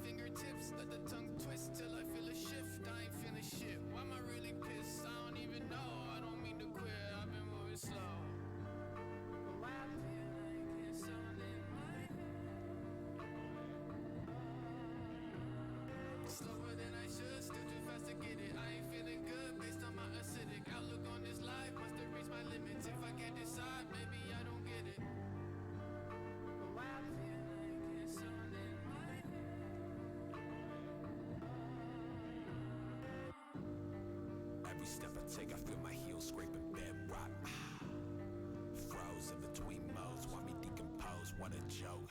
fingertips, let the tongue twist till I feel a shift. I ain't feeling shit. Why am I really pissed? I don't even know. I don't mean to quit. I've been moving slow. But why I feel like it's all in my head. Slower than I should, still too fast to get it. I ain't feeling good based on my acidic outlook on this life. Must have reached my limits. If I can't decide, maybe I don't get it. But why I feel like it's all in my head. Every step I take, I feel my heels scraping bedrock. Froze in between modes, want me decompose, what a joke.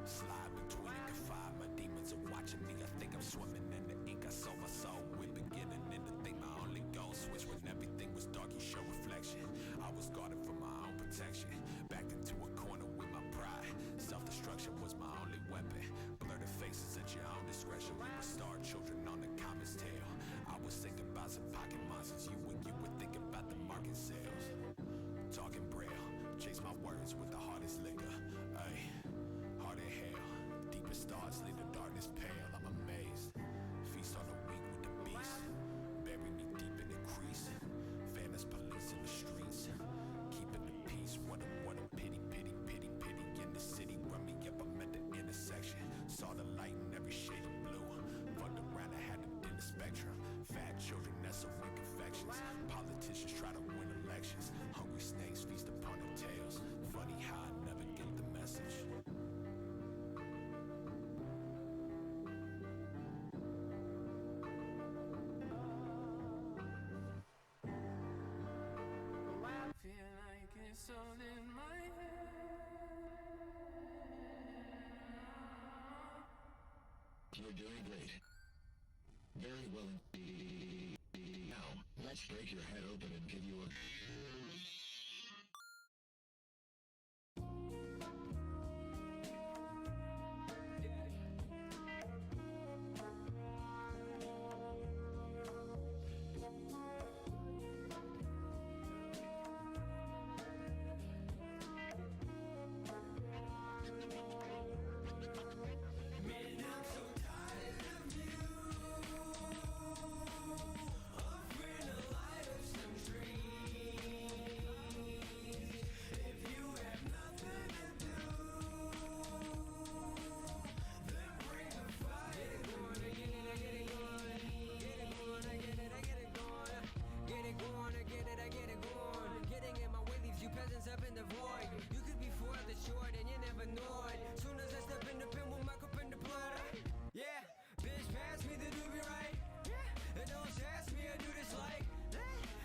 Slide between and confide, my demons are watching me. I think I'm swimming in the ink, I sold my soul with beginning and to think my only goal. Switch when everything was dark, you show reflection. I was guarded for my own protection, backed into a corner with my pride. Self-destruction was my only weapon. Blurred faces at your own discretion. We were star children on the comet's tail. I was thinking about some pocket monsters. You were thinking about the market sales. Talking braille, chase my words with the hardest liquor. Ay, hard in hell, deepest thoughts leave the darkness pale. I'm amazed, feast on the weak with the beast. Bury me deep in the crease. Famous police in the streets, keeping the peace. What a pity, pity, pity, pity. In the city, run me up, I'm at the intersection. Saw the light in every shade of blue. Fucked around, I had to dim the spectrum. Fat children nestled in confections. Politicians try to win elections. Hungry snakes feast upon their tails. Funny how I never get the message. Feel like it's all in my head. You're doing great. Very well indeed. Now, let's break your head open and give you a... Up in the void, you could be forever short and you never know it. Soon as I step in the pen, we'll mic up in the blood. Yeah, bitch, pass me the doobie right. Yeah, and don't ask me, I do this like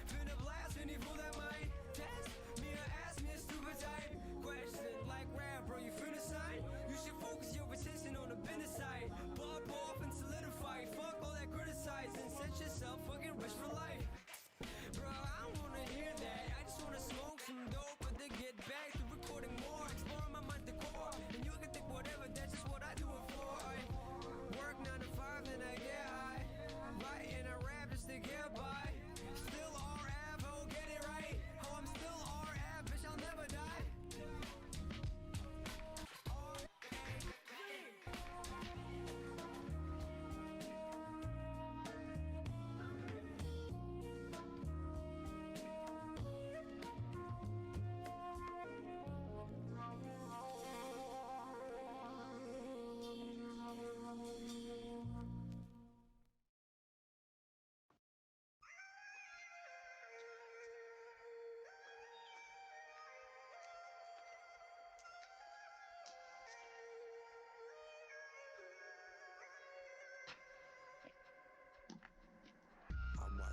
finna blast any fool that might test me or ask me a stupid type question like rap, bro. You finna sign? You should focus your attention on the business side. Pop off and solidify. Fuck all that criticizing. Set yourself fucking rich for life. Bro, I don't wanna hear that. I just wanna smoke some dope, but then get back to recording more, exploring my mind to core. And you can think whatever, that's just what I do it for. I work 9 to 5, then I get high. Right, and I rap just to get by. Still RF, oh get it right. Oh, I'm still RF, bitch, I'll never die.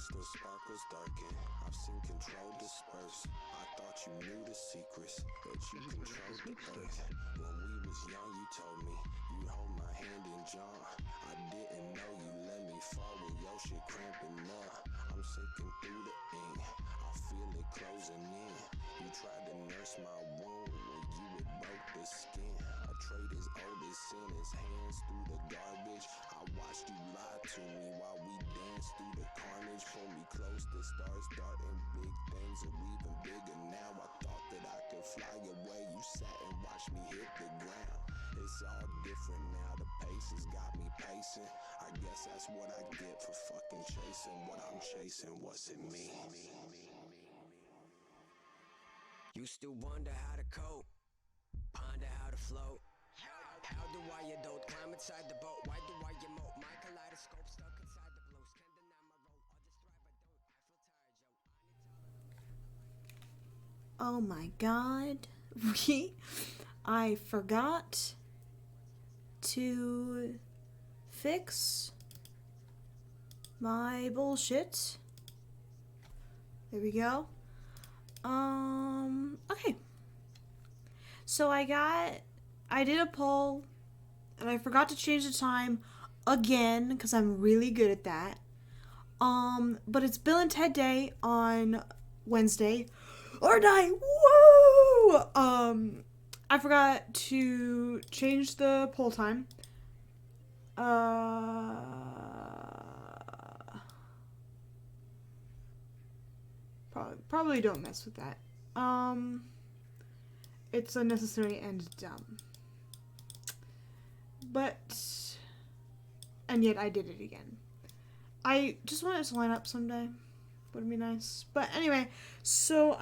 The sparkles darken, I've seen control disperse. I thought you knew the secrets, that you controlled the earth. When we was young, you told me you'd hold my hand in John. I didn't know you let me fall with your shit cramping up. I'm sinking through the ink, I feel it closing in. You tried to nurse my wound when you had broke the skin. I trade his oldest sin, his hands through the garbage. I watched you lie to me while we danced through the carnage. Pull me close, the stars darting, big things are even bigger now. I thought that I could fly away, you sat and watched me hit the ground. It's all different now, the pace has got me pacing. I guess that's what I get for fucking chasing what I'm chasing. What's it mean? You still wonder how to cope, ponder how to float. How do I adult? Climb inside the boat. Why do I emote? My kaleidoscope stuck inside the blows. Can't deny my role. I'll just thrive. I don't. I feel tired, yo. Oh my god. I forgot to fix my bullshit. There we go. Okay. So I did a poll and I forgot to change the time again because I'm really good at that. But it's Bill and Ted Day on Wednesday or night. Woo! I forgot to change the poll time. Probably don't mess with that. It's unnecessary and dumb. And yet I did it again. I just want it to line up someday. Would be nice. But anyway, so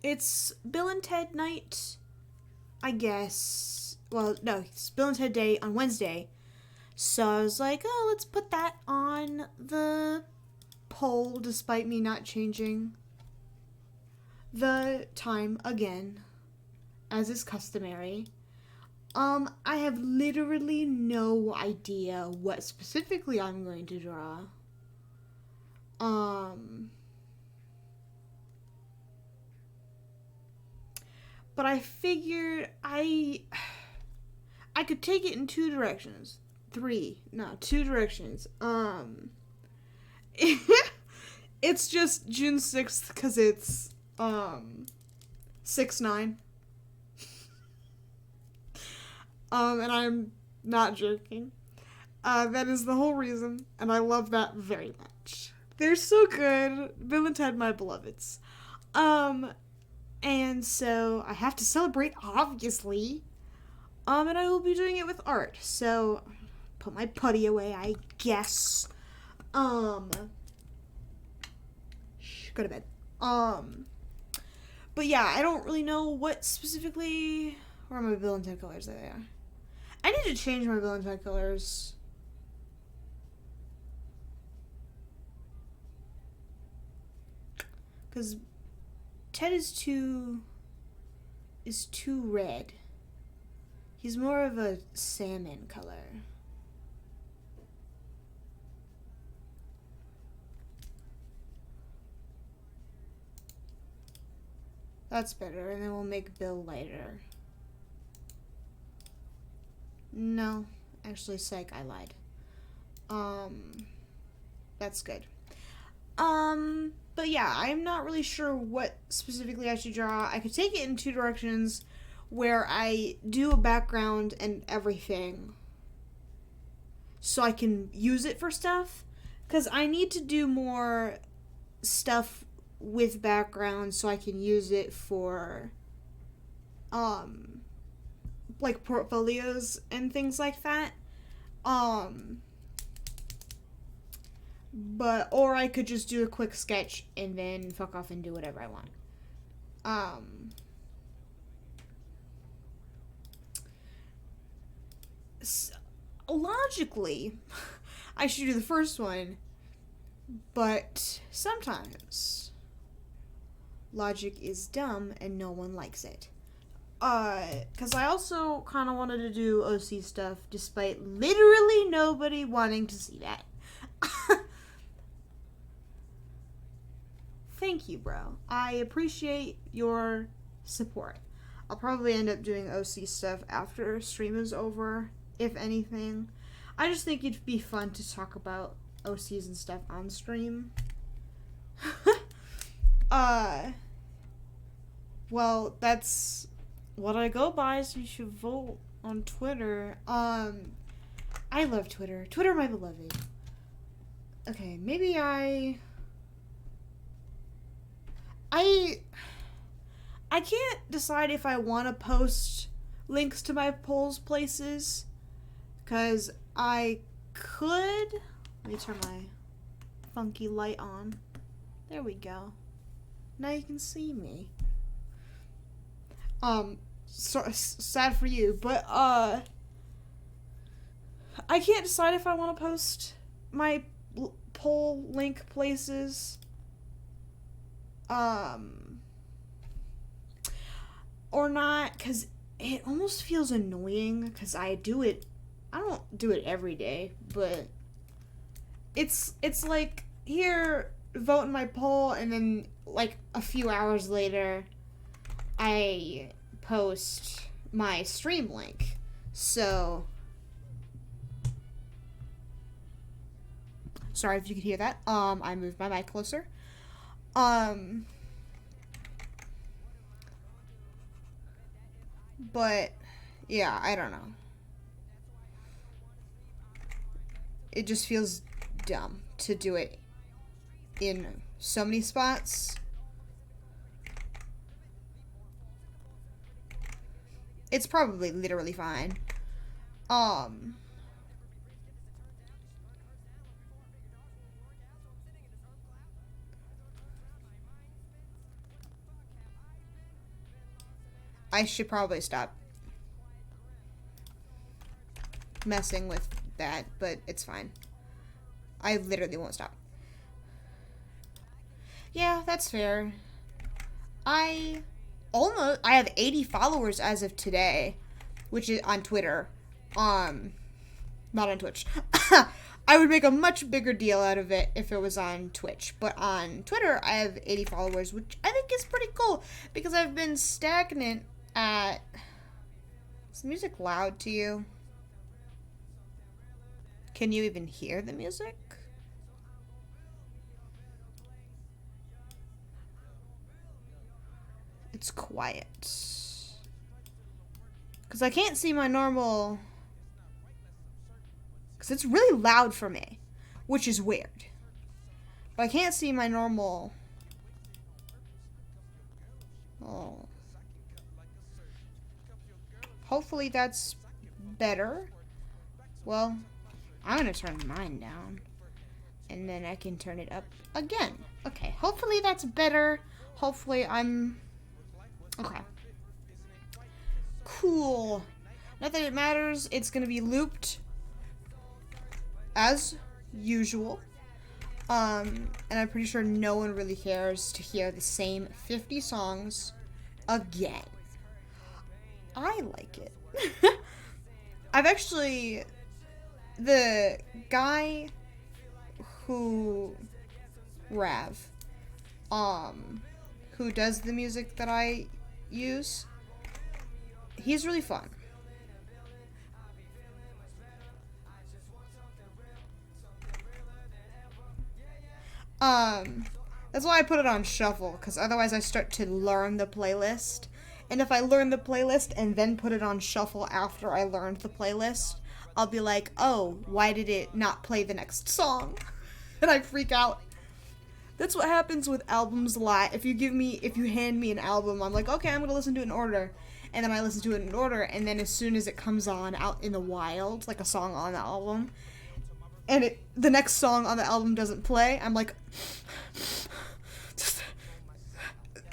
it's Bill and Ted night, I guess. Well, no, it's Bill and Ted Day on Wednesday. So I was like, oh, let's put that on the poll, despite me not changing the time again, as is customary. I have literally no idea what specifically I'm going to draw. But I figured I could take it in two directions. Two directions. It's just June 6th because it's 6/9. And I'm not joking. That is the whole reason, and I love that very much. They're so good. Bill and Ted, my beloveds. And so I have to celebrate, obviously. And I will be doing it with art. So put my putty away, I guess. Go to bed. But yeah, I don't really know what specifically. Where are my Bill and Ted colors? There they are. I need to change my Bill and Ted colors. Because Ted is too red. He's more of a salmon color. That's better, and then we'll make Bill lighter. No, actually, psych, I lied. That's good. But yeah, I'm not really sure what specifically I should draw. I could take it in two directions, where I do a background and everything, so I can use it for stuff, because I need to do more stuff with background so I can use it for, like portfolios and things like that. Or I could just do a quick sketch and then fuck off and do whatever I want. Logically, I should do the first one, but sometimes logic is dumb and no one likes it. Because I also kind of wanted to do OC stuff, despite literally nobody wanting to see that. Thank you, bro. I appreciate your support. I'll probably end up doing OC stuff after stream is over, if anything. I just think it'd be fun to talk about OCs and stuff on stream. Well, that's what I go by, so you should vote on Twitter. I love Twitter. Twitter, my beloved. Okay, maybe I I can't decide if I want to post links to my polls places, because I could. Let me turn my funky light on. There we go. Now you can see me. So sad for you, but I can't decide if I want to post my poll link places or not, because it almost feels annoying, because I don't do it every day, but it's like, here, vote in my poll, and then like a few hours later I post my stream link. So sorry if you could hear that. I moved my mic closer. But yeah, I don't know. It just feels dumb to do it in so many spots. It's probably literally fine. I should probably stop messing with that, but it's fine. I literally won't stop. Yeah, that's fair. I have 80 followers as of today, which is on Twitter. Not on Twitch. I would make a much bigger deal out of it if it was on Twitch, but on Twitter I have 80 followers, which I think is pretty cool, because I've been stagnant at... Is the music loud to you? Can you even hear the music? It's quiet. Because I can't see my normal... Because it's really loud for me, which is weird. But I can't see my normal... Oh. Hopefully that's better. Well, I'm going to turn mine down. And then I can turn it up again. Okay, hopefully that's better. Hopefully I'm... Okay. Cool. Not that it matters. It's going to be looped as usual. And I'm pretty sure no one really cares to hear the same 50 songs again. I like it. I've actually... The guy who... Rav. Who does the music that I use. He's really fun. That's why I put it on shuffle, because otherwise I start to learn the playlist. And if I learn the playlist and then put it on shuffle after I learned the playlist, I'll be like, oh, why did it not play the next song? And I freak out. That's what happens with albums a lot. If you hand me an album, I'm like, okay, I'm gonna listen to it in order. And then I listen to it in order, and then as soon as it comes on out in the wild, like a song on the album, and the next song on the album doesn't play, I'm like,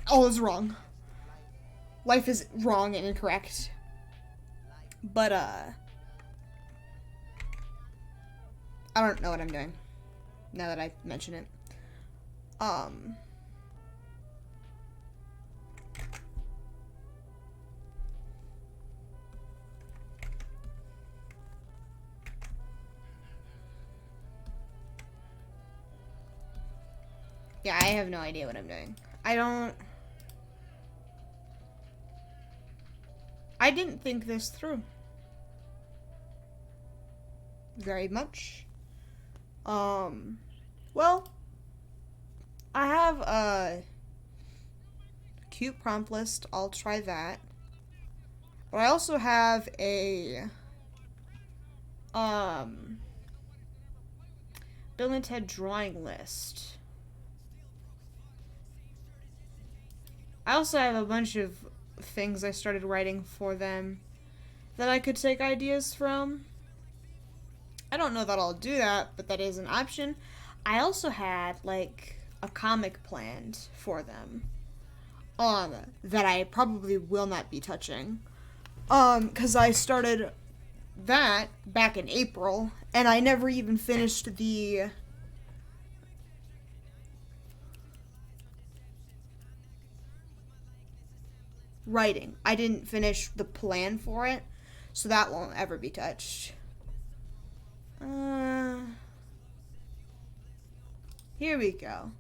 all is wrong. Life is wrong and incorrect. But, I don't know what I'm doing, now that I mention it. Yeah, I have no idea what I'm doing. I didn't think this through very much. Well, I have a cute prompt list. I'll try that. But I also have a Bill and Ted drawing list. I also have a bunch of things I started writing for them that I could take ideas from. I don't know that I'll do that, but that is an option. I also had, like, a comic planned for them. That I probably will not be touching. Because I started that back in April, and I never even finished the writing. I didn't finish the plan for it, so that won't ever be touched. Here we go.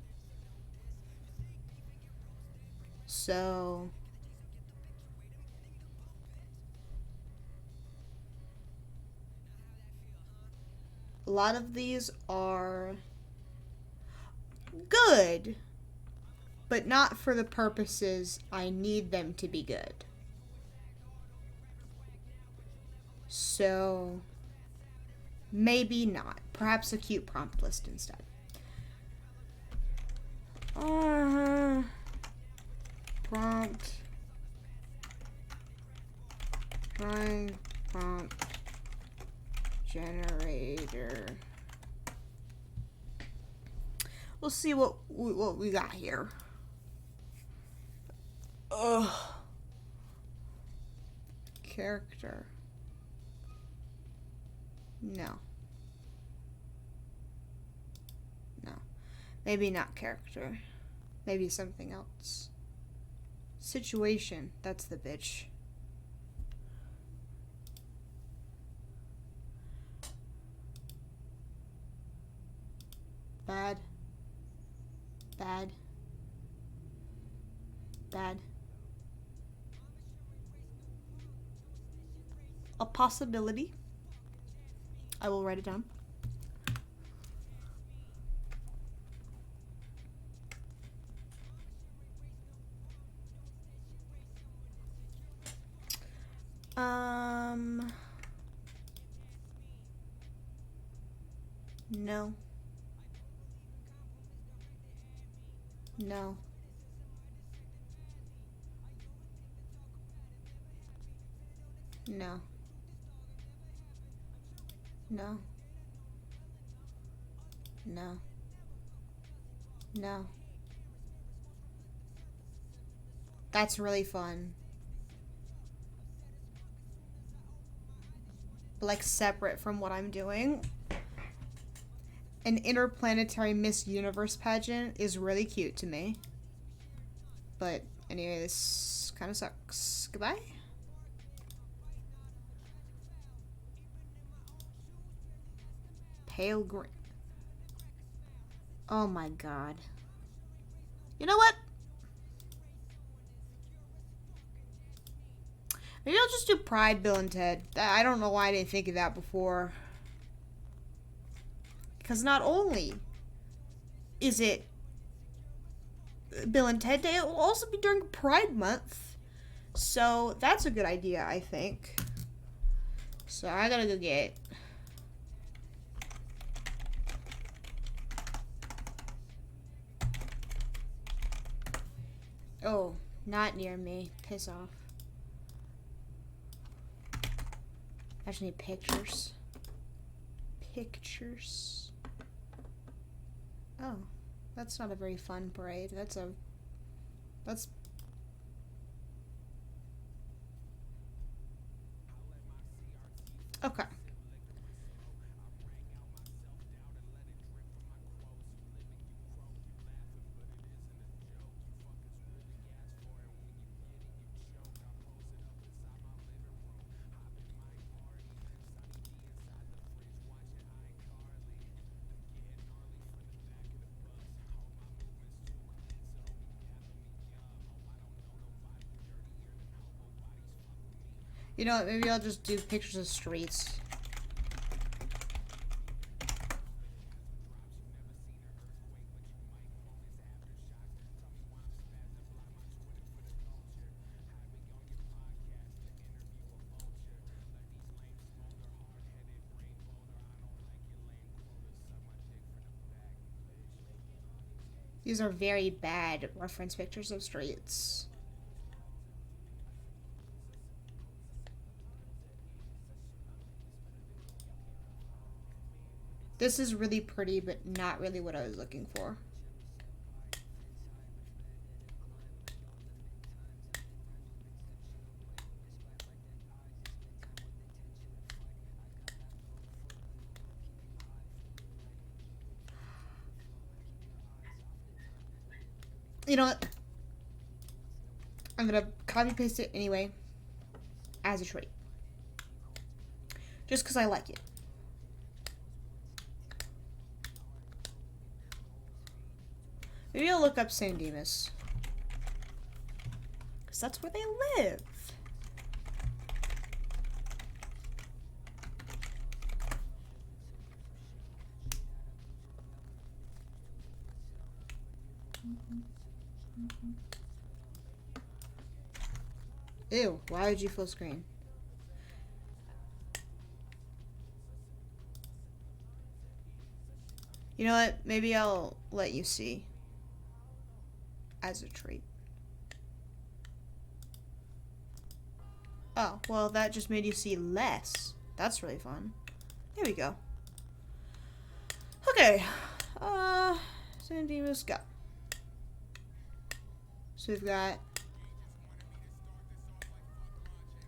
So a lot of these are good, but not for the purposes I need them to be good. So maybe not. Perhaps a cute prompt list instead. Prompt. Trying prompt generator. We'll see what we got here. Ugh. Character. No. No. Maybe not character. Maybe something else. Situation. That's the bitch. Bad. Bad. Bad. A possibility. I will write it down. No. No. No. No. No. No. That's really fun. But like separate from what I'm doing. An interplanetary Miss Universe pageant is really cute to me. But anyway, this kind of sucks. Goodbye. Pale green. Oh my god. You know what? Maybe I'll just do Pride, Bill and Ted. I don't know why I didn't think of that before. Because not only is it Bill and Ted Day, it will also be during Pride Month. So that's a good idea, I think. So I gotta go get... Oh, not near me. Piss off. I just need pictures. Pictures. Oh, that's not a very fun parade. That's okay. You know what, maybe I'll just do pictures of streets. These are very bad reference pictures of streets. This is really pretty, but not really what I was looking for. You know what? I'm gonna copy paste it anyway as a trait. Just because I like it. Maybe I'll look up San Dimas. Because that's where they live. Ew, why did you full screen? You know what? Maybe I'll let you see as a treat. Oh, well, that just made you see less. That's really fun. There we go. Okay. San Dimas, go. So we've got,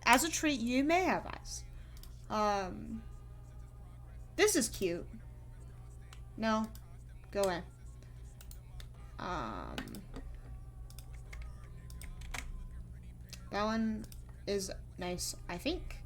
as a treat, you may have eyes. This is cute. No, go away. That one is nice, I think.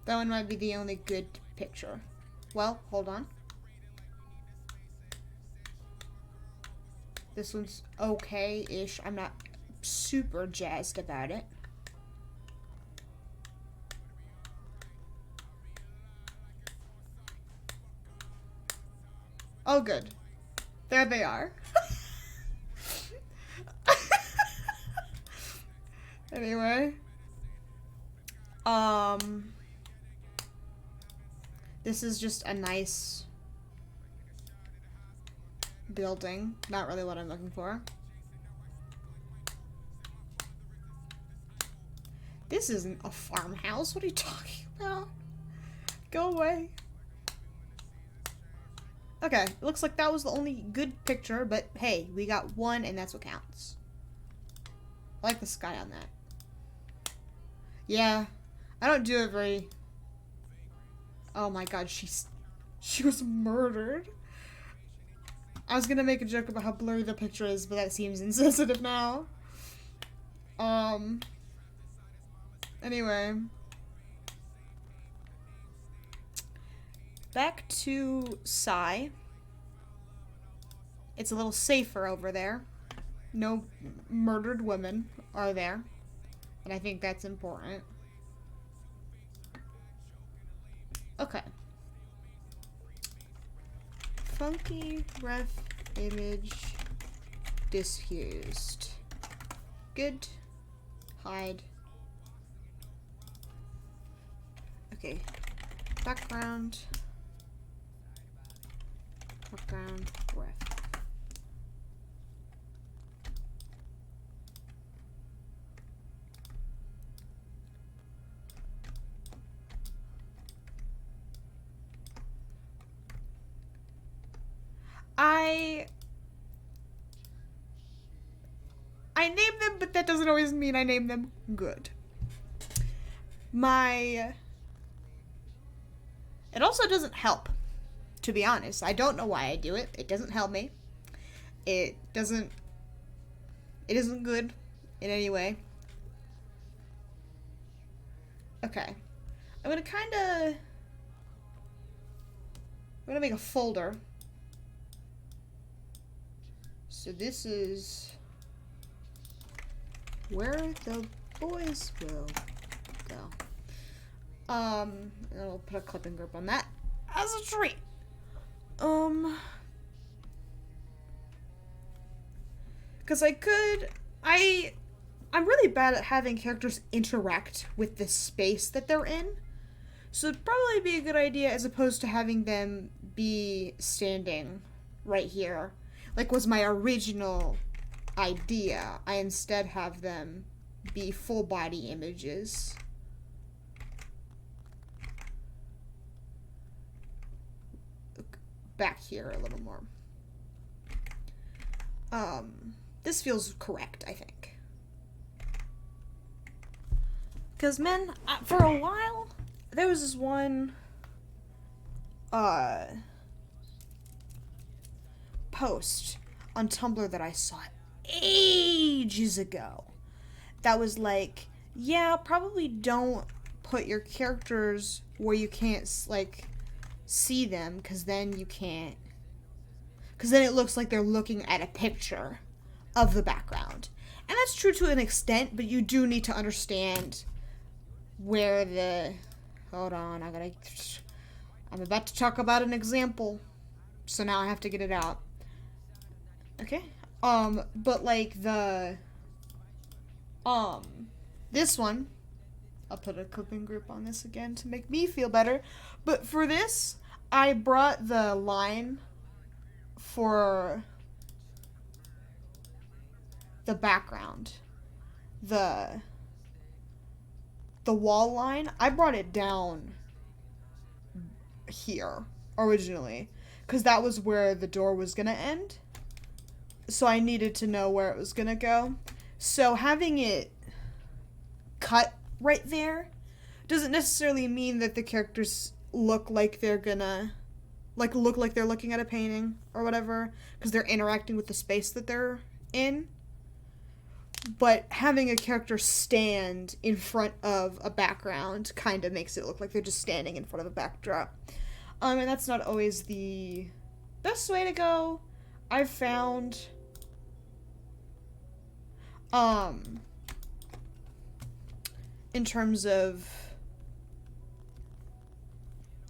That one might be the only good picture. Well, hold on. This one's okay-ish. I'm not super jazzed about it. Oh, good. There they are. Anyway. This is just a nice building. Not really what I'm looking for. This isn't a farmhouse. What are you talking about? Go away. Okay, it looks like that was the only good picture, but hey, we got one and that's what counts. I like the sky on that. Yeah, I don't do it very... Oh my god, she was murdered. I was gonna make a joke about how blurry the picture is, but that seems insensitive now. Anyway. Back to Psy. It's a little safer over there. No murdered women are there. And I think that's important. Okay. Funky ref image diffused. Good. Hide. Okay. Background. Background ref. I name them, but that doesn't always mean I name them good. It also doesn't help, to be honest. I don't know why I do it. It doesn't help me. It isn't good in any way. Okay. I'm gonna make a folder. So this is where the boys will go. And I'll put a clipping group on that as a treat. Because I'm really bad at having characters interact with the space that they're in. So it'd probably be a good idea as opposed to having them be standing right here. Like was my original idea. I instead have them be full body images. Back here a little more. This feels correct, I think. Because, man, for a while, there was this one, post on Tumblr that I saw ages ago. That was like, yeah, probably don't put your characters where you can't, like, see them, because then you can't, because then it looks like they're looking at a picture of the background. And that's true to an extent, but you do need to understand where the, hold on, I'm about to talk about an example, so now I have to get it out. Okay, but like this one, I'll put a clipping group on this again to make me feel better, but for this, I brought the line for the background, the wall line, I brought it down here originally, because that was where the door was gonna end, so I needed to know where it was gonna go. So having it cut right there doesn't necessarily mean that the characters look like they're gonna, like, look like they're looking at a painting or whatever, because they're interacting with the space that they're in. But having a character stand in front of a background kind of makes it look like they're just standing in front of a backdrop. And that's not always the best way to go. I've found, in terms of,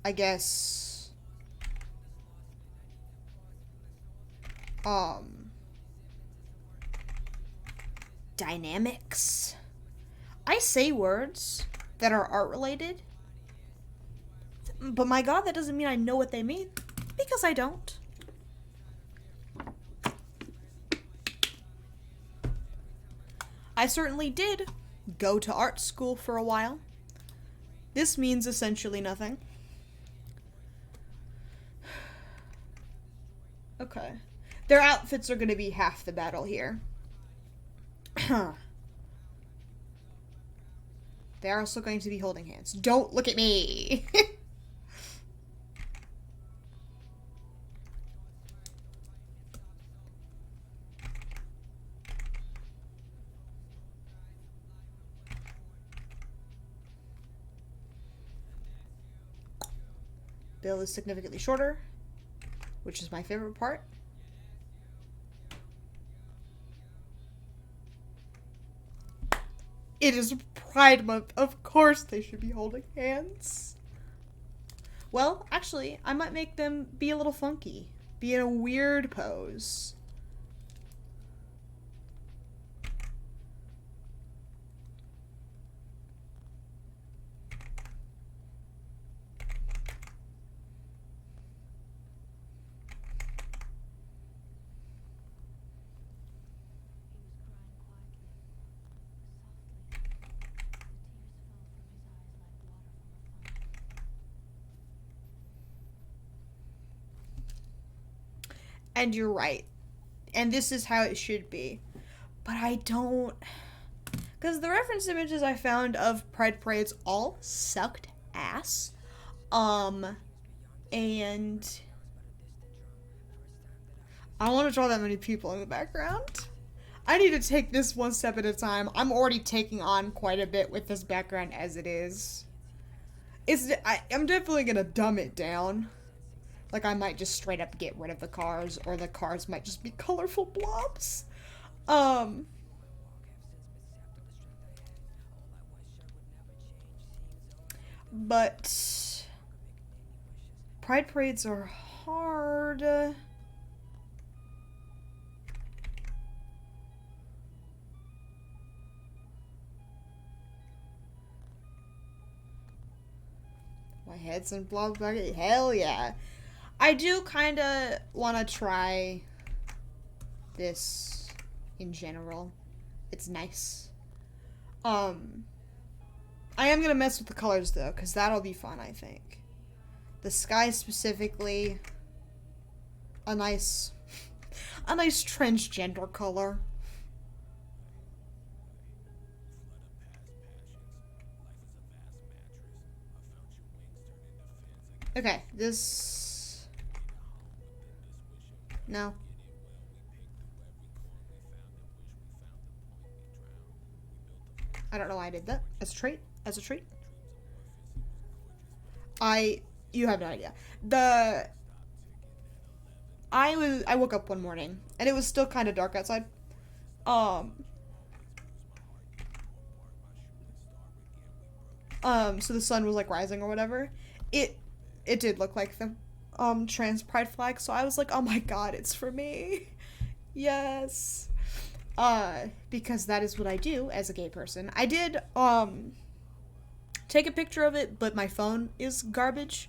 I guess, dynamics. I say words that are art related, but my god, that doesn't mean I know what they mean, because I don't. I certainly did go to art school for a while. This means essentially nothing. Okay. Their outfits are going to be half the battle here. They're also going to be holding hands. Don't look at me! Bill is significantly shorter, which is my favorite part. It is Pride Month. Of course they should be holding hands. Well, actually, I might make them be a little funky. Be in a weird pose. And you're right. And this is how it should be. But I don't... Because the reference images I found of Pride Parades all sucked ass. And... I don't want to draw that many people in the background. I need to take this one step at a time. I'm already taking on quite a bit with this background as it is. I'm definitely going to dumb it down. Like, I might just straight up get rid of the cars, or the cars might just be colorful blobs. But Pride Parades are hard. My head's in blob bucket. Hell yeah. I do kind of want to try this in general. It's nice. I am going to mess with the colors though, because that'll be fun, I think. The sky specifically, a nice transgender color. Okay, this... No. I don't know why I did that. As a treat? As a treat? You have no idea. I woke up one morning, and it was still kind of dark outside. So the sun was, like, rising or whatever. It did look like the, trans pride flag, so I was like, oh my god, it's for me. Yes. Because that is what I do as a gay person. I did, take a picture of it, but my phone is garbage.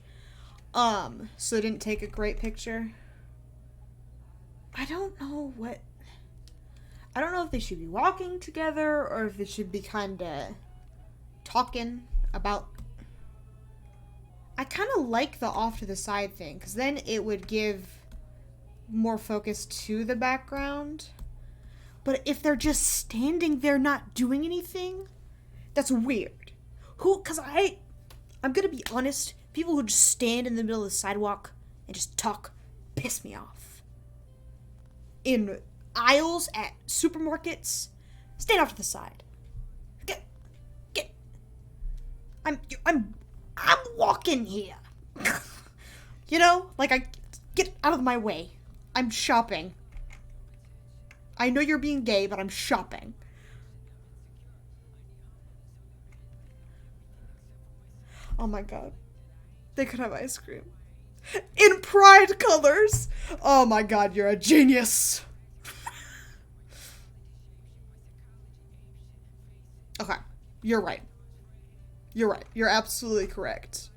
So I didn't take a great picture. I don't know if they should be walking together, or if it should be kinda talking about... I kind of like the off to the side thing, because then it would give more focus to the background. But if they're just standing there not doing anything, that's weird. Because I'm gonna be honest, people who just stand in the middle of the sidewalk and just talk piss me off. In aisles at supermarkets, stand off to the side. I'm walking here. You know? Like, get out of my way. I'm shopping. I know you're being gay, but I'm shopping. Oh my god. They could have ice cream. In pride colors! Oh my god, you're a genius! Okay, you're right. You're right. You're absolutely correct.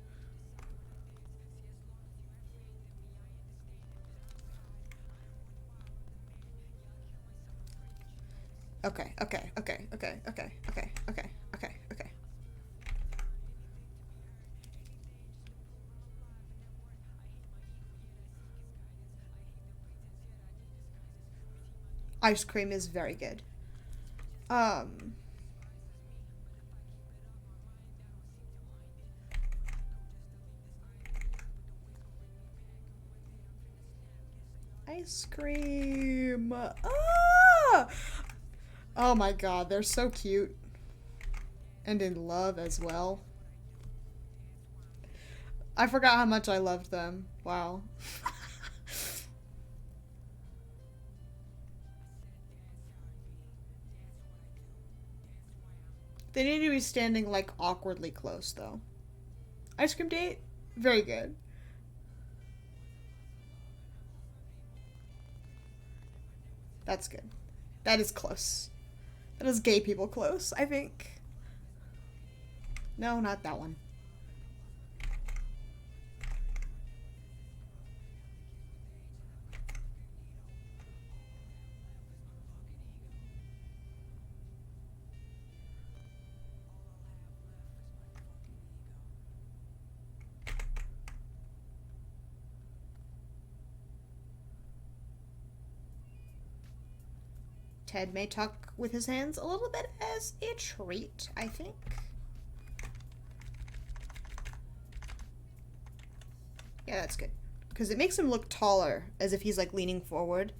Okay. Ice cream is very good. Ice cream. Ah! Oh my god, they're so cute. And in love as well. I forgot how much I loved them. Wow. They need to be standing, like, awkwardly close, though. Ice cream date? Very good. That's good. That is close. That is gay people close, I think. No, not that one. Ted may talk with his hands a little bit as a treat, I think. Yeah, that's good. Because it makes him look taller, as if he's, like, leaning forward.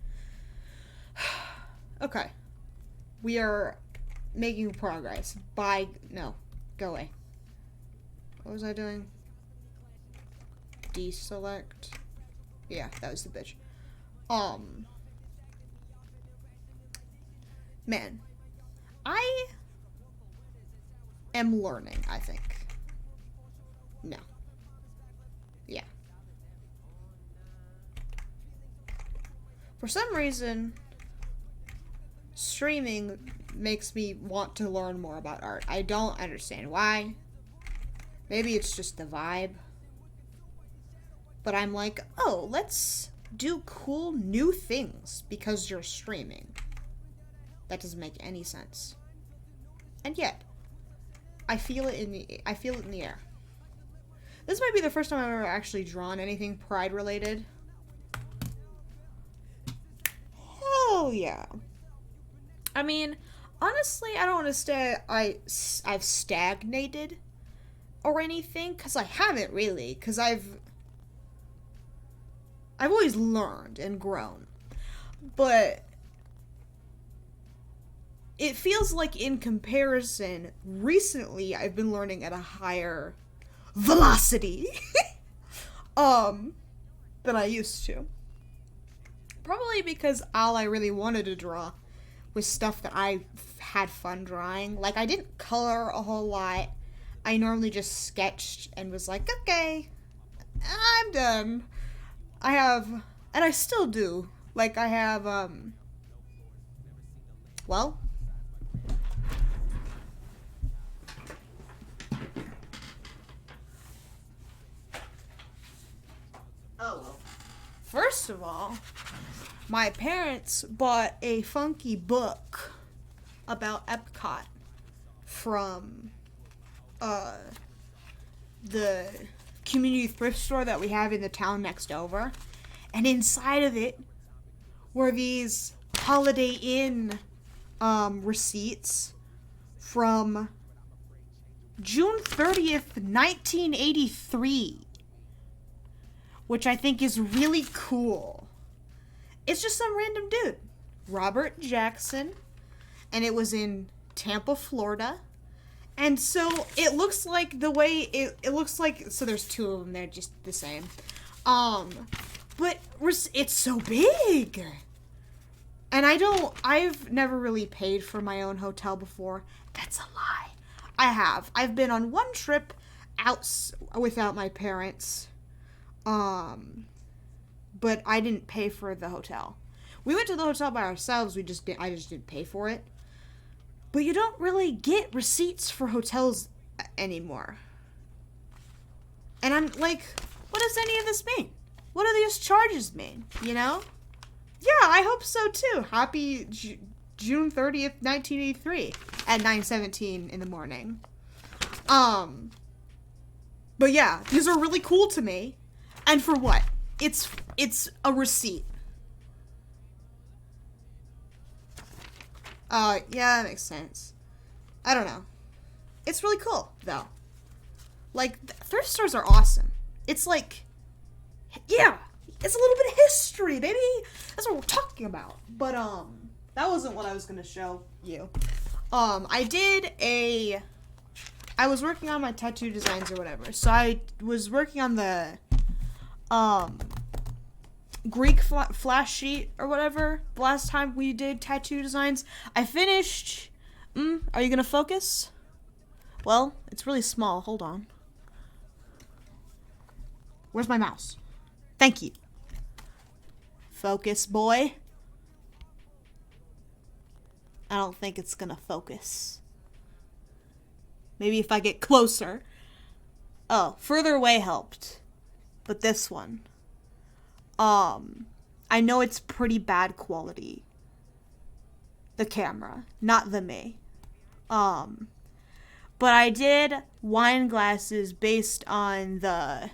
Okay. We are making progress. No. Go away. What was I doing? Deselect. Yeah, that was the bitch. Man. I am learning, I think. No. Yeah. For some reason, streaming makes me want to learn more about art. I don't understand why. Maybe it's just the vibe. But I'm like, oh, let's do cool new things because you're streaming. That doesn't make any sense. And yet, I feel it in the air. This might be the first time I've ever actually drawn anything Pride related. Hell yeah. I mean, honestly, I don't want to say I've stagnated or anything, because I haven't really, because I've always learned and grown. But it feels like, in comparison, recently I've been learning at a higher velocity than I used to. Probably because all I really wanted to draw was stuff that I had fun drawing. Like, I didn't color a whole lot. I normally just sketched and was like, okay, I'm done. And I still do. Like, I have, well, first of all, my parents bought a funky book about Epcot from the community thrift store that we have in the town next over. And inside of it were these Holiday Inn receipts from June 30th, 1983. Which I think is really cool. It's just some random dude, Robert Jackson, and it was in Tampa, Florida. And so it looks like the way it looks like, so there's two of them, they're just the same. But it's so big. And I've never really paid for my own hotel before. That's a lie. I've been on one trip out without my parents. But I didn't pay for the hotel. We went to the hotel by ourselves. I just didn't pay for it. But you don't really get receipts for hotels anymore. And I'm like, what does any of this mean? What do these charges mean? You know? Yeah, I hope so too. Happy June 30th, 1983 at 9:17 in the morning. But yeah, these are really cool to me. And for what? It's a receipt. Yeah, that makes sense. I don't know. It's really cool, though. Like, thrift stores are awesome. It's like, yeah, it's a little bit of history, baby. That's what we're talking about. But, that wasn't what I was gonna show you. I was working on my tattoo designs or whatever. So I was working on the, Greek flash sheet or whatever. The last time we did tattoo designs, I finished. Are you gonna focus? Well, it's really small. Hold on. Where's my mouse? Thank you. Focus, boy. I don't think it's gonna focus. Maybe if I get closer. Oh, further away helped. But this one. I know it's pretty bad quality. The camera, not the me. But I did wine glasses based on the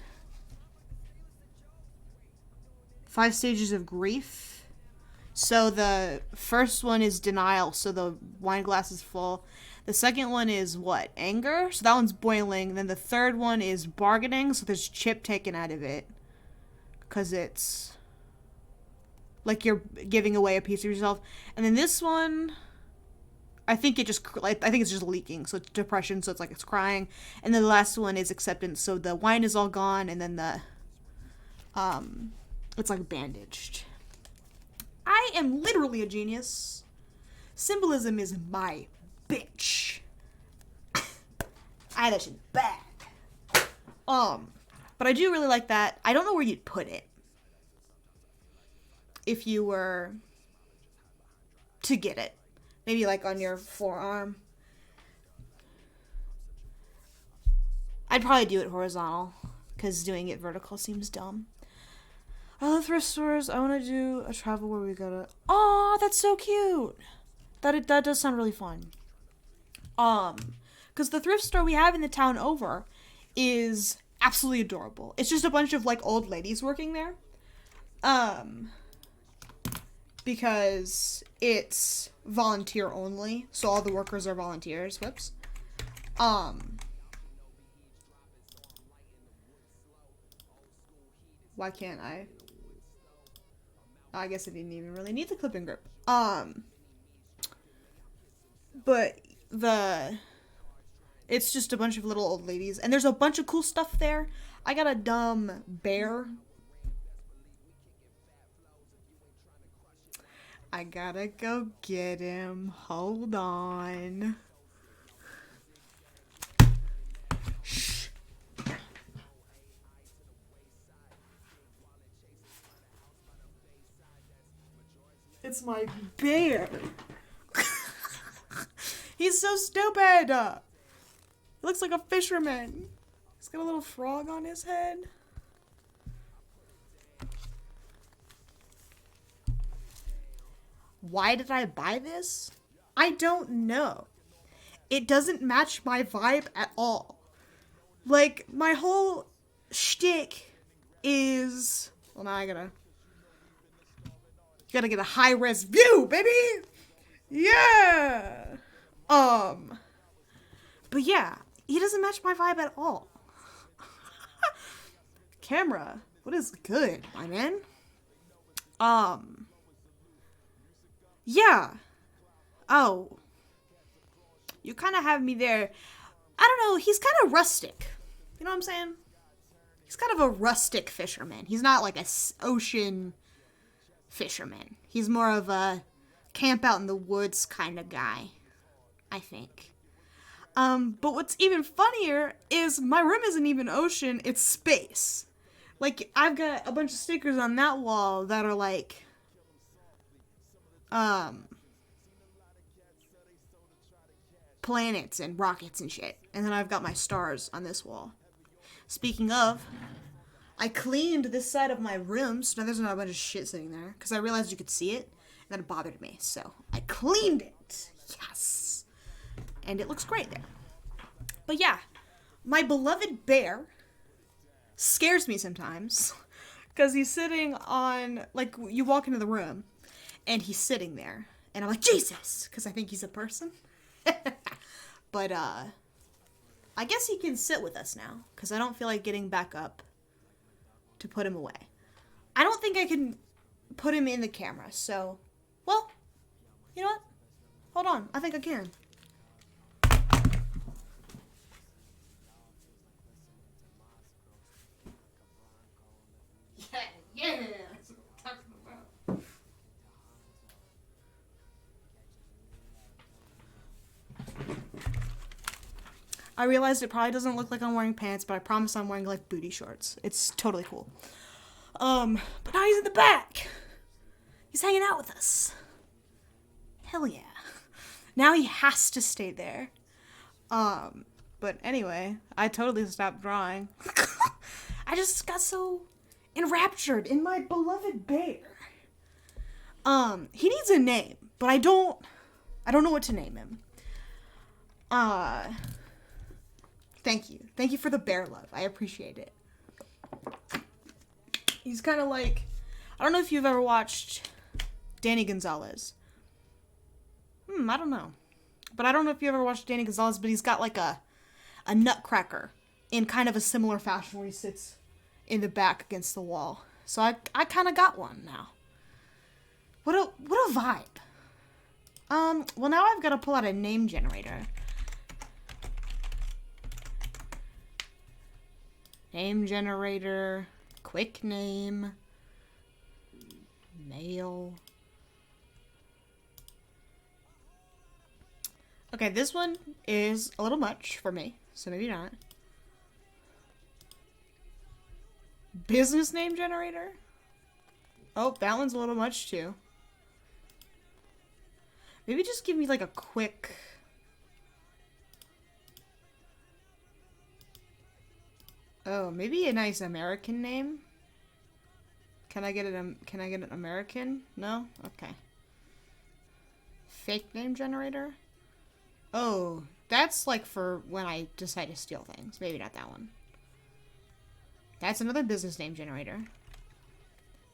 5 stages of grief. So the first one is denial, so the wine glass is full. The second one is what? Anger? So that one's boiling. Then the third one is bargaining, so there's chip taken out of it. Because it's like you're giving away a piece of yourself. And then this one, I think it's just leaking, so it's depression, so it's like it's crying. And then the last one is acceptance, so the wine is all gone, and then the it's like bandaged. I am literally a genius. Symbolism is my bitch. I had that shit bad. But I do really like that. I don't know where you'd put it if you were to get it. Maybe like on your forearm. I'd probably do it horizontal because doing it vertical seems dumb. All the thrift stores. I want to do a travel where we gotta. Oh, that's so cute. That does sound really fun. Because the thrift store we have in the town over is absolutely adorable. It's just a bunch of like old ladies working there. Because it's volunteer only, so all the workers are volunteers. Whoops. Why can't I? I guess I didn't even really need the clipping grip. But it's just a bunch of little old ladies, and there's a bunch of cool stuff there. I got a dumb bear. I gotta go get him. Hold on. Shh. It's my bear. He's so stupid. He looks like a fisherman. He's got a little frog on his head. Why did I buy this? I don't know. It doesn't match my vibe at all. Like, my whole shtick is... Well, now I gotta get a high-res view, baby! Yeah! But yeah, he doesn't match my vibe at all. Camera, what is good, my man? Yeah. Oh. You kind of have me there. I don't know, he's kind of rustic. You know what I'm saying? He's kind of a rustic fisherman. He's not like a ocean fisherman. He's more of a camp out in the woods kind of guy, I think. But what's even funnier is my room isn't even ocean, it's space. Like, I've got a bunch of stickers on that wall that are like, planets and rockets and shit. And then I've got my stars on this wall. Speaking of, I cleaned this side of my room, so now there's not a bunch of shit sitting there, because I realized you could see it, and that bothered me, so I cleaned it. Yes. And it looks great there. But yeah, my beloved bear scares me sometimes, because he's sitting on, like, you walk into the room, and he's sitting there, and I'm like, Jesus, because I think he's a person. But, I guess he can sit with us now, because I don't feel like getting back up to put him away. I don't think I can put him in the camera, so, well, you know what? Hold on, I think I can. Yeah, that's what I'm talking about. I realized it probably doesn't look like I'm wearing pants, but I promise I'm wearing, like, booty shorts. It's totally cool. But now he's in the back. He's hanging out with us. Hell yeah. Now he has to stay there. But anyway, I totally stopped drawing. I just got so enraptured in my beloved bear. He needs a name, but I don't know what to name him. Thank you. Thank you for the bear love. I appreciate it. He's kind of like, I don't know if you've ever watched Danny Gonzalez. I don't know. But I don't know if you ever watched Danny Gonzalez, but he's got like a nutcracker in kind of a similar fashion where he sits in the back against the wall. So I kind of got one now. What a vibe. Well, now I've got to pull out a name generator. Name generator, quick name, male. Okay, this one is a little much for me, so maybe not. Business name generator? Oh, that one's a little much too. Maybe just give me like a quick... Oh, maybe a nice American name? Can I get an American? No? Okay. Fake name generator? Oh, that's like for when I decide to steal things. Maybe not that one. That's another business name generator.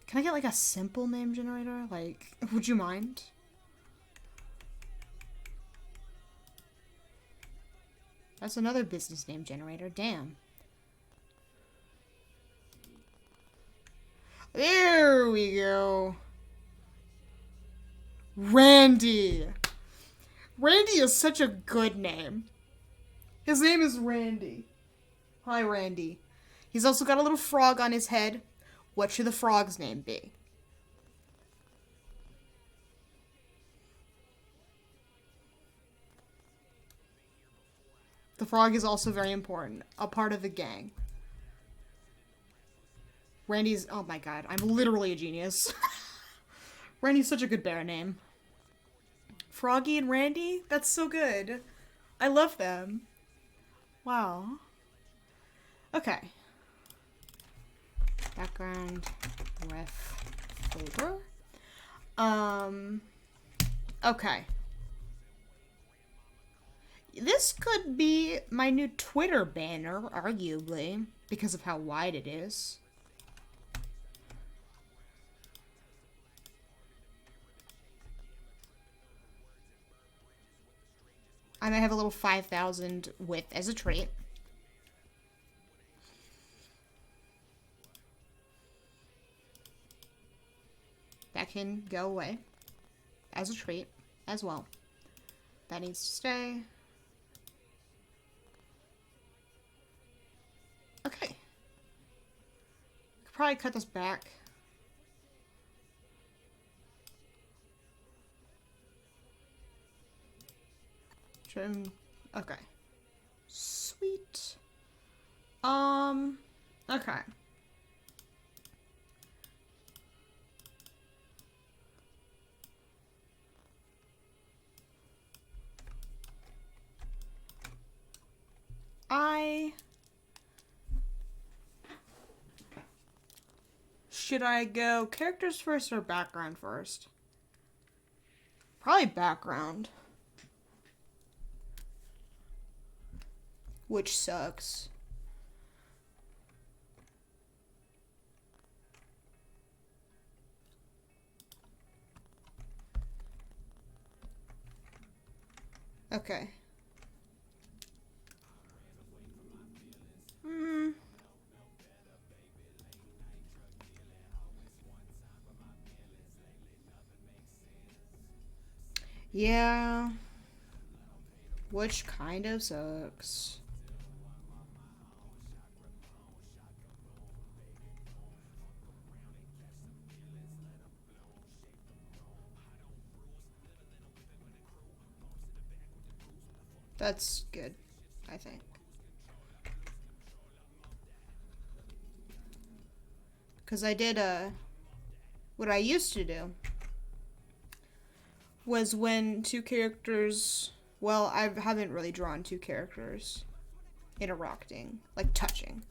Can I get like a simple name generator? Like, would you mind? That's another business name generator. Damn. There we go. Randy. Randy is such a good name. His name is Randy. Hi, Randy. He's also got a little frog on his head. What should the frog's name be? The frog is also very important. A part of the gang. Randy's... Oh my god. I'm literally a genius. Randy's such a good bear name. Froggy and Randy? That's so good. I love them. Wow. Okay. Background ref folder. Okay. This could be my new Twitter banner, arguably, because of how wide it is. I might have a little 5,000 width as a trait. That can go away as a trait as well. That needs to stay. Okay. Could probably cut this back. Trim. Okay. Sweet. Okay. Should I go characters first or background first? Probably background. Which sucks. Okay. Yeah. Which kind of sucks. That's good, I think. Because I did, what I used to do was when two characters, well, I haven't really drawn two characters interacting, like touching.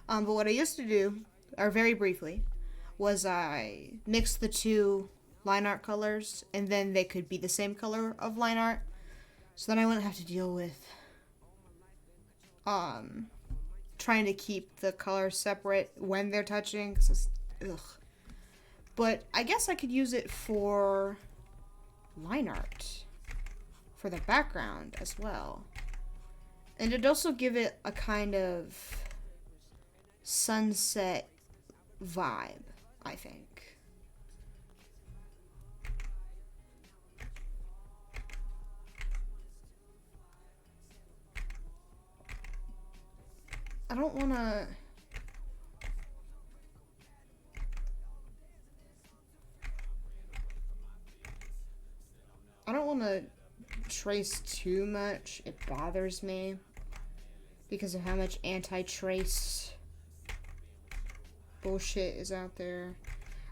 But what I used to do, or very briefly, was I mixed the two line art colors, and then they could be the same color of line art. So then I wouldn't have to deal with trying to keep the colors separate when they're touching. 'Cause it's, ugh. But I guess I could use it for line art for the background as well. And it'd also give it a kind of sunset vibe, I think. I don't want to... I don't want to trace too much. It bothers me because of how much anti-trace bullshit is out there.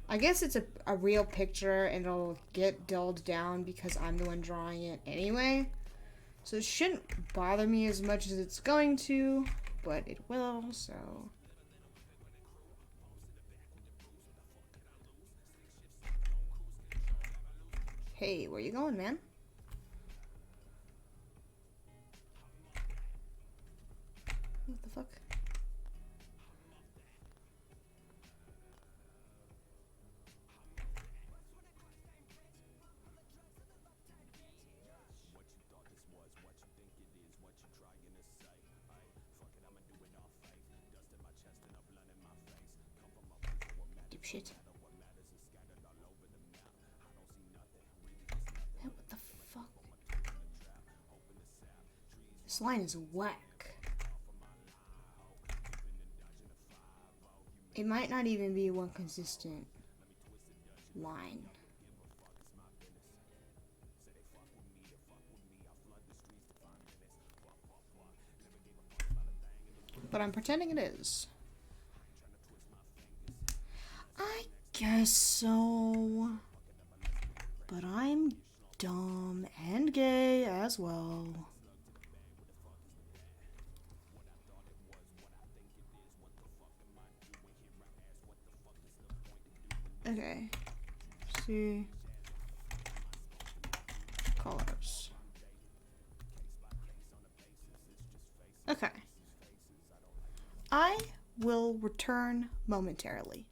I guess it's a real picture and it'll get dulled down because I'm the one drawing it anyway. So it shouldn't bother me as much as it's going to, but it will, so... Hey, where you going, man? What the fuck? Deep shit. Hey, what the fuck? This line is whack. It might not even be one consistent line. But I'm pretending it is. I guess so. But I'm dumb and gay as well. Okay. See. Colors. Okay. I will return momentarily.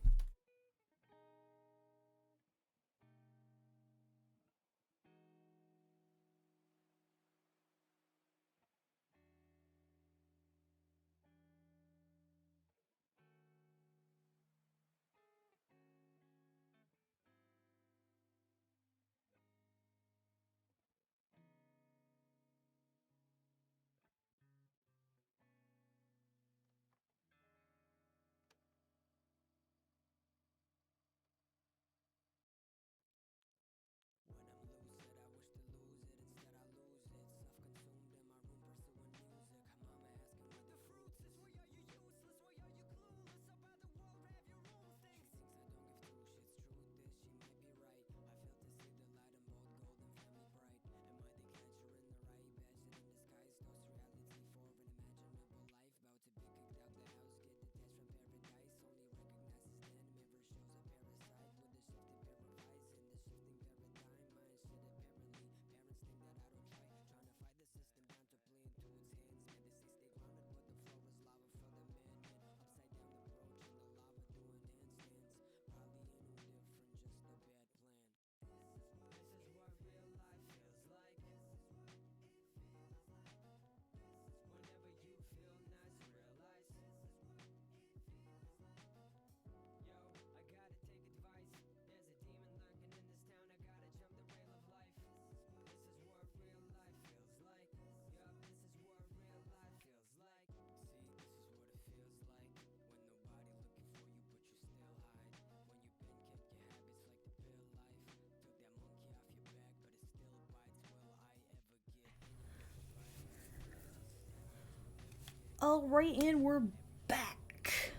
Alright, and we're back.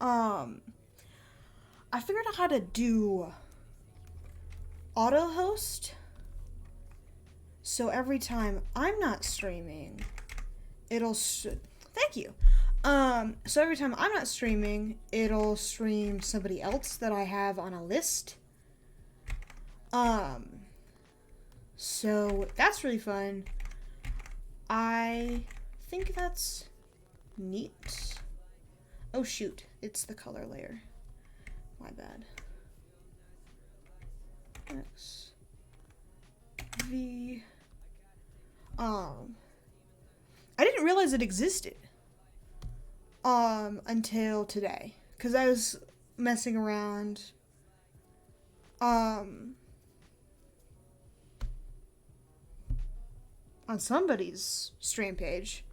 I figured out how to do auto host. So every time I'm not streaming, thank you. So every time I'm not streaming, it'll stream somebody else that I have on a list. So that's really fun. I think that's neat. Oh shoot, it's the color layer. My bad. X V. I didn't realize it existed until today, because I was messing around on somebody's stream page,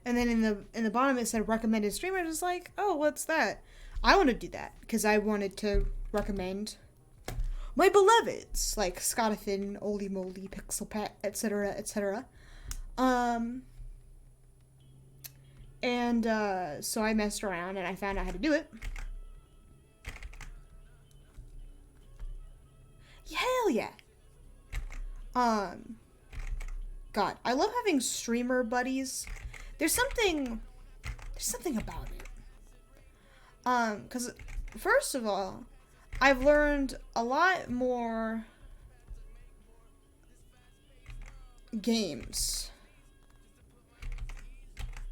and then in the bottom it said recommended streamer. I was like, oh, what's that? I want to do that because I wanted to recommend my beloveds like Scotafin, Oly Moly, Pixel Pet, etc., etc. So I messed around and I found out how to do it. Hell yeah. God, I love having streamer buddies. There's something about it. Because first of all, I've learned a lot more games.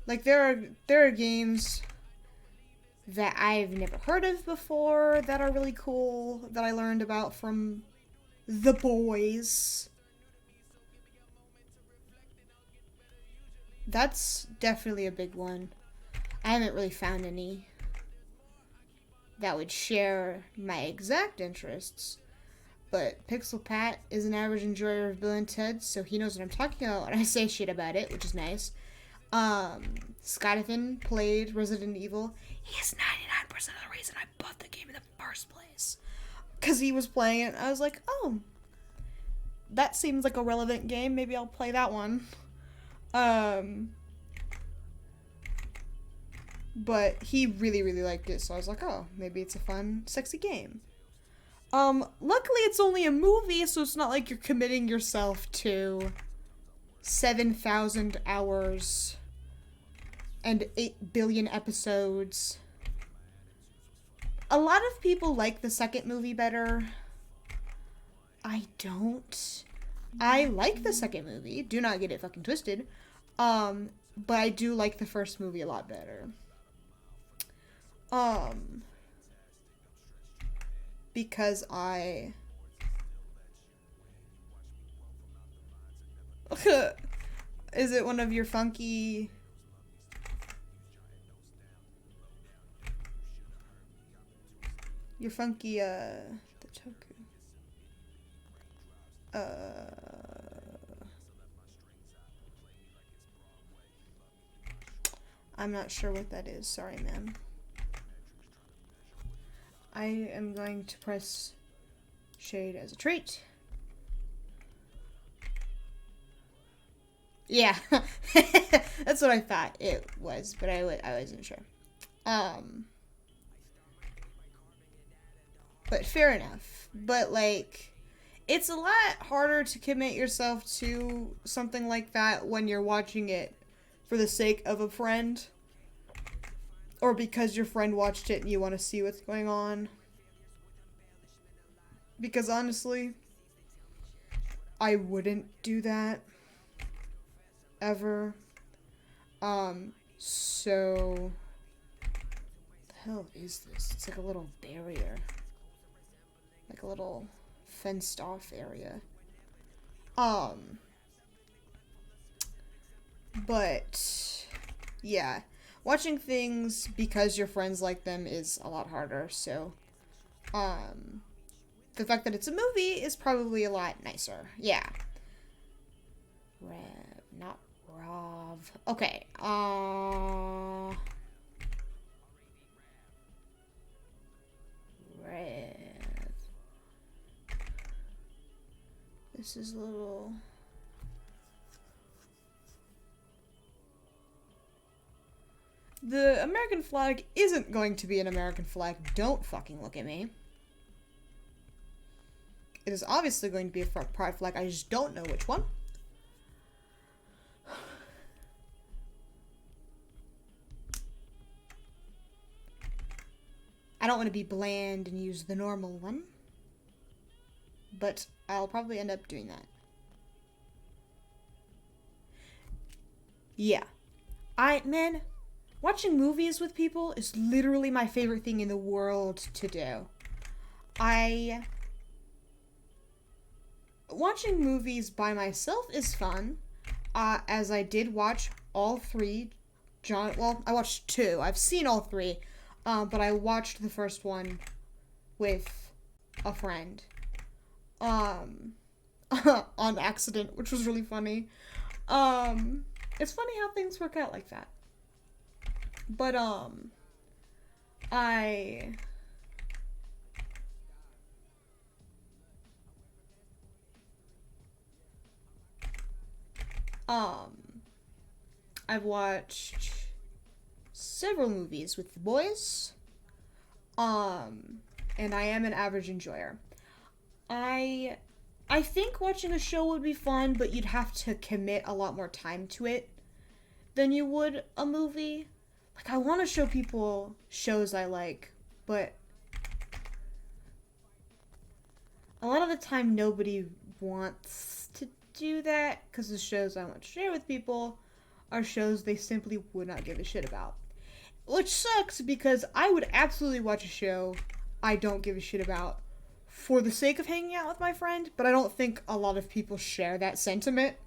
Like, there are games that I've never heard of before that are really cool, that I learned about from the boys. That's definitely a big one. I haven't really found any that would share my exact interests, but Pixel Pat is an average enjoyer of Bill and Ted, so he knows what I'm talking about when I say shit about it, which is nice. Skydiffin played Resident Evil. He is 99% of the reason I bought the game in the first place. Because he was playing it, and I was like, oh, that seems like a relevant game, maybe I'll play that one. But he really, really liked it, so I was like, oh, maybe it's a fun, sexy game. Luckily it's only a movie, so it's not like you're committing yourself to 7,000 hours and 8 billion episodes. A lot of people like the second movie better. I don't. I like the second movie. Do not get it fucking twisted. But I do like the first movie a lot better. Because I... Is it one of your funky... Your funky, the toku. I'm not sure what that is. Sorry, ma'am. I am going to press shade as a treat. Yeah. That's what I thought it was, but I wasn't sure. But fair enough. But, like, it's a lot harder to commit yourself to something like that when you're watching it for the sake of a friend. Or because your friend watched it and you want to see what's going on. Because honestly, I wouldn't do that. Ever. So... What the hell is this? It's like a little barrier. Like a little fenced off area. But... Yeah. Watching things because your friends like them is a lot harder, so... The fact that it's a movie is probably a lot nicer. Yeah. Rev, not Rav. Okay, Rev. This is a little... The American flag isn't going to be an American flag. Don't fucking look at me. It is obviously going to be a pride flag. I just don't know which one. I don't want to be bland and use the normal one. But I'll probably end up doing that. Yeah. Man, watching movies with people is literally my favorite thing in the world to do. Watching movies by myself is fun, as I did watch all three. I watched 2. I've seen all 3, but I watched the first one with a friend, on accident, which was really funny. It's funny how things work out like that. But, I've watched several movies with the boys, and I am an average enjoyer. I think watching a show would be fun, but you'd have to commit a lot more time to it than you would a movie. Like, I want to show people shows I like, but a lot of the time nobody wants to do that because the shows I want to share with people are shows they simply would not give a shit about. Which sucks because I would absolutely watch a show I don't give a shit about for the sake of hanging out with my friend, but I don't think a lot of people share that sentiment.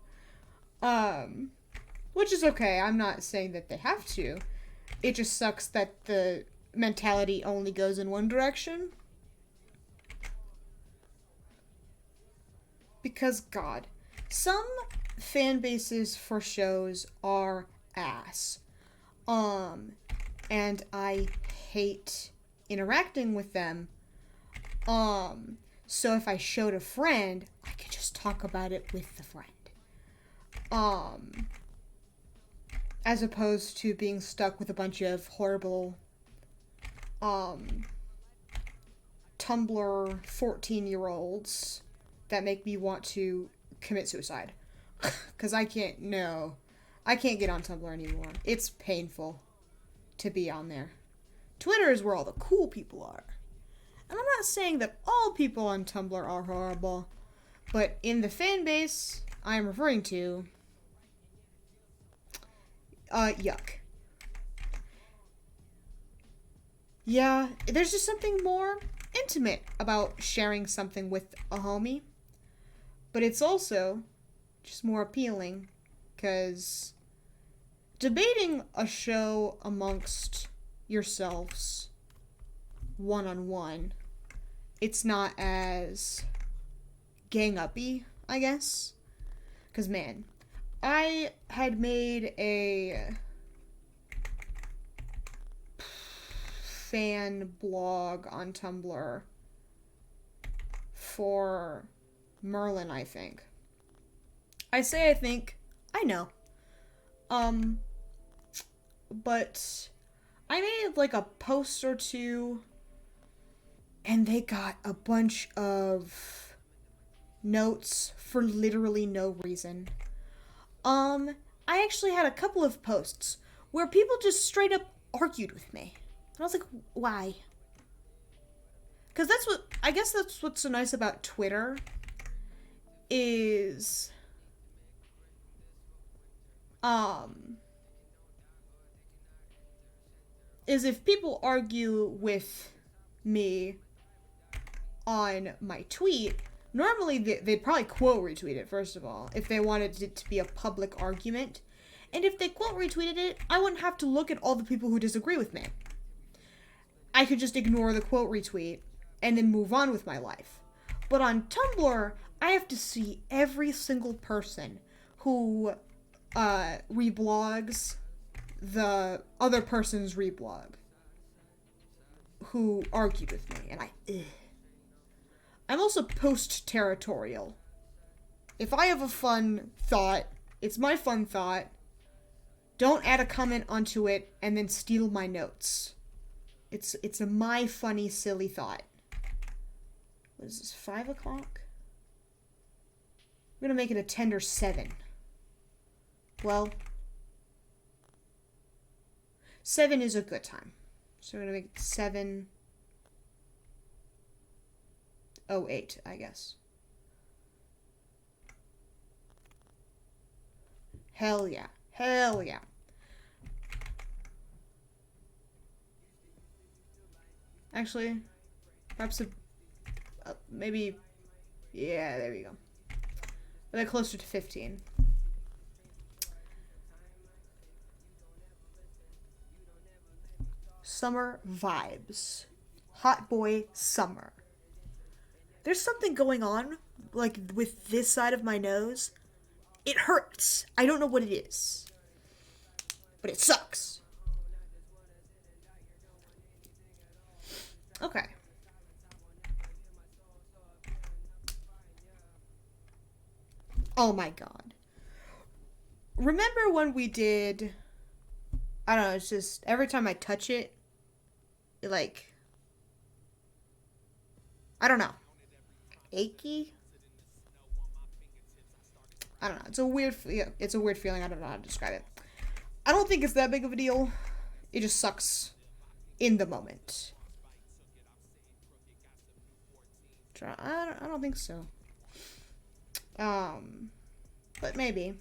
Which is okay. I'm not saying that they have to. It just sucks that the mentality only goes in one direction. Because, God, some fan bases for shows are ass. And I hate interacting with them. So if I showed a friend, I could just talk about it with the friend. As opposed to being stuck with a bunch of horrible, Tumblr 14-year-olds that make me want to commit suicide. Because I can't get on Tumblr anymore. It's painful to be on there. Twitter is where all the cool people are. And I'm not saying that all people on Tumblr are horrible, but in the fan base I am referring to, yuck. Yeah, there's just something more intimate about sharing something with a homie. But it's also just more appealing, because debating a show amongst yourselves one-on-one, it's not as gang-uppy, I guess. Because, man, I had made a fan blog on Tumblr for Merlin, I think. I say I think, I know. But I made like a post or two, and they got a bunch of notes for literally no reason. I actually had a couple of posts where people just straight up argued with me. And I was like, why? Because I guess that's what's so nice about Twitter, is, if people argue with me on my tweet, normally they'd probably quote retweet it, first of all, if they wanted it to be a public argument. And if they quote retweeted it, I wouldn't have to look at all the people who disagree with me. I could just ignore the quote retweet and then move on with my life. But on Tumblr, I have to see every single person who reblogs the other person's reblog who argued with me, and I'm also post-territorial. If I have a fun thought, it's my fun thought. Don't add a comment onto it and then steal my notes. It's a my funny, silly thought. What is this, 5 o'clock? I'm gonna make it a tender 7. Well, 7 is a good time. So we're gonna make it 7:08, I guess. Hell yeah. Hell yeah. Actually, perhaps maybe, yeah, there we go. A bit closer to 15. Summer vibes. Hot boy summer. There's something going on, like, with this side of my nose. It hurts. I don't know what it is. But it sucks. Okay. Oh my god. Remember when we did, I don't know, it's just every time I touch it, like, I don't know, achy? I don't know. It's a weird feeling. I don't know how to describe it. I don't think it's that big of a deal. It just sucks in the moment. I don't think so. but maybe.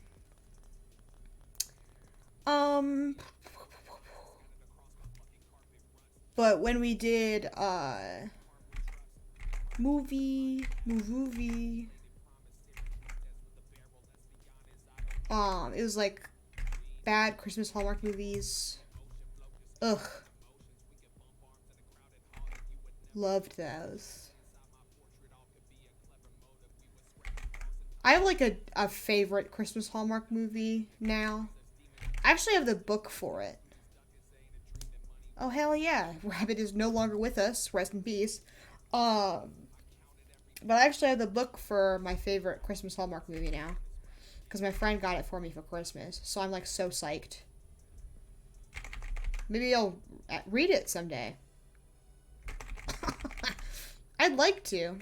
But when we did movie, it was like bad Christmas Hallmark movies. Ugh. Loved those. I have like a favorite Christmas Hallmark movie now. I actually have the book for it. Oh, hell yeah. Rabbit is no longer with us. Rest in peace. But I actually have the book for my favorite Christmas Hallmark movie now. Because my friend got it for me for Christmas. So I'm like so psyched. Maybe I'll read it someday. I'd like to.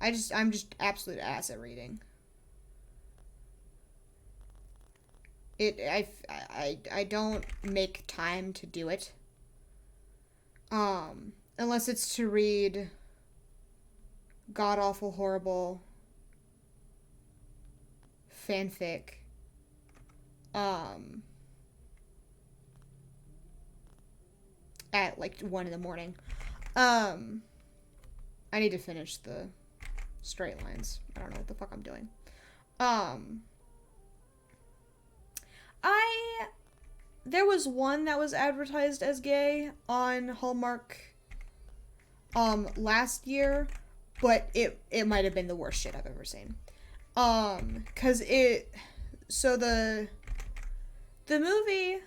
I'm just absolute ass at reading. I don't make time to do it. Unless it's to read god awful horrible fanfic. At like 1 a.m. I need to finish the straight lines. I don't know what the fuck I'm doing. There was one that was advertised as gay on Hallmark last year, but it might have been the worst shit I've ever seen. Cause the movie,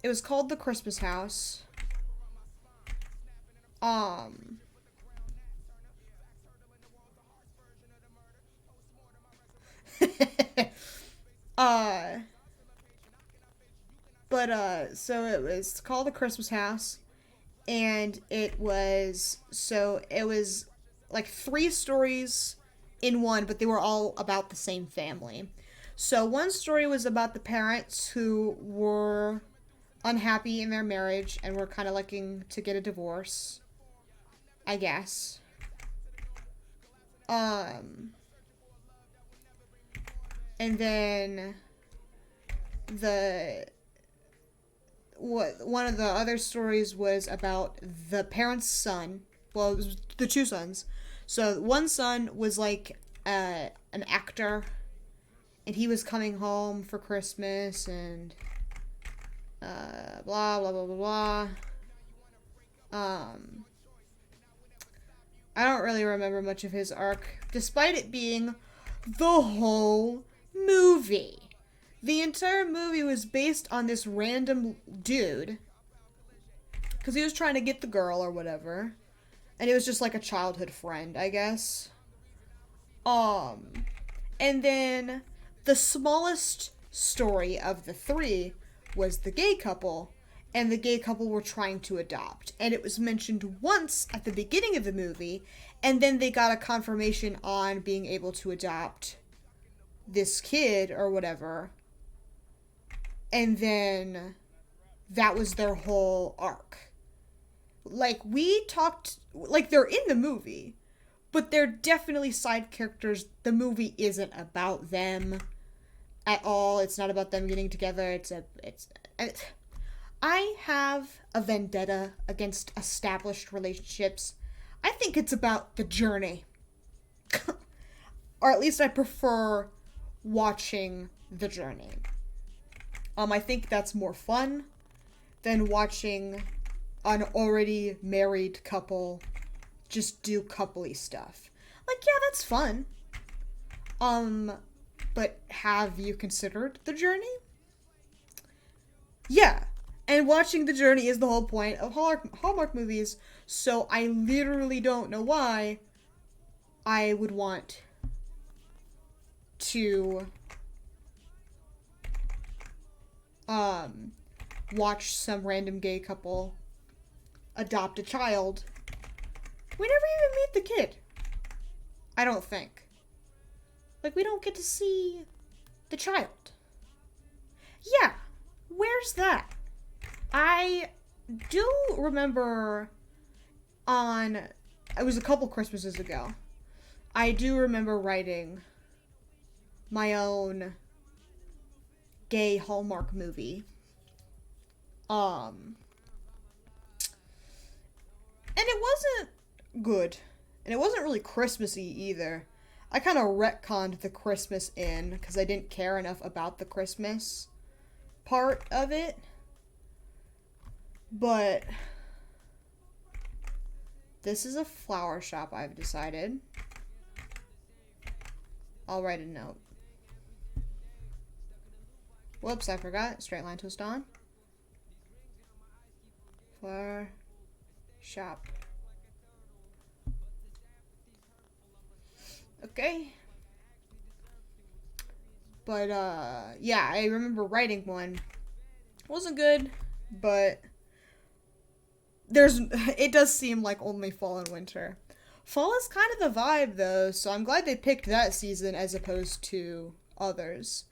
it was called The Christmas House. So it was called The Christmas House, and it was like 3 stories in one, but they were all about the same family. So one story was about the parents who were unhappy in their marriage and were kind of looking to get a divorce, I guess. And then one of the other stories was about the parents' son. Well, it was the 2 sons. So one son was like an actor, and he was coming home for Christmas, and blah blah blah blah blah. I don't really remember much of his arc, despite it being the whole movie. The entire movie was based on this random dude, because he was trying to get the girl or whatever, and it was just like a childhood friend, I guess. And then the smallest story of the 3 was the gay couple, and the gay couple were trying to adopt, and it was mentioned once at the beginning of the movie, and then they got a confirmation on being able to adopt this kid or whatever, and then that was their whole arc. Like, we talked, like, they're in the movie, but they're definitely side characters. The movie isn't about them at all. It's not about them getting together. I have a vendetta against established relationships. I think it's about the journey. Or at least I prefer watching the journey. I think that's more fun than watching an already married couple just do coupley stuff. Like, yeah, that's fun. But have you considered the journey? Yeah. And watching the journey is the whole point of Hallmark movies, so I literally don't know why I would want to watch some random gay couple adopt a child. We never even meet the kid. I don't think. Like, we don't get to see the child. Yeah, where's that? I do remember it was a couple Christmases ago, I do remember writing my own gay Hallmark movie. And it wasn't good. And it wasn't really Christmassy either. I kind of retconned the Christmas in because I didn't care enough about the Christmas part of it. But this is a flower shop, I've decided. I'll write a note. Whoops, I forgot. Straight line twist on. Flower shop. Okay. But, yeah, I remember writing one. Wasn't good, but it does seem like only fall and winter. Fall is kind of the vibe, though, so I'm glad they picked that season as opposed to others.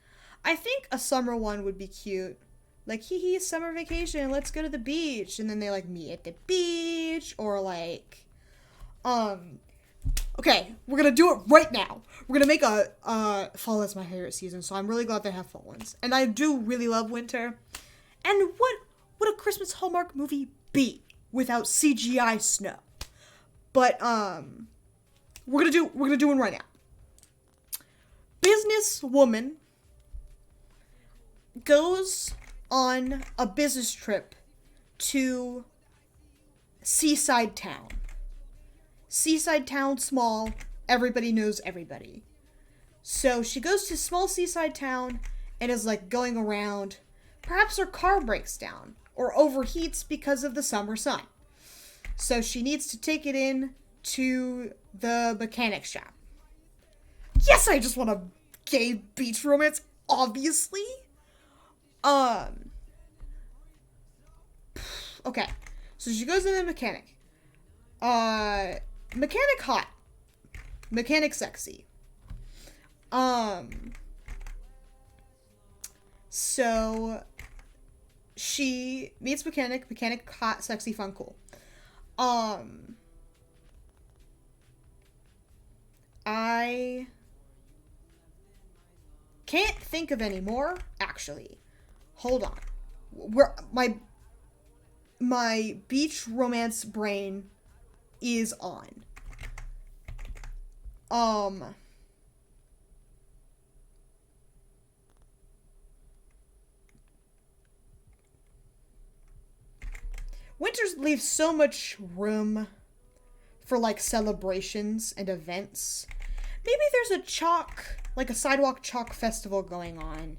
I think a summer one would be cute. Like, hee hee, summer vacation, let's go to the beach. And then they, like, meet at the beach, or, like, okay, we're gonna do it right now. We're gonna make fall is my favorite season, so I'm really glad they have fall ones. And I do really love winter. And what would a Christmas Hallmark movie be without CGI snow? But, we're gonna do one right now. Businesswoman goes on a business trip to seaside town. Seaside town, small, everybody knows everybody. So she goes to small seaside town and is like going around. Perhaps her car breaks down or overheats because of the summer sun. So she needs to take it in to the mechanic shop. Yes, I just want a gay beach romance, obviously. Okay. So she goes to the mechanic. Mechanic hot. Mechanic sexy. So she meets mechanic hot, sexy, fun, cool. I can't think of any more, actually. Hold on. My beach romance brain is on. Winters leaves so much room for, like, celebrations and events. Maybe there's a sidewalk chalk festival going on.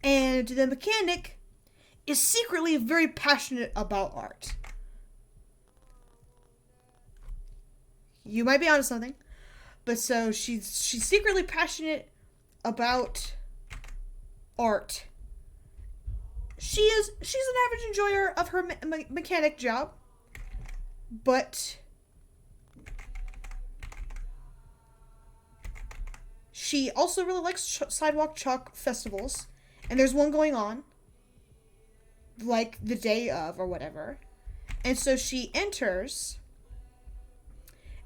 And the mechanic is secretly very passionate about art. You might be onto something. But so she's secretly passionate about art. She's an average enjoyer of her mechanic job. But she also really likes sidewalk chalk festivals. And there's one going on, like, the day of or whatever. And so she enters,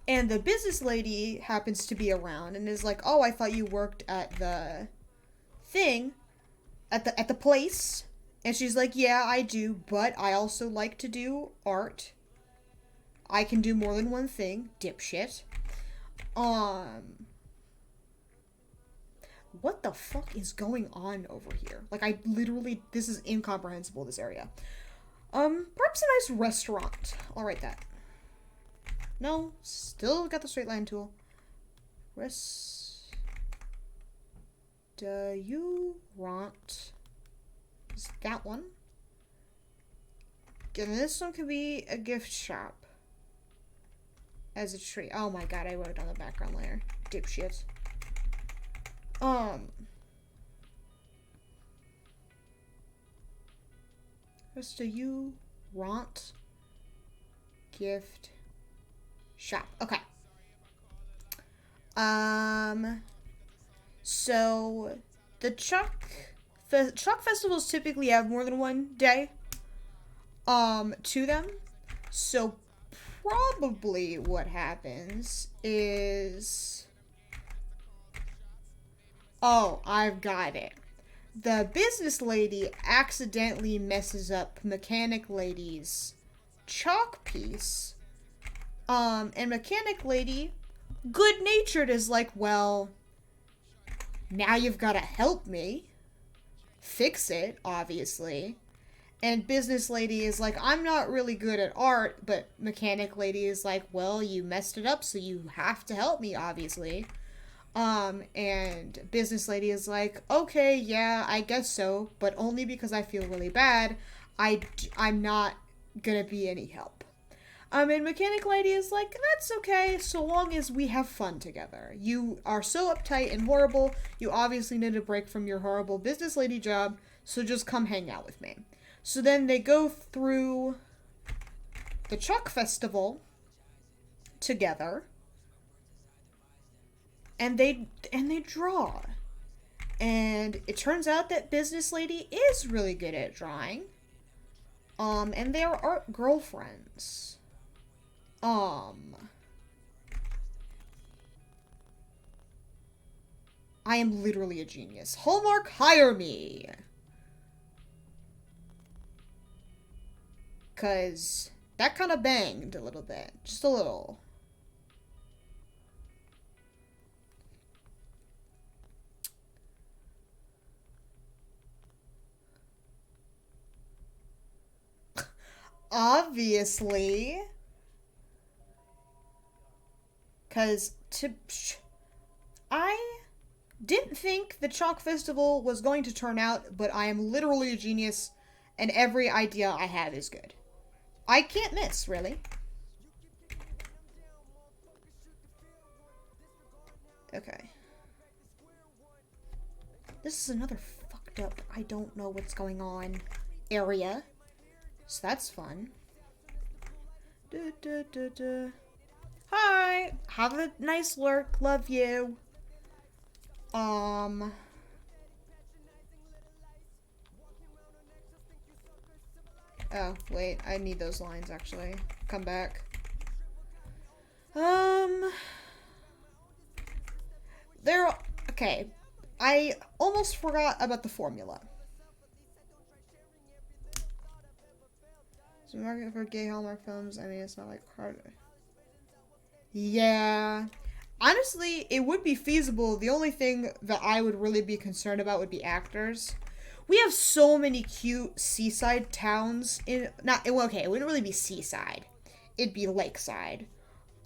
and the business lady happens to be around and is like, oh, I thought you worked at the thing, at the place. And she's like, yeah, I do, but I also like to do art. I can do more than one thing, dipshit. What the fuck is going on over here? Like, this is incomprehensible, this area. Perhaps a nice restaurant. I'll write that. No, still got the straight line tool. Restaurant. Is that one? And this one could be a gift shop. As a tree. Oh my god, I wrote it on the background layer. Dipshit. Restaurant gift shop. Okay. So the chalk festivals typically have more than one day to them. So probably what happens is, oh, I've got it. the business lady accidentally messes up Mechanic Lady's chalk piece. And Mechanic Lady, good-natured, is like, well, now you've got to help me fix it, obviously. And Business Lady is like, I'm not really good at art, but Mechanic Lady is like, well, you messed it up, so you have to help me, obviously. And Business Lady is like, okay, yeah, I guess so, but only because I feel really bad. I'm not gonna be any help. And Mechanic Lady is like, that's okay, so long as we have fun together. You are so uptight and horrible, you obviously need a break from your horrible Business Lady job, so just come hang out with me. So then they go through the Chalk Festival together, and they draw. And it turns out that Business Lady is really good at drawing. And they are art girlfriends. I am literally a genius. Hallmark, hire me! 'Cause that kind of banged a little bit. Just a little. Obviously. Because I didn't think the Chalk Festival was going to turn out, but I am literally a genius, and every idea I have is good. I can't miss, really. Okay. This is another fucked up, I don't know what's going on area. So that's fun. Hi! Have a nice lurk. Love you. Oh, wait. I need those lines, actually. Come back. Okay. I almost forgot about the formula. So market for gay Hallmark films, I mean, it's not like hard. Yeah. Honestly, it would be feasible. The only thing that I would really be concerned about would be actors. We have so many cute seaside towns in, okay, it wouldn't really be seaside. It'd be lakeside.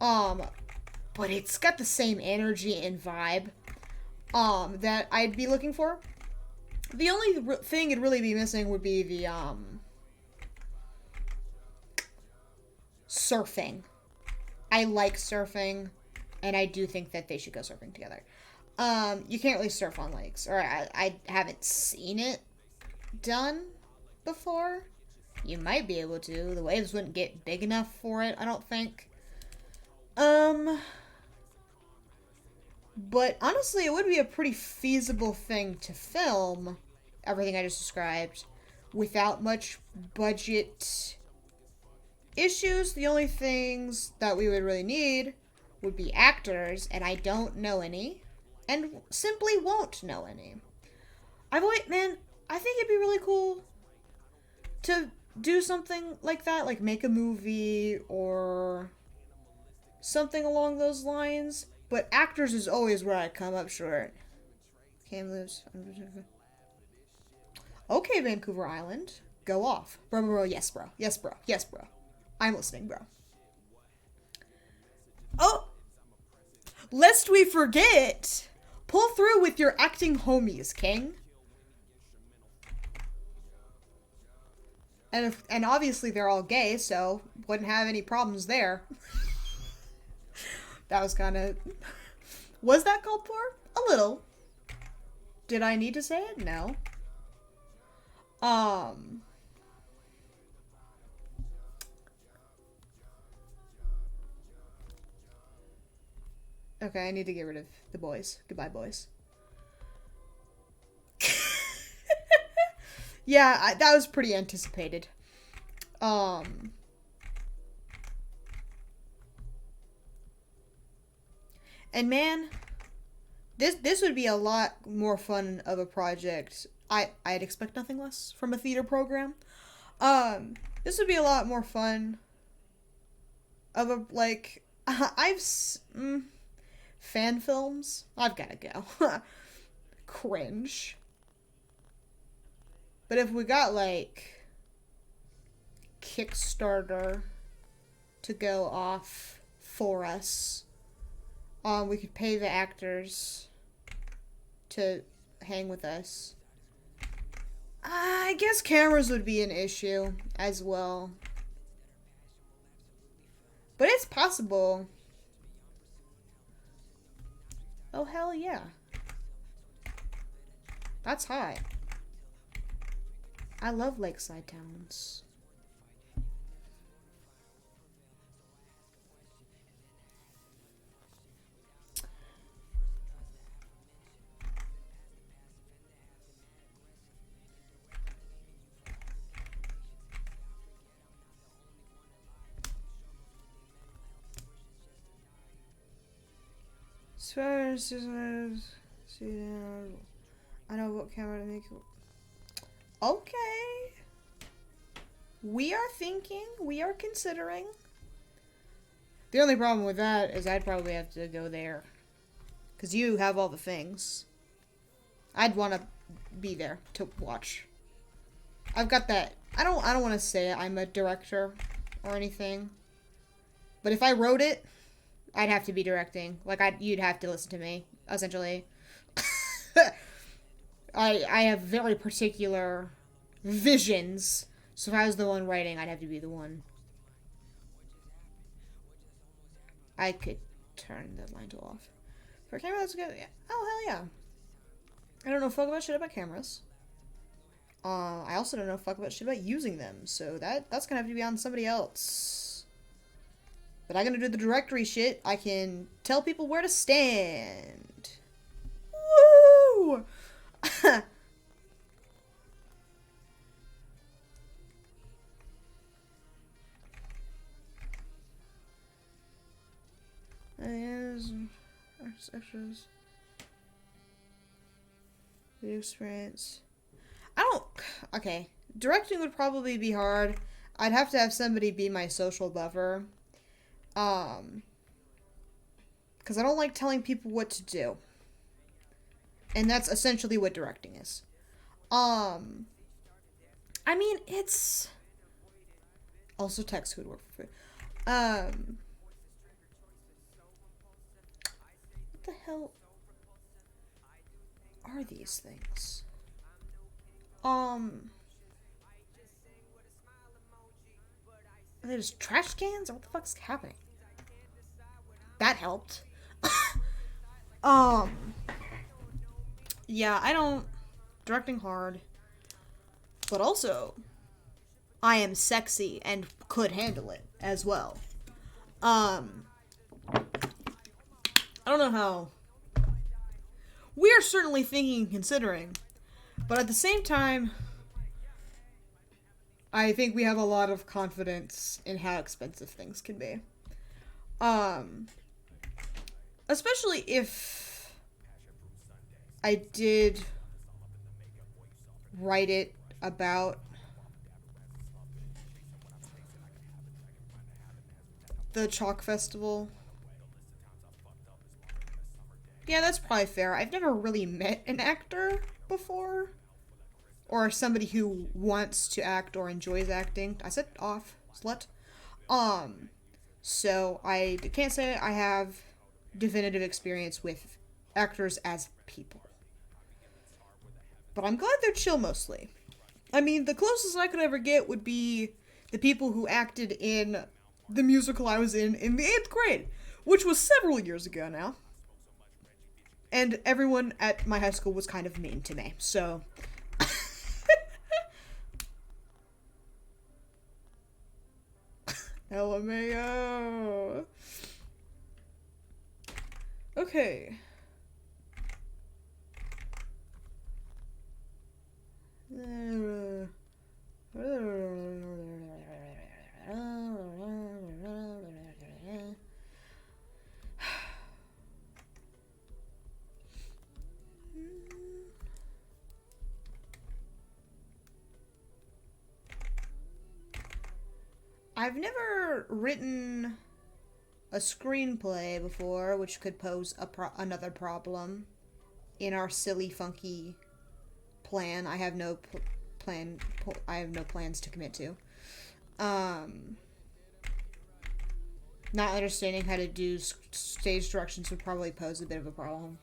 But it's got the same energy and vibe, that I'd be looking for. The only thing it'd really be missing would be the, surfing. I like surfing, and I do think that they should go surfing together. You can't really surf on lakes, or I haven't seen it done before. You might be able to. The waves wouldn't get big enough for it, I don't think. But honestly, it would be a pretty feasible thing to film everything I just described without much budget issues. The only things that we would really need would be actors, and I don't know any, and simply won't know any. I think it'd be really cool to do something like that, like make a movie or something along those lines, but actors is always where I come up short. Can't lose. Okay, Vancouver Island, go off. Bro, yes, bro. Yes, bro. Yes, bro. I'm listening, bro. Oh! Lest we forget! Pull through with your acting homies, King. And obviously they're all gay, so wouldn't have any problems there. That was kind of... Was that called for? A little. Did I need to say it? No. Okay, I need to get rid of the boys. Goodbye, boys. Yeah, that was pretty anticipated. And man, this would be a lot more fun of a project I'd expect nothing less from a theater program. This would be a lot more fun. Of a, like, fan films? I've gotta go. Cringe. But if we got, like, Kickstarter to go off for us, we could pay the actors to hang with us. I guess cameras would be an issue as well. But it's possible. Oh, hell yeah. That's hot. I love lakeside towns. I know what camera to make. Okay. We are thinking. We are considering. The only problem with that is I'd probably have to go there. Because you have all the things. I'd want to be there to watch. I've got that. I don't want to say I'm a director or anything. But if I wrote it, I'd have to be directing. Like, you'd have to listen to me, essentially. I have very particular visions. So if I was the one writing, I'd have to be the one. I could turn the line tool off. For a camera, that's good. Yeah. Oh, hell yeah. I don't know fuck about shit about cameras. I also don't know fuck about shit about using them. So that's gonna have to be on somebody else. But I'm gonna do the directory shit. I can tell people where to stand. Woo! Extras. The experience. Okay. Directing would probably be hard. I'd have to have somebody be my social buffer. Because I don't like telling people what to do. And that's essentially what directing is. I mean, it's... Also, text would work for free. What the hell are these things? Are they just trash cans? Or what the fuck's happening? That helped. Yeah, I don't... Directing hard. But also, I am sexy and could handle it as well. I don't know how. We are certainly thinking and considering. But at the same time, I think we have a lot of confidence in how expensive things can be. Especially if I did write it about the Chalk Festival. Yeah, that's probably fair. I've never really met an actor before. Or somebody who wants to act or enjoys acting. I said off, slut. So I can't say I have definitive experience with actors as people. But I'm glad they're chill mostly. I mean, the closest I could ever get would be the people who acted in the musical I was in the 8th grade, which was several years ago now. And everyone at my high school was kind of mean to me, so... LMAO. Okay. I've never written a screenplay before, which could pose another problem in our silly, funky plan. I have no plans to commit to. Not understanding how to do stage directions would probably pose a bit of a problem.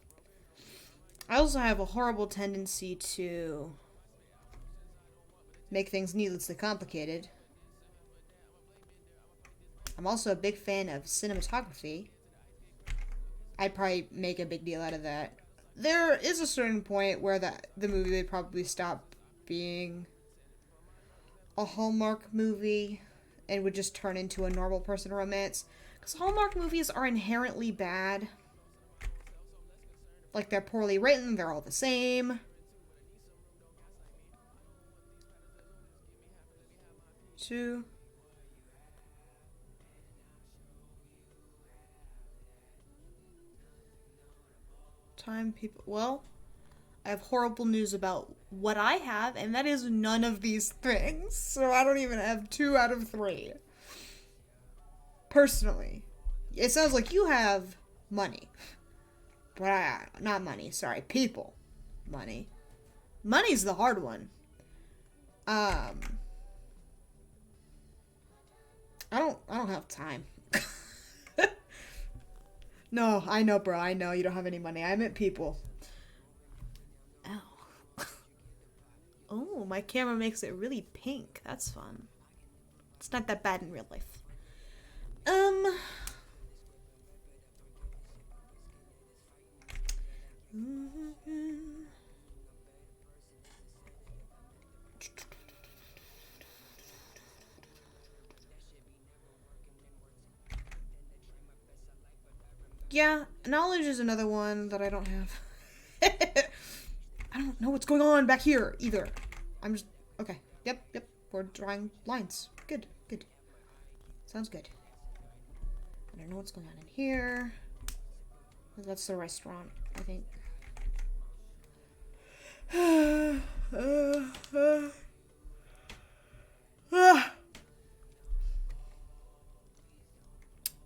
I also have a horrible tendency to make things needlessly complicated. I'm also a big fan of cinematography. I'd probably make a big deal out of that. There is a certain point where the movie would probably stop being a Hallmark movie and would just turn into a normal person romance. Because Hallmark movies are inherently bad. Like, they're poorly written, they're all the same. Two. Time people. Well, I have horrible news about what I have, and that is none of these things. So I don't even have 2 out of 3. Personally. It sounds like you have money. But not money, sorry, people. Money. Money's the hard one. I don't have time. No, I know, bro. I know you don't have any money. I meant people. Ow. Oh, my camera makes it really pink. That's fun. It's not that bad in real life. Yeah, knowledge is another one that I don't have. I don't know what's going on back here either. I'm just... Okay. Yep. We're drawing lines. Good. Sounds good. I don't know what's going on in here. That's the restaurant, I think.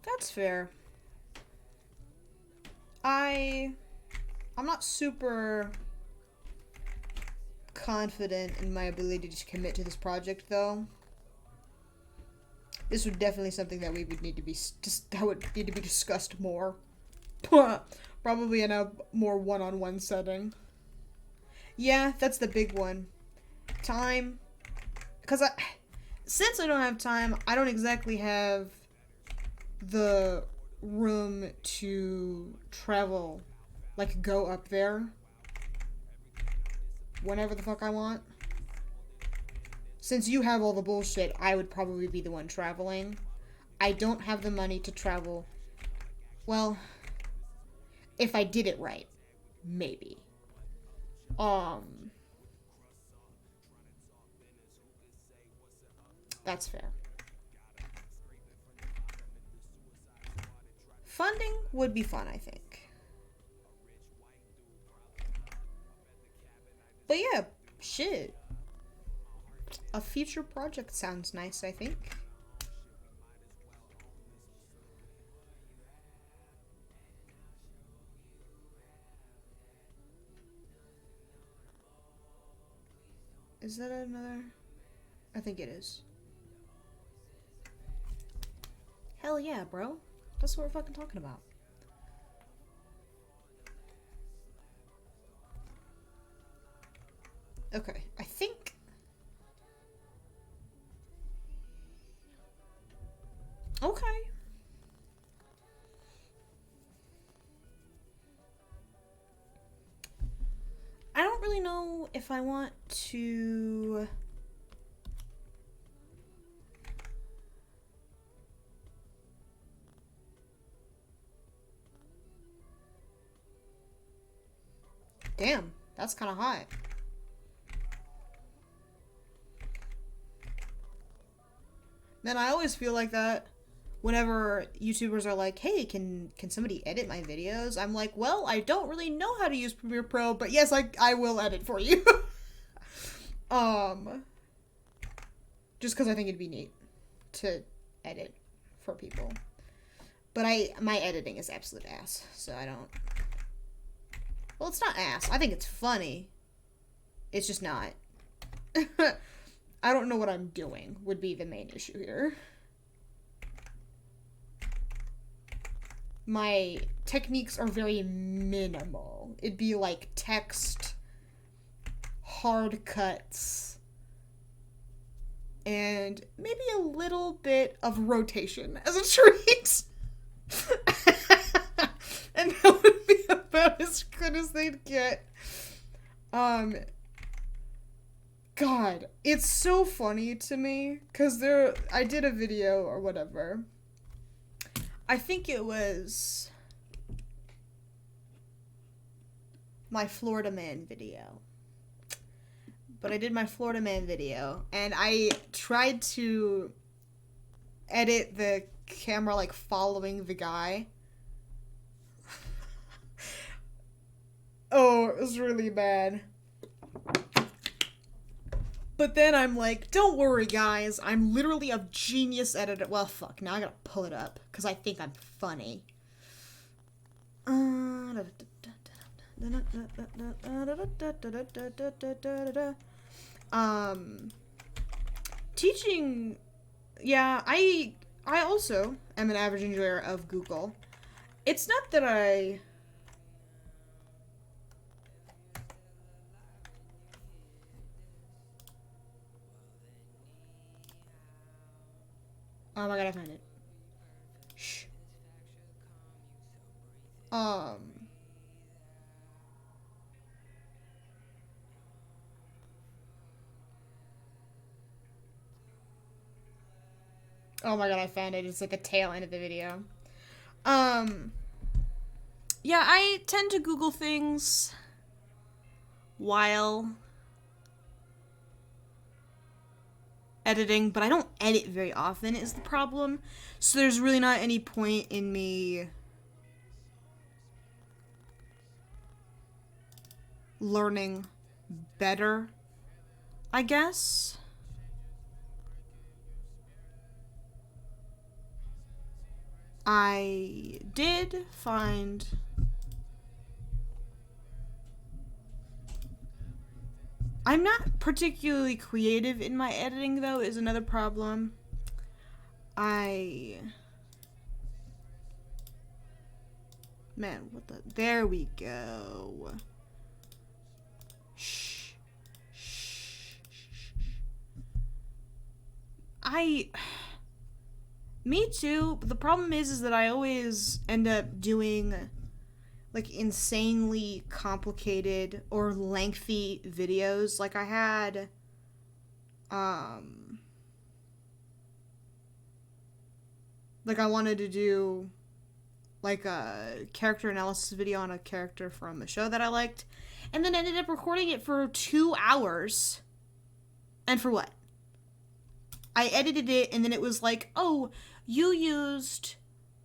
That's fair. I'm not super confident in my ability to commit to this project, though. This would definitely something that we would need to be discussed more. Probably in a more one-on-one setting. Yeah, that's the big one. Time. Because since I don't have time, I don't exactly have the room to travel, like go up there whenever the fuck I want. Since you have all the bullshit, I would probably be the one traveling. I don't have the money to travel. Well, if I did it right, maybe. That's fair. Funding would be fun, I think. But yeah, shit. A future project sounds nice, I think. Is that another? I think it is. Hell yeah, bro. That's what we're fucking talking about. Okay, I think... Okay. I don't really know if I want to... Damn, that's kind of hot. Man, I always feel like that whenever YouTubers are like, hey, can somebody edit my videos? I'm like, well, I don't really know how to use Premiere Pro, but yes, I will edit for you. Just because I think it'd be neat to edit for people. But my editing is absolute ass, so I don't... Well, it's not ass. I think it's funny. It's just not. I don't know what I'm doing, would be the main issue here. My techniques are very minimal. It'd be like text, hard cuts, and maybe a little bit of rotation as a treat. And that would be about as good as they'd get. God, it's so funny to me, because I did a video or whatever. I think it was my Florida Man video. But I did my Florida Man video, and I tried to edit the camera, like, following the guy. Oh, it was really bad. But then I'm like, don't worry, guys. I'm literally a genius editor. Well, fuck. Now I gotta pull it up, because I think I'm funny. Teaching... Yeah, I also am an average enjoyer of Google. It's not that I... Oh my god, I found it. Shh. Oh my god, I found it. It's like the tail end of the video. Yeah, I tend to Google things while editing, but I don't edit very often is the problem. So there's really not any point in me learning better, I guess. I did find I'm not particularly creative in my editing, though, is another problem. Man, what the... There we go. Shh. Shh. Me too, but the problem is that I always end up doing, like, insanely complicated or lengthy videos. Like, I had, like, I wanted to do, like, a character analysis video on a character from a show that I liked, and then ended up recording it for 2 hours. And for what? I edited it, and then it was like, oh, you used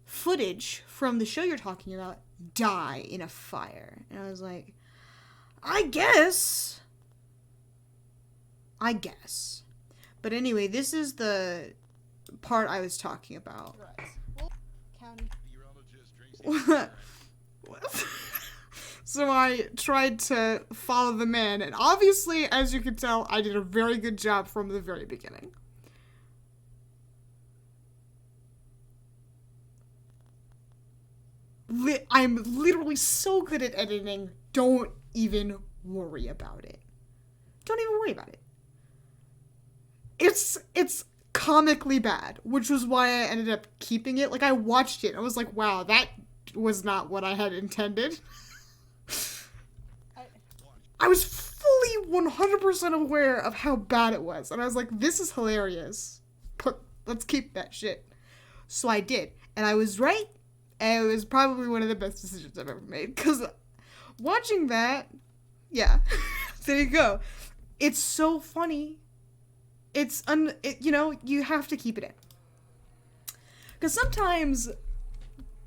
footage from the show you're talking about, die in a fire. And I was like, I guess. But anyway, this is the part I was talking about. So I tried to follow the man, and obviously, as you can tell, I did a very good job from the very beginning. I'm literally so good at editing, don't even worry about it. Don't even worry about it. It's comically bad, which was why I ended up keeping it. Like, I watched it, I was like, wow, that was not what I had intended. I was fully 100% aware of how bad it was, and I was like, this is hilarious. Let's keep that shit. So I did, and I was right. And it was probably one of the best decisions I've ever made. Because watching that, yeah, there you go. It's so funny. You know, you have to keep it in. Because sometimes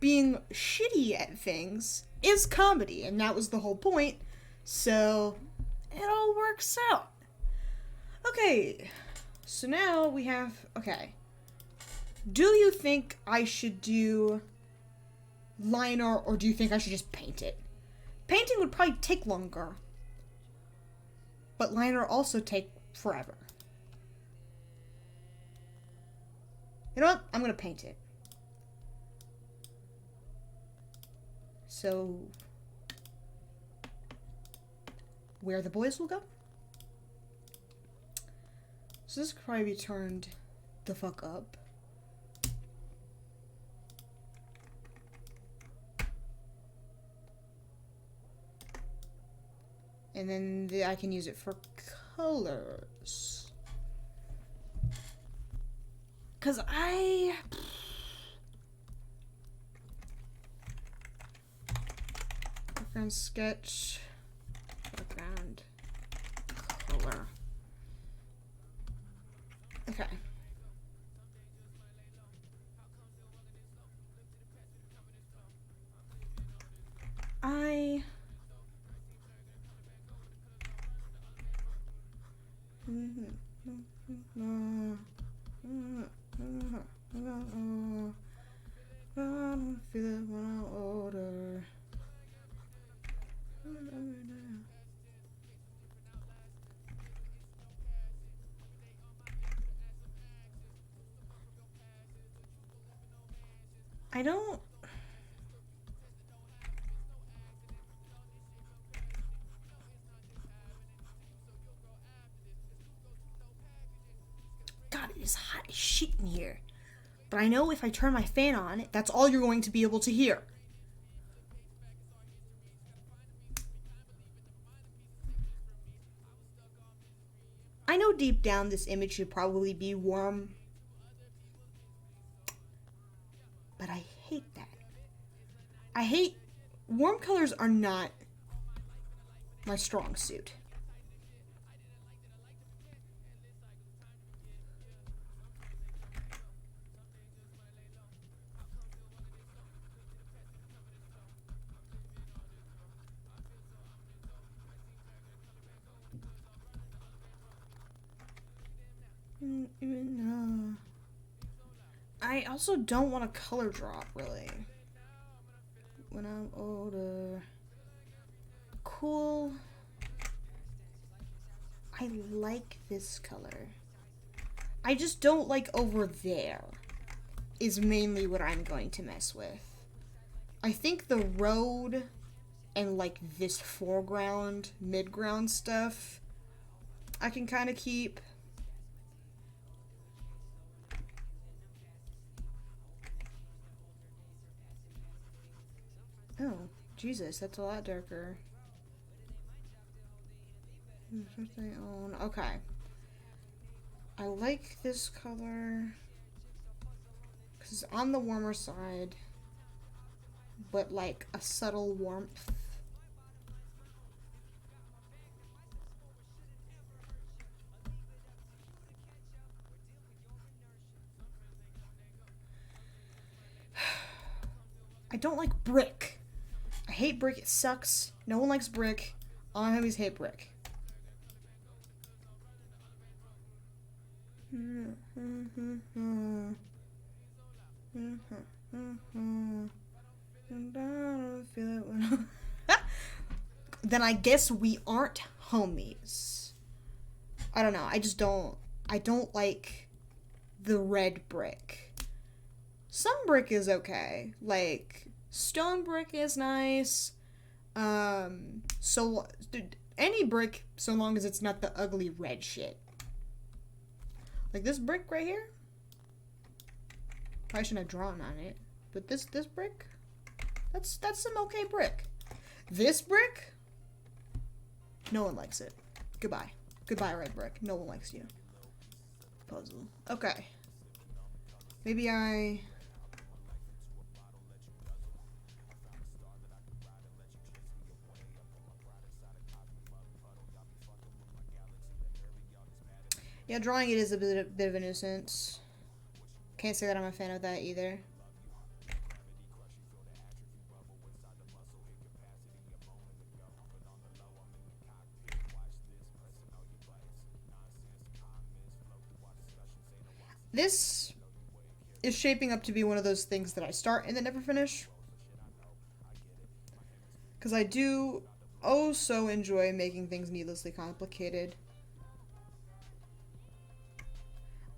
being shitty at things is comedy. And that was the whole point. So it all works out. Okay. So now we have, okay. Do you think I should do liner, or do you think I should just paint it? Painting would probably take longer, but liner also take forever. You know what? I'm gonna paint it. So, where the boys will go? So this could probably be turned the fuck up. And then I can use it for colors. Cause background sketch, background color. Okay. Feel it when I'm older. I don't. God, it is hot as shit in here. But I know if I turn my fan on, that's all you're going to be able to hear. I know deep down this image should probably be warm, but I hate that. Warm colors are not my strong suit. I also don't want a color drop, really. When I'm older. Cool. I like this color. I just don't like over there, is mainly what I'm going to mess with. I think the road and like this foreground, midground stuff, I can kind of keep. Oh, Jesus, that's a lot darker. Okay. I like this color because it's on the warmer side, but like a subtle warmth. I don't like brick. I hate brick. It sucks. No one likes brick. All my homies hate brick. Then I guess we aren't homies. I don't know. I don't like the red brick. Some brick is okay. Like, stone brick is nice. So any brick, so long as it's not the ugly red shit. Like this brick right here. Probably shouldn't have drawn on it. But this brick, that's some okay brick. This brick, no one likes it. Goodbye. Goodbye, red brick. No one likes you. Puzzle. Okay. Maybe I... Yeah, drawing it is a bit of a nuisance. Can't say that I'm a fan of that either. is shaping up to be one of those things that I start and then never finish. Because I do so enjoy making things needlessly complicated.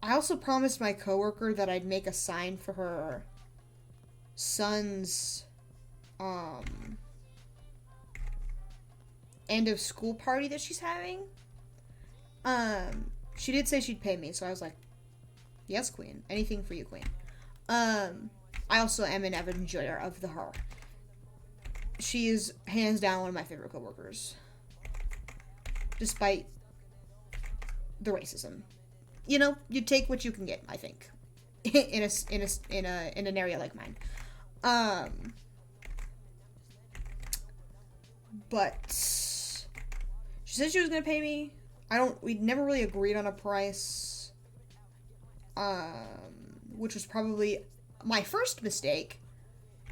I also promised my coworker that I'd make a sign for her son's end of school party that she's having. She did say she'd pay me, so I was like, yes, queen. Anything for you, queen. I also am an avid enjoyer of the her. She is hands down one of my favorite coworkers. Despite the racism. You know, you take what you can get, I think. in an area like mine. But she said she was gonna pay me. We never really agreed on a price. Which was probably my first mistake.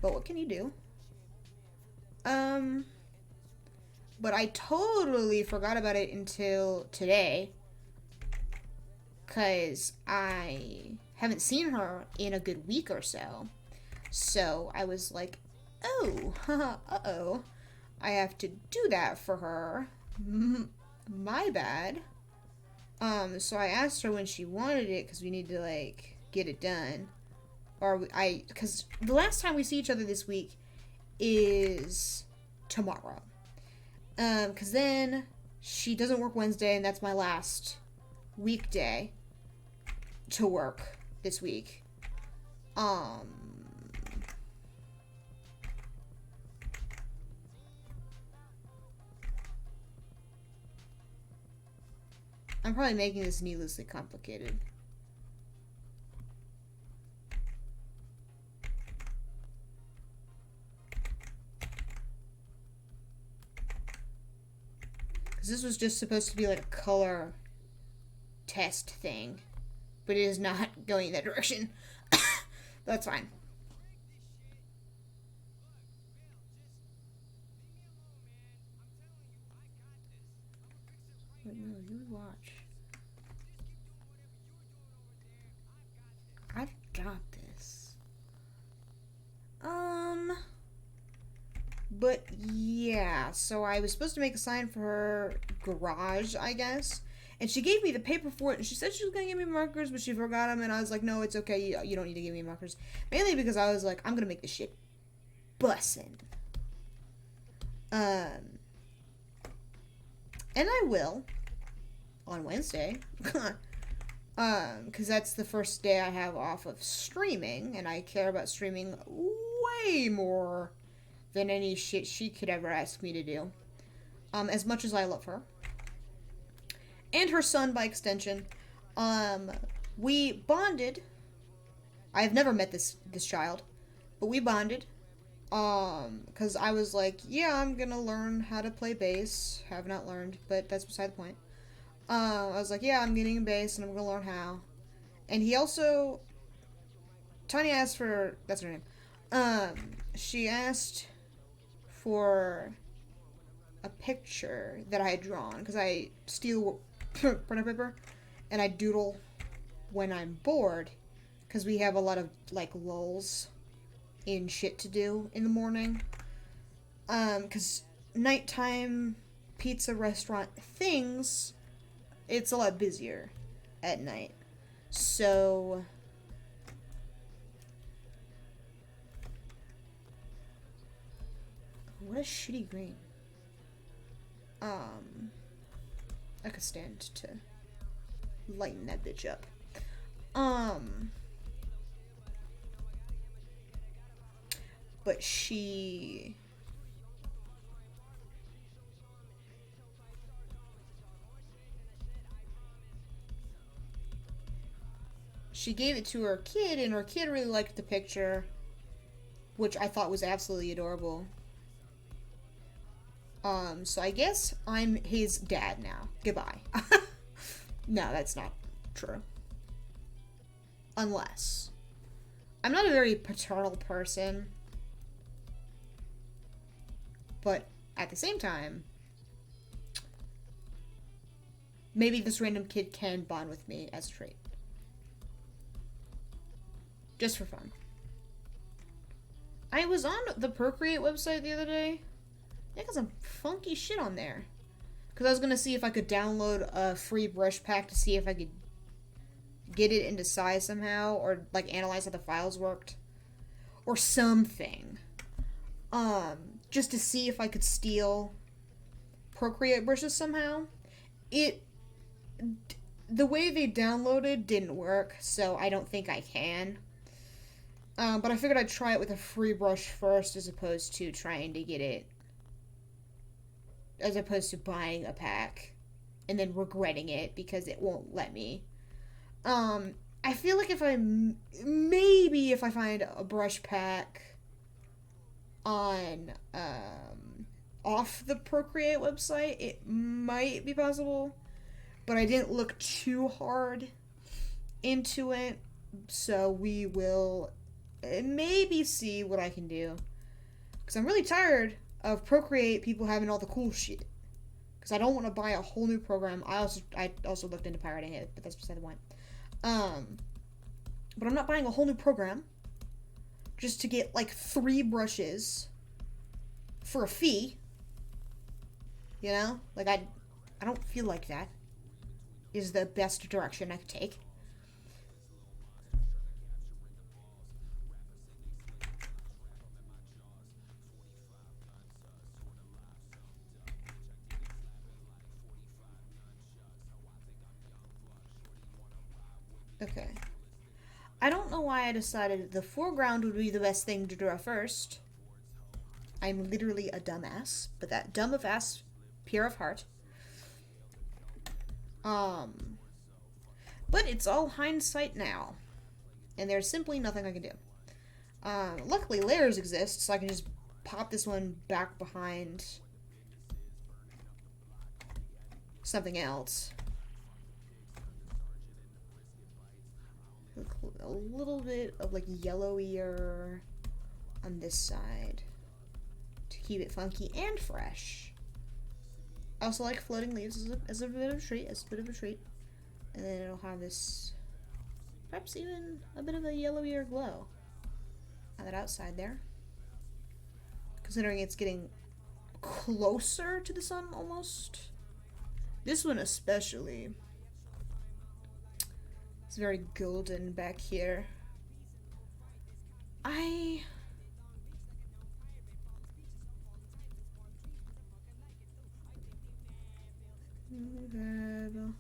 But what can you do? But I totally forgot about it until today. 'Cause I haven't seen her in a good week or so. So I was like, oh, uh-oh. I have to do that for her. My bad. So I asked her when she wanted it, because we need to, like, get it done. Because the last time we see each other this week is tomorrow. Because then she doesn't work Wednesday, and that's my last weekday to work this week. I'm probably making this needlessly complicated. Because this was just supposed to be like a color test thing. But it is not going in that direction. That's fine. Wait, no, you watch. I've got this. But yeah, so I was supposed to make a sign for her garage, I guess. And she gave me the paper for it, and she said she was going to give me markers, but she forgot them, and I was like, no, it's okay, you don't need to give me markers. Mainly because I was like, I'm going to make this shit bussin'. And I will, on Wednesday, because that's the first day I have off of streaming, and I care about streaming way more than any shit she could ever ask me to do. As much as I love her. And her son, by extension. We bonded. I've never met this child, but we bonded. Because I was like, yeah, I'm gonna learn how to play bass. Have not learned, but that's beside the point. I was like, yeah, I'm getting a bass, and I'm gonna learn how. And he also... Tanya asked for... That's her name. She asked for a picture that I had drawn, because I steal printer paper, and I doodle when I'm bored, because we have a lot of, like, lulls in shit to do in the morning. Because nighttime pizza restaurant things, it's a lot busier at night. So... What a shitty green. I could stand to lighten that bitch up. But she... She gave it to her kid, and her kid really liked the picture, which I thought was absolutely adorable. So I guess I'm his dad now. Goodbye. No, that's not true. Unless. I'm not a very paternal person. But at the same time, maybe this random kid can bond with me as a trait. Just for fun. I was on the Procreate website the other day. They got some funky shit on there. Because I was going to see if I could download a free brush pack to see if I could get it into size somehow. Or, like, analyze how the files worked. Or something. Just to see if I could steal Procreate brushes somehow. The way they downloaded didn't work, so I don't think I can. But I figured I'd try it with a free brush first as opposed to trying to get it. As opposed to buying a pack and then regretting it because it won't let me. I feel like if I find a brush pack on, off the Procreate website, it might be possible. But I didn't look too hard into it, so we will maybe see what I can do. Because I'm really tired of Procreate people having all the cool shit. Because I don't want to buy a whole new program. I also looked into pirating it, but that's beside the point. But I'm not buying a whole new program just to get like 3 brushes for a fee. You know? Like I don't feel like that is the best direction I could take. Okay. I don't know why I decided the foreground would be the best thing to draw first. I'm literally a dumbass, but that dumb of ass, pure of heart. But it's all hindsight now. And there's simply nothing I can do. Luckily layers exist, so I can just pop this one back behind something else. A little bit of like yellowier on this side to keep it funky and fresh. I also like floating leaves as a bit of a treat, and then it'll have this perhaps even a bit of a yellowier glow on that outside there, considering it's getting closer to the sun almost. This one especially. It's very golden back here. Advil.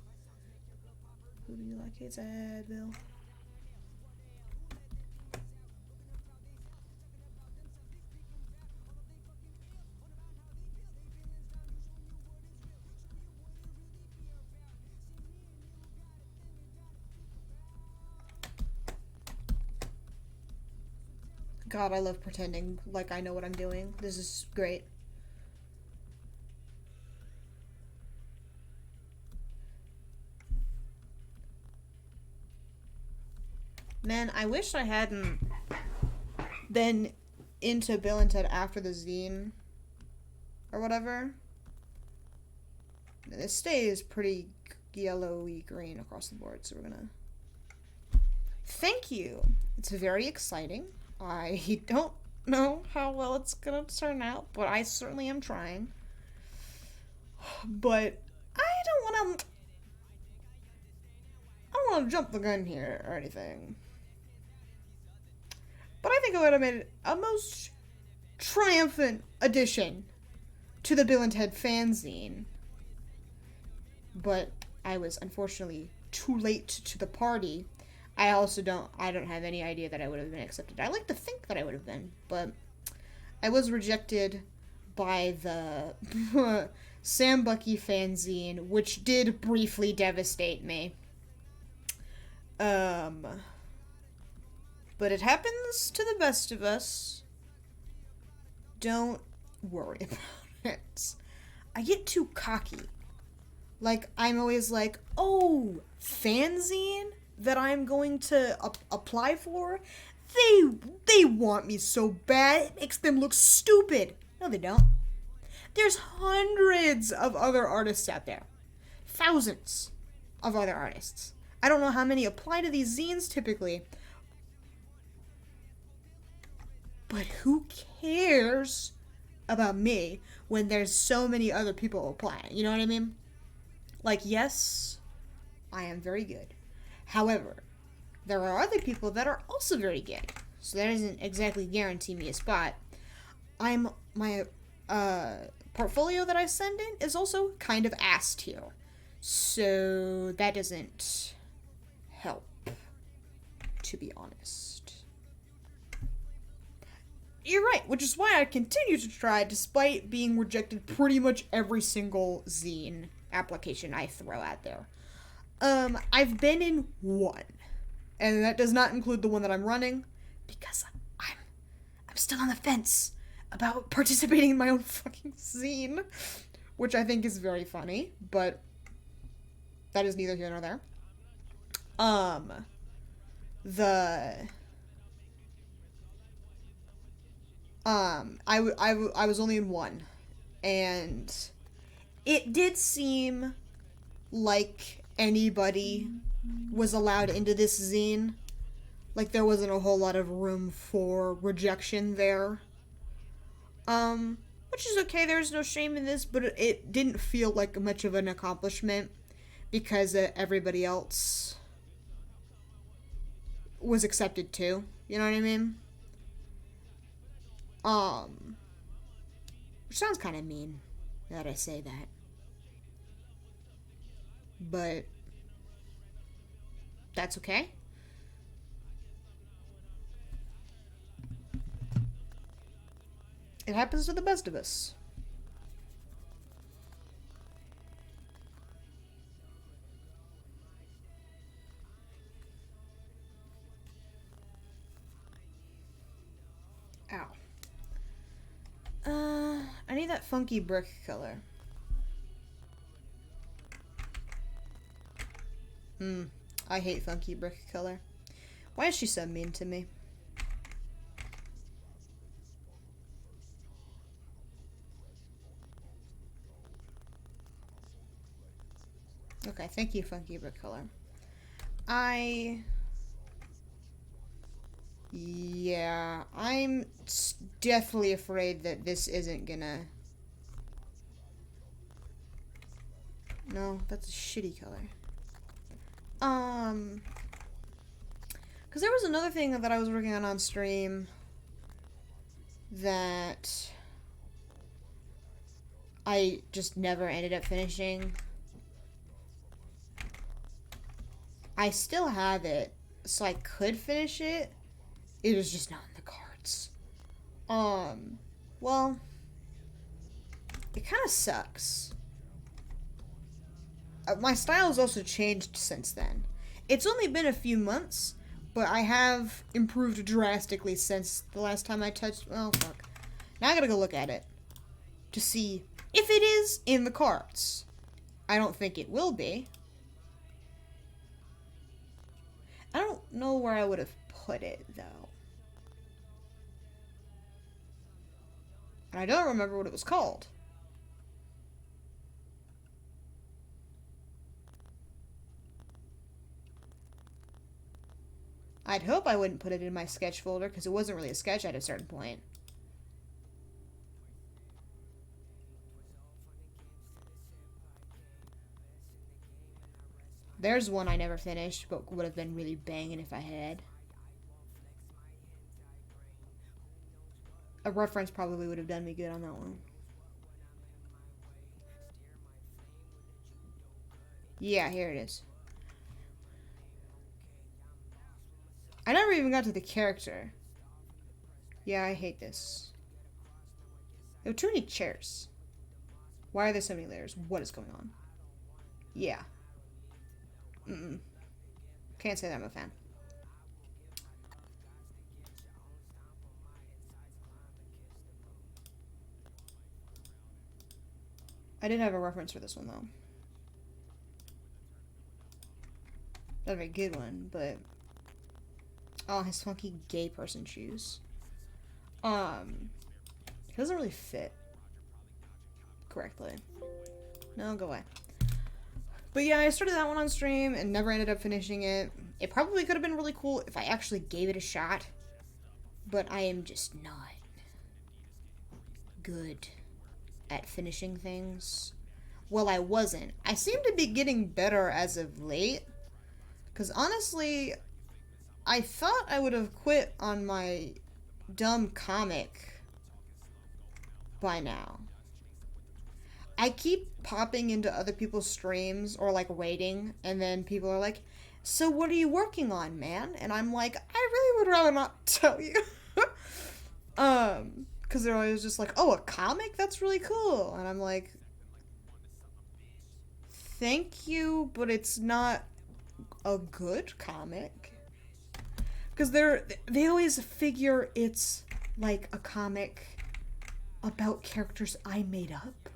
Who do you like? It's Advil. God, I love pretending like I know what I'm doing. This is great. Man, I wish I hadn't been into Bill and Ted after the zine or whatever. This stays pretty yellowy green across the board, so we're gonna... Thank you! It's very exciting. I don't know how well it's gonna turn out, but I certainly am trying. But I don't want to jump the gun here or anything. But I think I would have made a most triumphant addition to the Bill and Ted fanzine. But I was unfortunately too late to the party. I don't have any idea that I would have been accepted. I like to think that I would have been, but I was rejected by the Sam Bucky fanzine, which did briefly devastate me. But it happens to the best of us. Don't worry about it. I get too cocky. Like, I'm always like, oh, fanzine that I'm going to apply for? They want me so bad, it makes them look stupid. No, they don't. There's hundreds of other artists out there. Thousands of other artists. I don't know how many apply to these zines typically, But who cares about me when there's so many other people applying? You know what I mean? Like, yes, I am very good. However, there are other people that are also very good. So that doesn't exactly guarantee me a spot. My portfolio that I send in is also kind of ass tier. So that doesn't help, to be honest. You're right, which is why I continue to try despite being rejected pretty much every single zine application I throw out there. I've been in one, and that does not include the one that I'm running, because I'm still on the fence about participating in my own fucking zine, which I think is very funny, but that is neither here nor there. I was only in one, and it did seem like anybody was allowed into this zine. Like, there wasn't a whole lot of room for rejection there. Which is okay, there's no shame in this, but it didn't feel like much of an accomplishment because everybody else was accepted too. You know what I mean? Which sounds kind of mean that I say that. But that's okay. It happens to the best of us. Ow. I need that funky brick color. I hate funky brick color. Why is she so mean to me? Okay, thank you, funky brick color. Yeah, I'm definitely afraid that this isn't gonna... No, that's a shitty color. Because there was another thing that I was working on stream that I just never ended up finishing. I still have it, so I could finish it. It was just not in the cards. Well, it kind of sucks. My style has also changed since then. It's only been a few months, but I have improved drastically since the last time I touched... Oh, fuck. Now I gotta go look at it to see if it is in the cards. I don't think it will be. I don't know where I would have put it, though. And I don't remember what it was called. I'd hope I wouldn't put it in my sketch folder, because it wasn't really a sketch at a certain point. There's one I never finished, but would have been really banging if I had. A reference probably would have done me good on that one. Yeah, here it is. I never even got to the character. Yeah, I hate this. There are too many chairs. Why are there so many layers? What is going on? Yeah. Can't say that I'm a fan. I did have a reference for this one, though. Not a very good one, but... Oh, his funky gay person shoes. It doesn't really fit correctly. No, go away. But yeah, I started that one on stream and never ended up finishing it. It probably could have been really cool if I actually gave it a shot. but I am just not good at finishing things. Well, I wasn't. I seem to be getting better as of late. Because honestly, I thought I would have quit on my dumb comic by now. I keep popping into other people's streams or like waiting, and then people are like, so what are you working on, man? And I'm like, I really would rather not tell you. Because they're always just like, oh, a comic? That's really cool. And I'm like, thank you, but it's not a good comic. Because they always figure it's like a comic about characters I made up.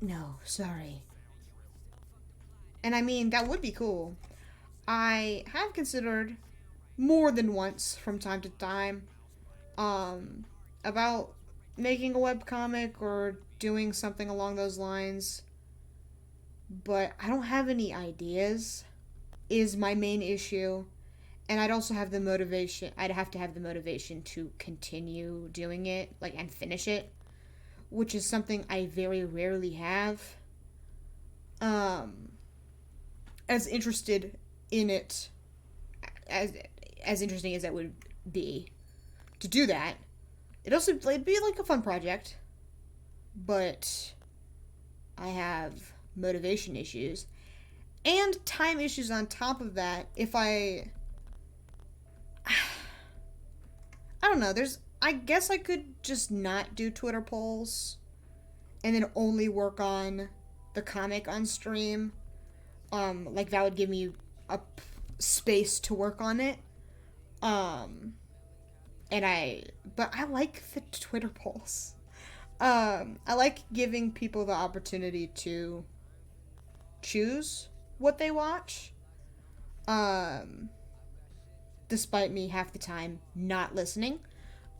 No, sorry. And I mean, that would be cool. I have considered more than once from time to time about making a webcomic or doing something along those lines. But I don't have any ideas is my main issue. And I'd also have the motivation. I'd have to have the motivation to continue doing it, like, and finish it, which is something I very rarely have. As interested in it, as interesting as that would be to do that, it'd be like a fun project, but I have motivation issues and time issues on top of that. If I don't know, I guess I could just not do Twitter polls and then only work on the comic on stream. Like, that would give me a space to work on it. But I like the Twitter polls. I like giving people the opportunity to choose what they watch. Despite me half the time not listening.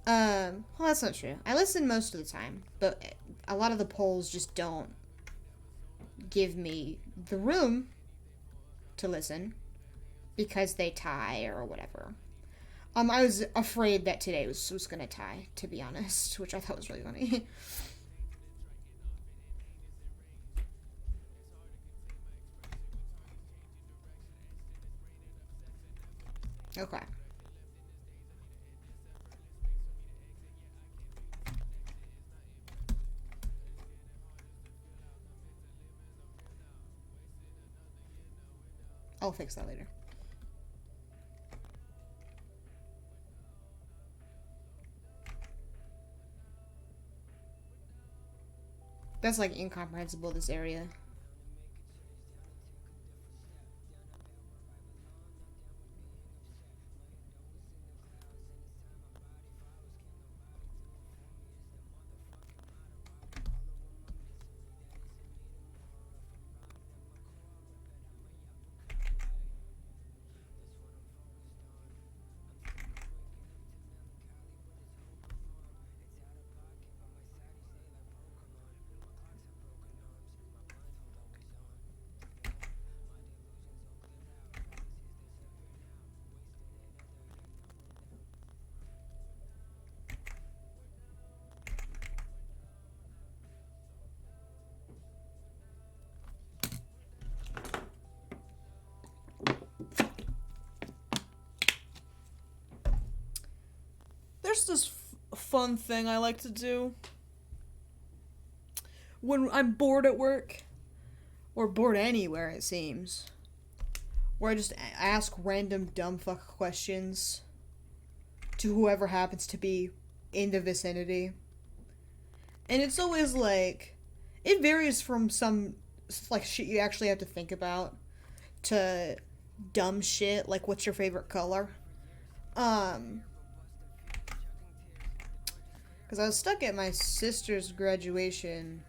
Well, that's not true. I listen most of the time, but a lot of the polls just don't give me the room to listen because they tie or whatever. I was afraid that today was gonna tie, to be honest, which I thought was really funny. Okay. I'll fix that later. That's like incomprehensible, this area. There's this fun thing I like to do when I'm bored at work, or bored anywhere, it seems, where I just ask random dumb fuck questions to whoever happens to be in the vicinity. And it's always like, it varies from some like shit you actually have to think about to dumb shit like, what's your favorite color? Because I was stuck at my sister's graduation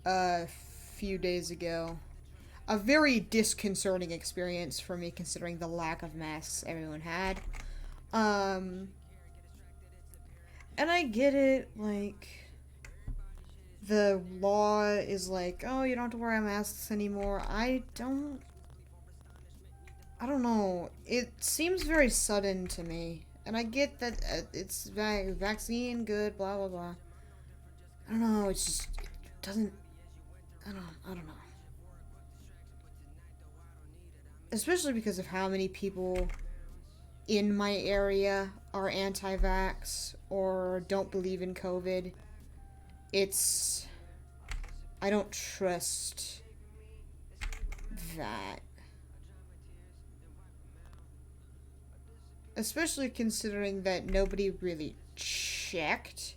a few days ago. A very disconcerting experience for me, considering the lack of masks everyone had. And I get it, like, the law is like, oh, you don't have to wear masks anymore. I don't I don't know. It seems very sudden to me. And I get that it's vaccine, good, blah, blah, blah. I don't know, it's just, it doesn't, I don't know. Especially because of how many people in my area are anti-vax or don't believe in COVID. It's, I don't trust that. Especially considering that nobody really checked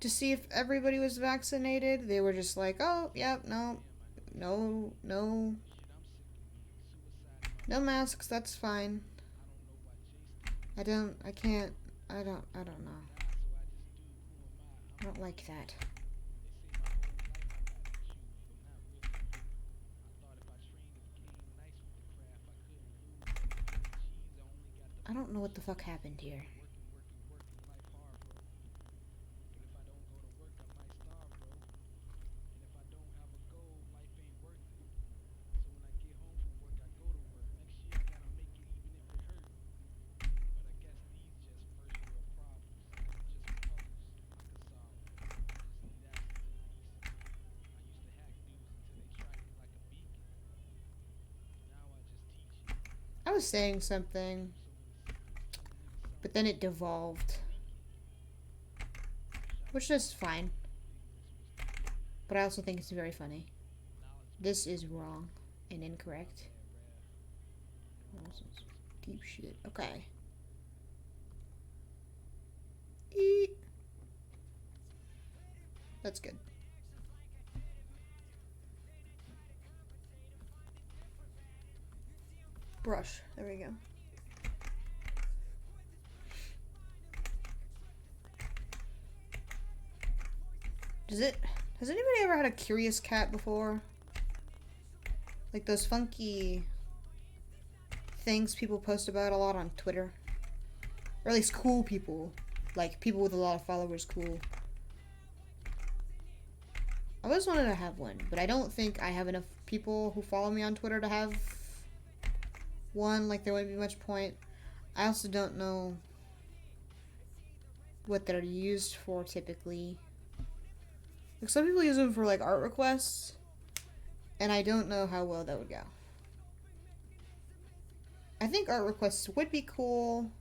to see if everybody was vaccinated. They were just like, oh, yep, no masks, that's fine. I don't know. I don't like that. I don't know what the fuck happened here. I was saying something, but then it devolved, which is fine. But I also think it's very funny. This is wrong and incorrect. Deep shit. Okay. Eat. That's good. Brush. There we go. Has anybody ever had a curious cat before? Like those funky things people post about a lot on Twitter? Or at least cool people. Like people with a lot of followers, cool. I always wanted to have one, but I don't think I have enough people who follow me on Twitter to have one. Like there wouldn't be much point. I also don't know what they're used for typically. Like some people use them for like art requests, and I don't know how well that would go. I think art requests would be cool,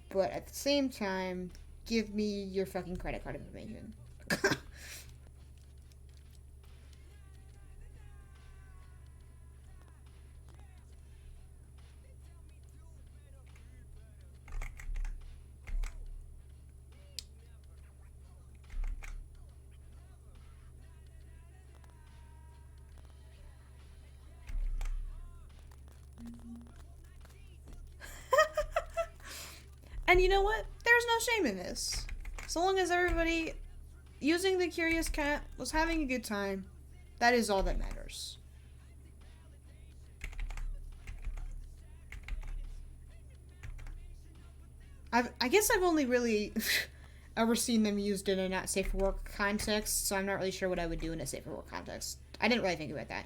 but at the same time, give me your fucking credit card information. And you know what? There's no shame in this. So long as everybody using the Curious Cat was having a good time, that is all that matters. I guess I've only really ever seen them used in a not safe for work context, so I'm not really sure what I would do in a safe for work context. I didn't really think about that.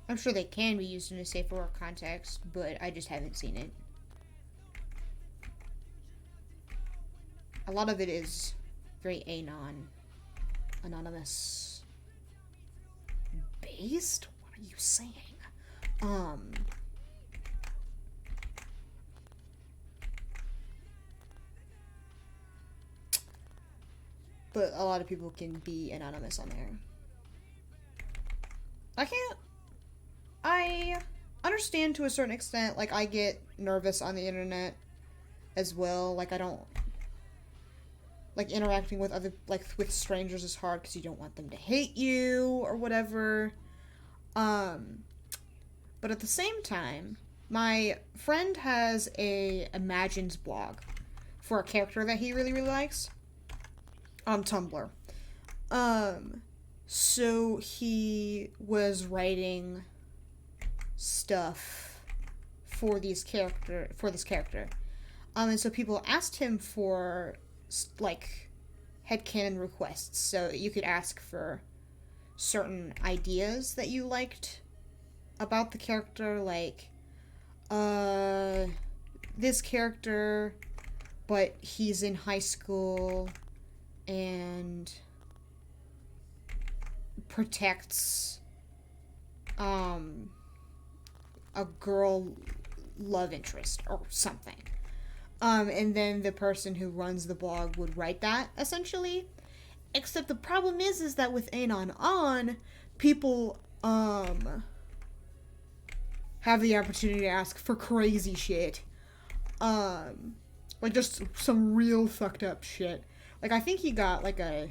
I'm sure they can be used in a safe for work context, but I just haven't seen it. A lot of it is very anonymous based? What are you saying? But a lot of people can be anonymous on there. I understand to a certain extent, like, I get nervous on the internet as well. Like, I don't, like, interacting with other, like, with strangers is hard because you don't want them to hate you or whatever. But at the same time, my friend has a Imagines blog for a character that he really, really likes on Tumblr. So he was writing stuff for this character. And so people asked him for like headcanon requests. So you could ask for certain ideas that you liked about the character, like this character, but he's in high school and protects a girl love interest or something. And then the person who runs the blog would write that, essentially. Except the problem is that with Anon On, people have the opportunity to ask for crazy shit. Like just some real fucked up shit. Like I think he got like a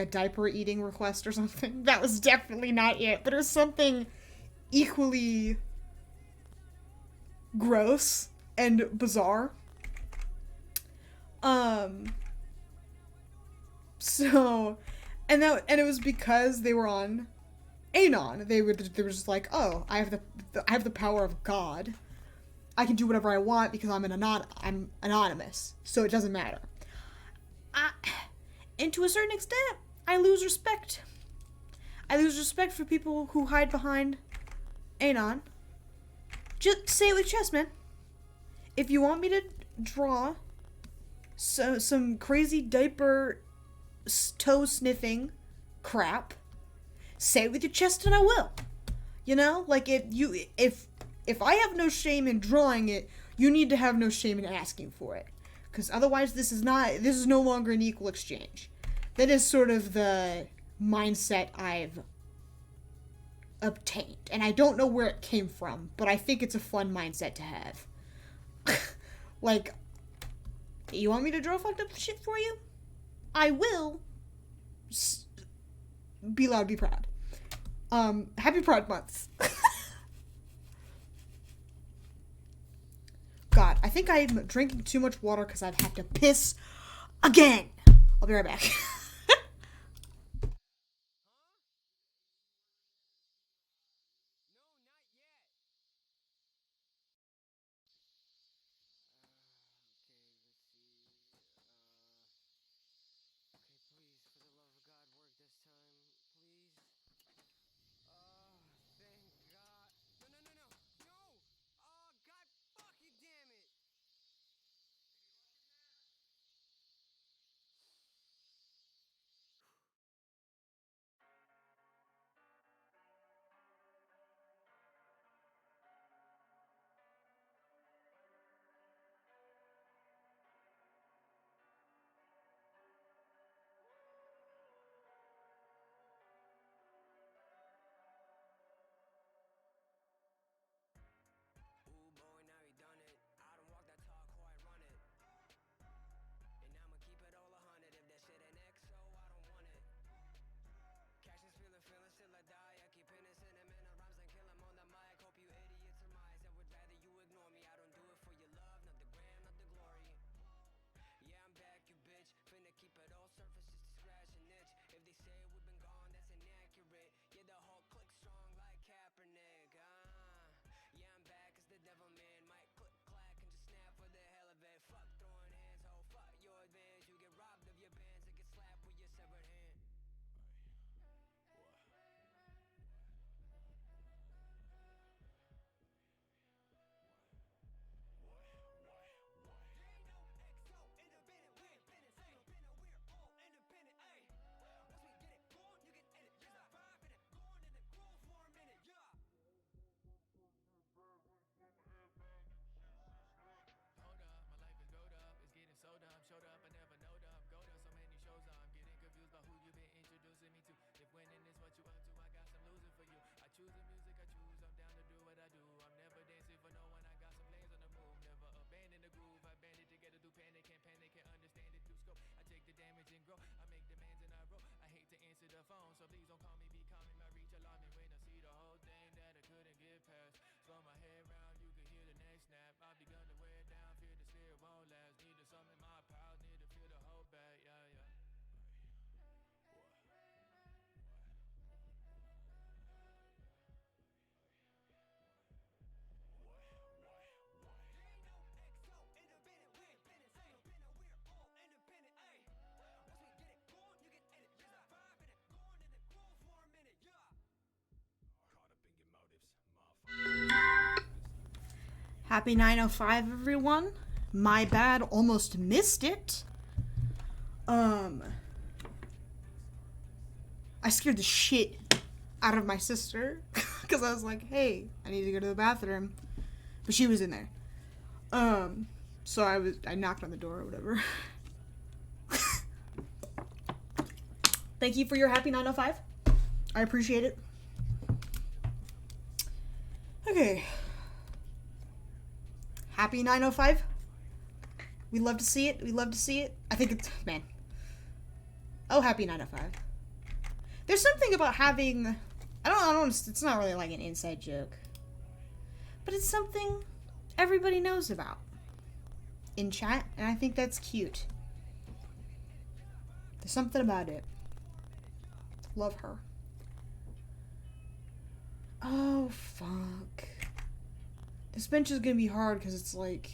diaper eating request or something. That was definitely not it, but it was something equally gross and bizarre. So, and it was because they were on Anon. They were just like, oh, I have the power of God. I can do whatever I want because I'm anonymous, so it doesn't matter. And to a certain extent, I lose respect. I lose respect for people who hide behind Anon. Just say it with chest, man. If you want me to draw some crazy diaper toe sniffing crap, say it with your chest and I will. You know? Like if I have no shame in drawing it, you need to have no shame in asking for it. Because otherwise this is no longer an equal exchange. That is sort of the mindset I've obtained. And I don't know where it came from, but I think it's a fun mindset to have. Like, you want me to draw fucked up shit for you? I will. Be loud, be proud. Happy Pride Month. God, I think I'm drinking too much water because I've had to piss again. I'll be right back. Happy 9:05, everyone. My bad, almost missed it. I scared the shit out of my sister because I was like, hey, I need to go to the bathroom. But she was in there. So I knocked on the door or whatever. Thank you for your happy 9:05. I appreciate it. Okay. Happy 9:05. We love to see it. We love to see it. I think it's, man. Oh, happy 9:05. There's something about having, I don't, it's not really like an inside joke. But it's something everybody knows about in chat, and I think that's cute. There's something about it. Love her. Oh, fuck. This bench is gonna be hard because it's like...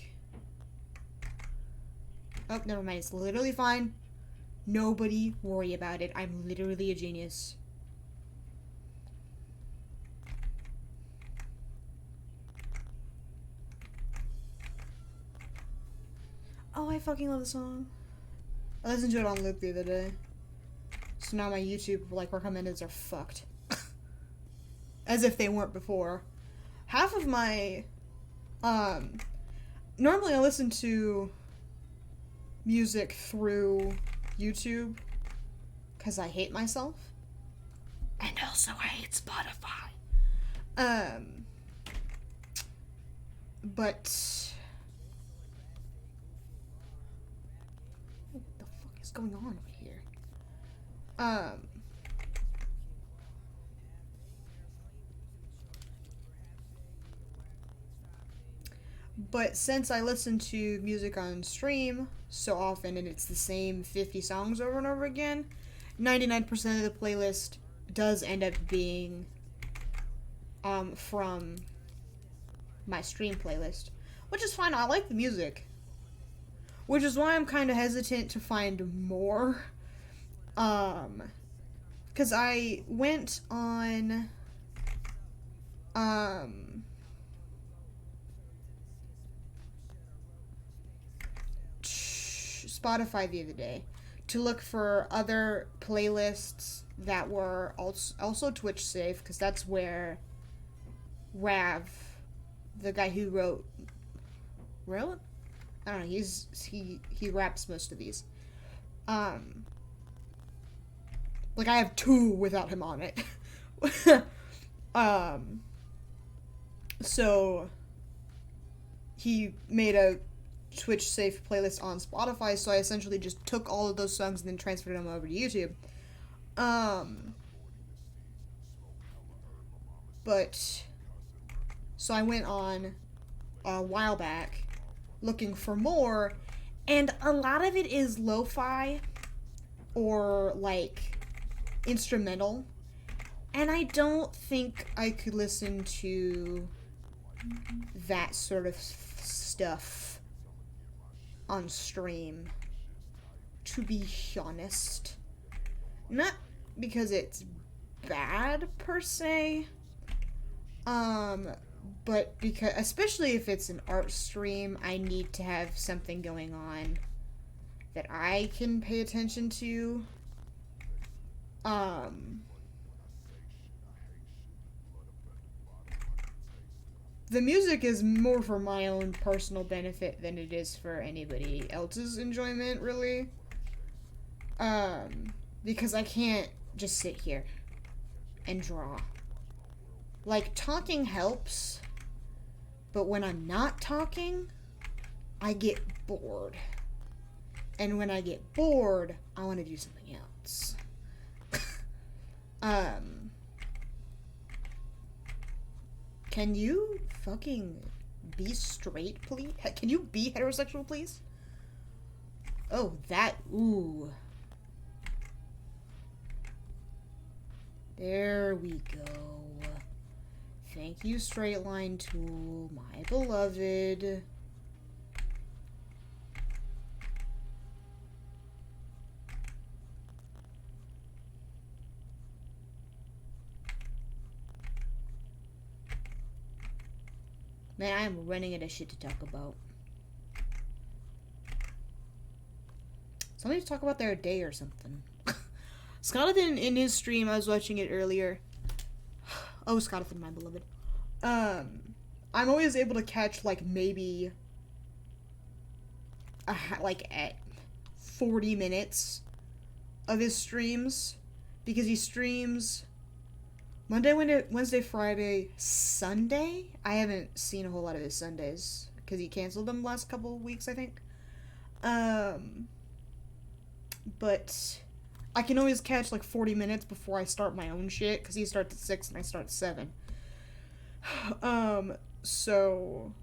Oh, never mind. It's literally fine. Nobody worry about it. I'm literally a genius. Oh, I fucking love the song. I listened to it on loop the other day. So now my YouTube, like, recommendeds are fucked. As if they weren't before. Half of my, normally I listen to music through YouTube because I hate myself. And also I hate Spotify. But what the fuck is going on over here? But since I listen to music on stream so often and it's the same 50 songs over and over again, 99% of the playlist does end up being from my stream playlist, which is fine. I like the music, which is why I'm kind of hesitant to find more, because I went on Spotify the other day to look for other playlists that were also Twitch safe, because that's where Rav, the guy who wrote, I don't know, he raps most of these. Like I have 2 without him on it. So he made a Twitch safe playlist on Spotify, so I essentially just took all of those songs and then transferred them over to YouTube. But so I went on a while back looking for more, and a lot of it is lo-fi or like instrumental, and I don't think I could listen to that sort of stuff on stream, to be honest. Not because it's bad per se, but because, especially if it's an art stream, I need to have something going on that I can pay attention to. The music is more for my own personal benefit than it is for anybody else's enjoyment, really. Because I can't just sit here and draw. Like, talking helps, but when I'm not talking, I get bored. And when I get bored, I want to do something else. Can you fucking be straight, please? Can you be heterosexual, please? Oh, that, ooh. There we go. Thank you, Straight Line Tool, my beloved. Man, I am running out of shit to talk about. Somebody talk about their day or something. Scottathan in his stream, I was watching it earlier. Oh, Scottathan, my beloved. I'm always able to catch, like, maybe... like, at 40 minutes of his streams. Because he streams Monday, Wednesday, Friday, Sunday? I haven't seen a whole lot of his Sundays. Because he canceled them last couple of weeks, I think. But I can always catch, like, 40 minutes before I start my own shit. Because he starts at 6 and I start at 7. So...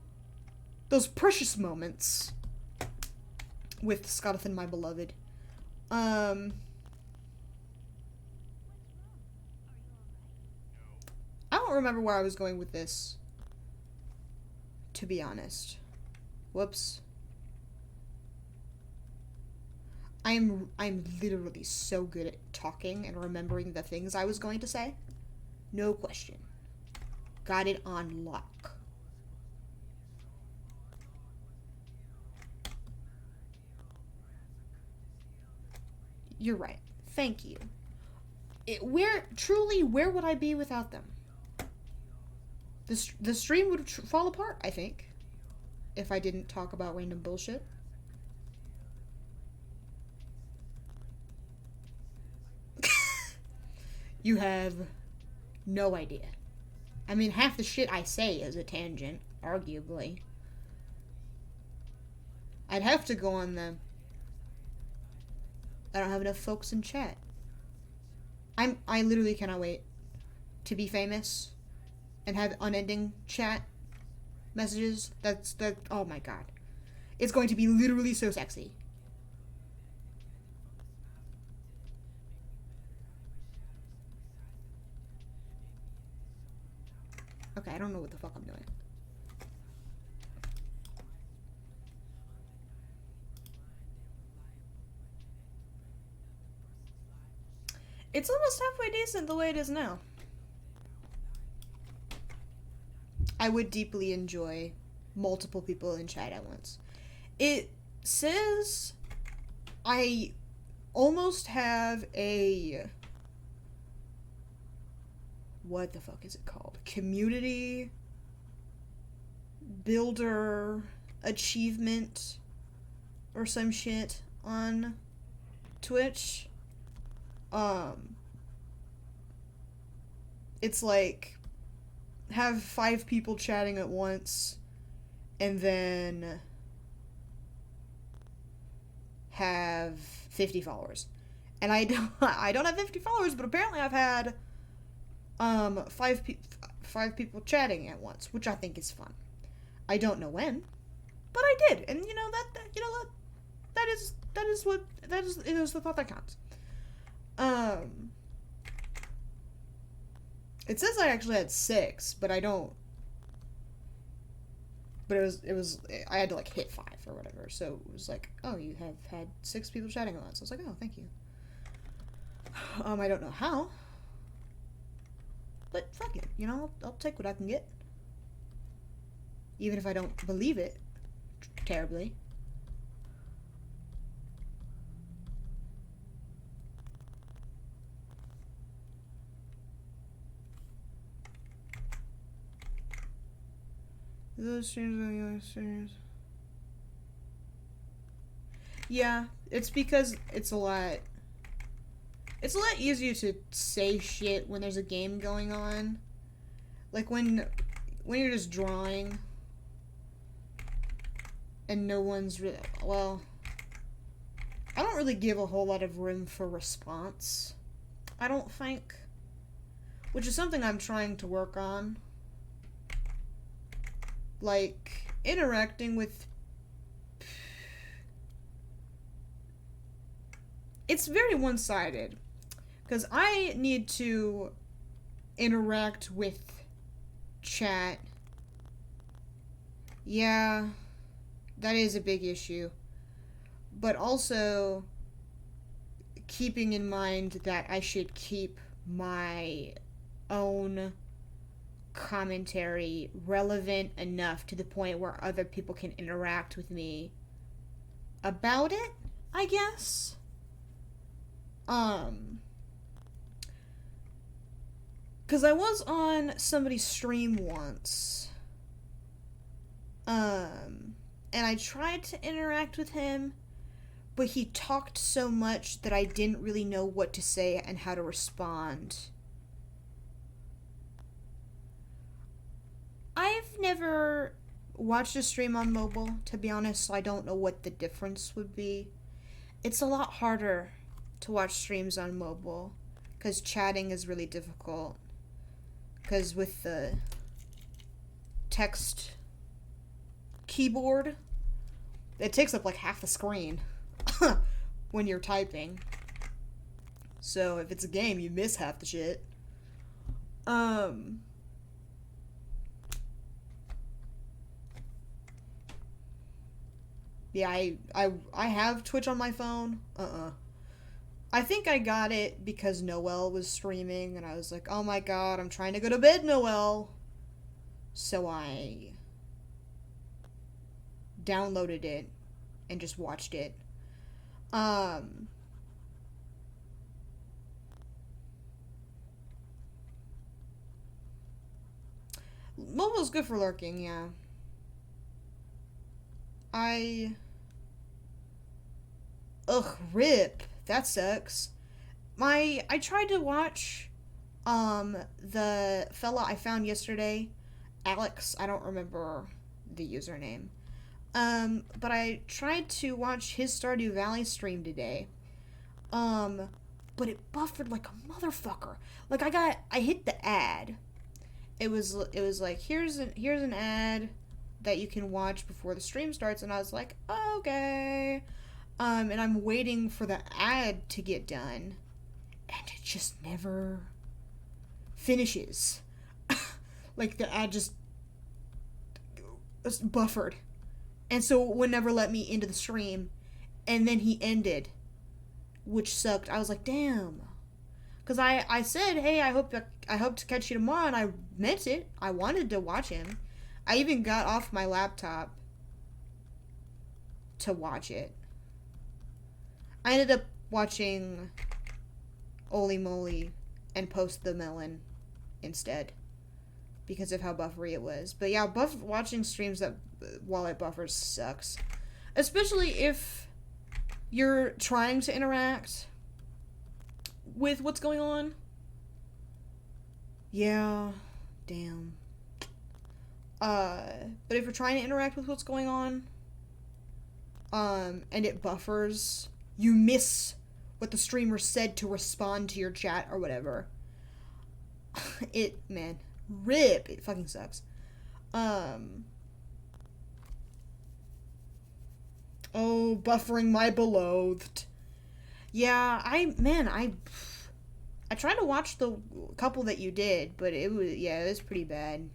those precious moments with Scottathan, my beloved. I don't remember where I was going with this, to be honest. Whoops. I'm literally so good at talking and remembering the things I was going to say. No question. Got it on lock. You're right. Thank you. Where would I be without them? The stream would fall apart, I think, if I didn't talk about random bullshit. You have no idea. I mean, half the shit I say is a tangent, arguably. I'd have to go on them. I don't have enough folks in chat. I literally cannot wait to be famous and have unending chat messages. Oh my god. It's going to be literally so sexy. Okay, I don't know what the fuck I'm doing. It's almost halfway decent the way it is now. I would deeply enjoy multiple people in chat at once. It says I almost have a... what the fuck is it called? Community builder achievement or some shit on Twitch. It's like have 5 people chatting at once and then have 50 followers. And I don't have 50 followers, but apparently I've had 5 people chatting at once, which I think is fun. I don't know when, but I did. And you know that is the thought that counts. It says I actually had 6, but I don't. But it was I had to like hit 5 or whatever. So it was like, oh, you have had 6 people chatting at once. I was like, oh, thank you. I don't know how. But fuck it, you know, I'll take what I can get. Even if I don't believe it terribly. Those streams are the other streams. Yeah, it's because it's a lot easier to say shit when there's a game going on. Like when you're just drawing and no one's really, well, I don't really give a whole lot of room for response, I don't think, which is something I'm trying to work on. Like, interacting with... It's very one-sided. Because I need to interact with chat. Yeah, that is a big issue. But also, keeping in mind that I should keep my own commentary relevant enough to the point where other people can interact with me about it, I guess. Because I was on somebody's stream once. And I tried to interact with him, but he talked so much that I didn't really know what to say and how to respond. I've never watched a stream on mobile, to be honest, so I don't know what the difference would be. It's a lot harder to watch streams on mobile, because chatting is really difficult. Because with the text keyboard, it takes up like half the screen when you're typing. So if it's a game, you miss half the shit. Yeah, I have Twitch on my phone. I think I got it because Noel was streaming, and I was like, oh my god, I'm trying to go to bed, Noel. So I downloaded it and just watched it. Mobile's good for lurking, yeah. RIP. That sucks. I tried to watch, the fella I found yesterday, Alex, I don't remember the username, but I tried to watch his Stardew Valley stream today, but it buffered like a motherfucker. Like, I hit the ad. It was like, here's an ad that you can watch before the stream starts, and I was like, okay. And I'm waiting for the ad to get done, and it just never finishes. Like, the ad just buffered. And so it would never let me into the stream. And then he ended, which sucked. I was like, damn. Because I said, hey, I hope to catch you tomorrow, and I meant it. I wanted to watch him. I even got off my laptop to watch it. I ended up watching Oli Moly and Post the Melon instead because of how buffery it was. But yeah, watching streams that while it buffers sucks. Especially if you're trying to interact with what's going on. Yeah, damn. But if you're trying to interact with what's going on, and it buffers, you miss what the streamer said to respond to your chat or whatever. RIP. It fucking sucks. Oh, buffering my beloved. Yeah, I tried to watch the couple that you did, but it was pretty bad.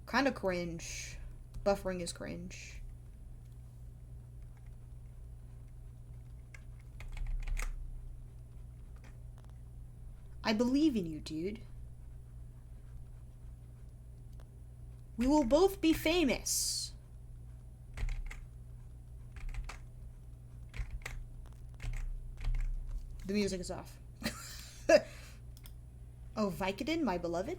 Kind of cringe. Buffering is cringe. I believe in you, dude. We will both be famous. The music is off. Oh, Vicodin, my beloved?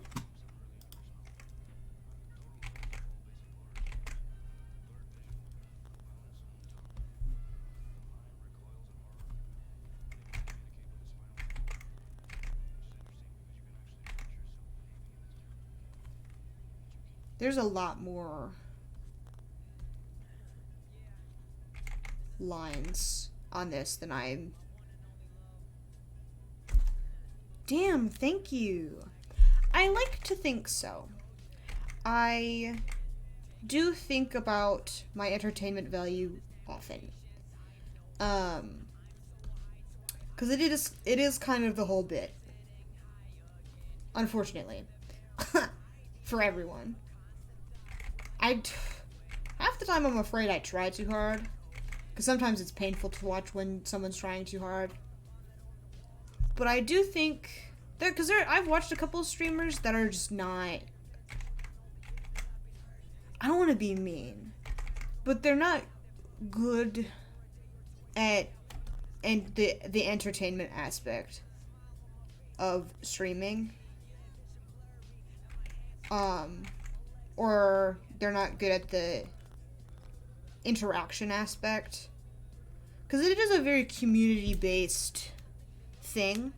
There's a lot more lines on this than I'm... Damn, thank you. I like to think so. I do think about my entertainment value often. 'Cause it is kind of the whole bit. Unfortunately. For everyone. Half the time I'm afraid I try too hard. Because sometimes it's painful to watch when someone's trying too hard. But I do think Because I've watched a couple of streamers that are just not. I don't want to be mean, but they're not good at the entertainment aspect of streaming. Or they're not good at the interaction aspect. Because it is a very community-based thing.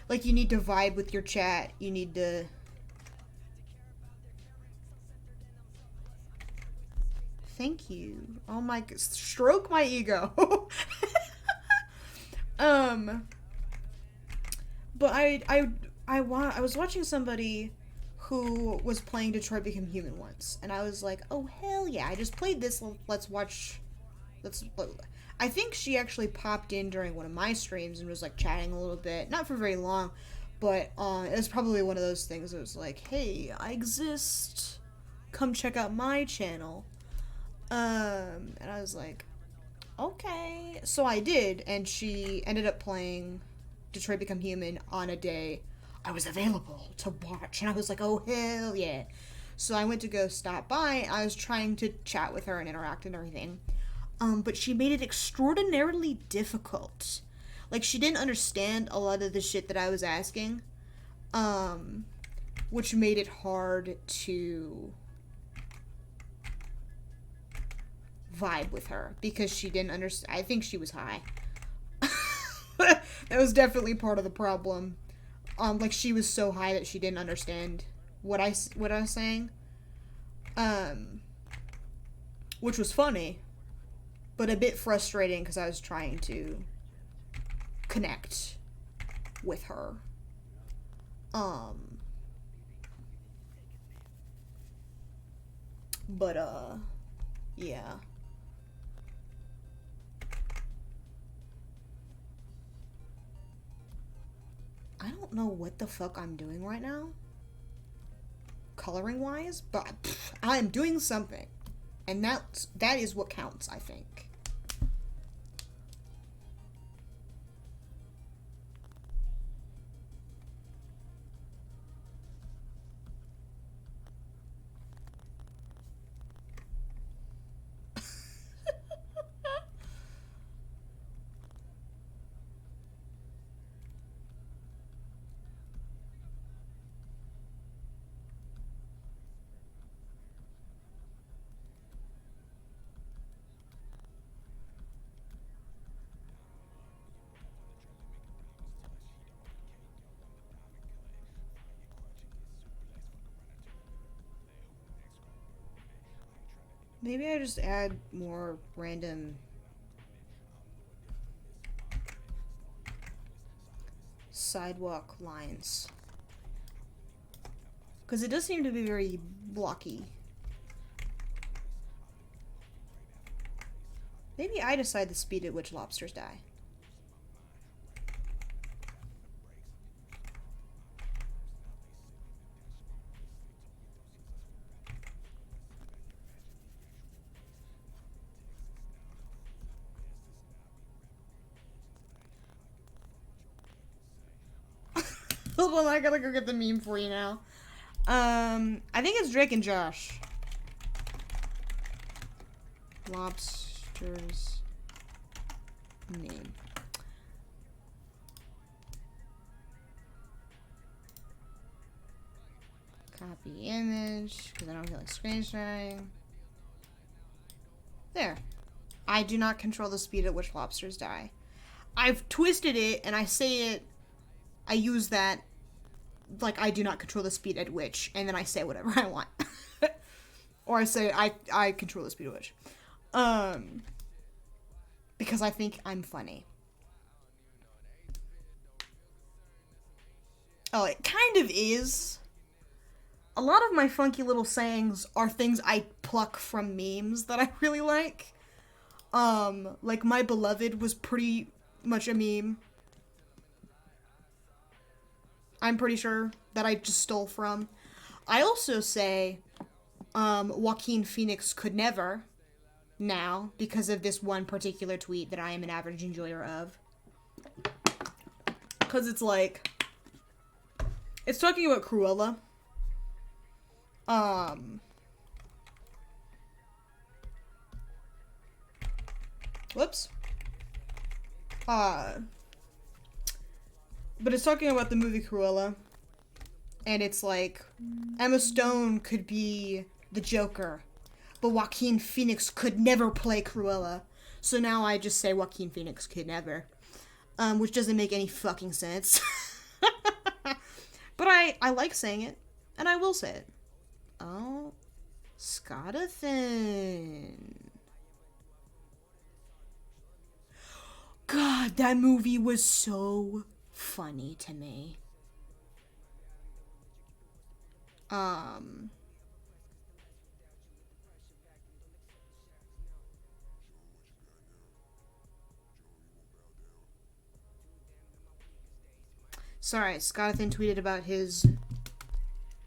Like, you need to vibe with your chat. You need to... Thank you. Oh my... Stroke my ego. But I was watching somebody who was playing Detroit Become Human once, and I was like, oh hell yeah, I just played this, let's watch, I think she actually popped in during one of my streams and was like chatting a little bit, not for very long, but it was probably one of those things that was like, hey, I exist, come check out my channel, and I was like, okay, so I did, and she ended up playing Detroit Become Human on a day I was available to watch, and I was like, oh hell yeah. So I went to go stop by. I was trying to chat with her and interact and everything, but she made it extraordinarily difficult. Like, she didn't understand a lot of the shit that I was asking, which made it hard to vibe with her, because she didn't understand. I think she was high. That was definitely part of the problem. Like, she was so high that she didn't understand what I was saying. Which was funny, but a bit frustrating because I was trying to connect with her. But, yeah. I don't know what the fuck I'm doing right now, coloring wise, but I am doing something, and that is what counts, I think. Maybe I just add more random sidewalk lines. Because it does seem to be very blocky. Maybe I decide the speed at which lobsters die. Hold on, I gotta go get the meme for you now. I think it's Drake and Josh. Lobster's name. Copy image, because I don't feel like screen sharing. There. I do not control the speed at which lobsters die. I've twisted it, and I say it, I use that, like, I do not control the speed at which, and then I say whatever I want. Or I say, I control the speed at which. Because I think I'm funny. Oh, it kind of is. A lot of my funky little sayings are things I pluck from memes that I really like. Like, my beloved was pretty much a meme. I'm pretty sure that I just stole from. I also say, Joaquin Phoenix could never now because of this one particular tweet that I am an average enjoyer of. Because it's like, It's talking about Cruella. Whoops. But it's talking about the movie Cruella. And it's like, Emma Stone could be the Joker, but Joaquin Phoenix could never play Cruella. So now I just say Joaquin Phoenix could never. Which doesn't make any fucking sense. But I like saying it, and I will say it. Oh, Scotathan. God, that movie was so funny to me. Sorry, Scotathan tweeted about his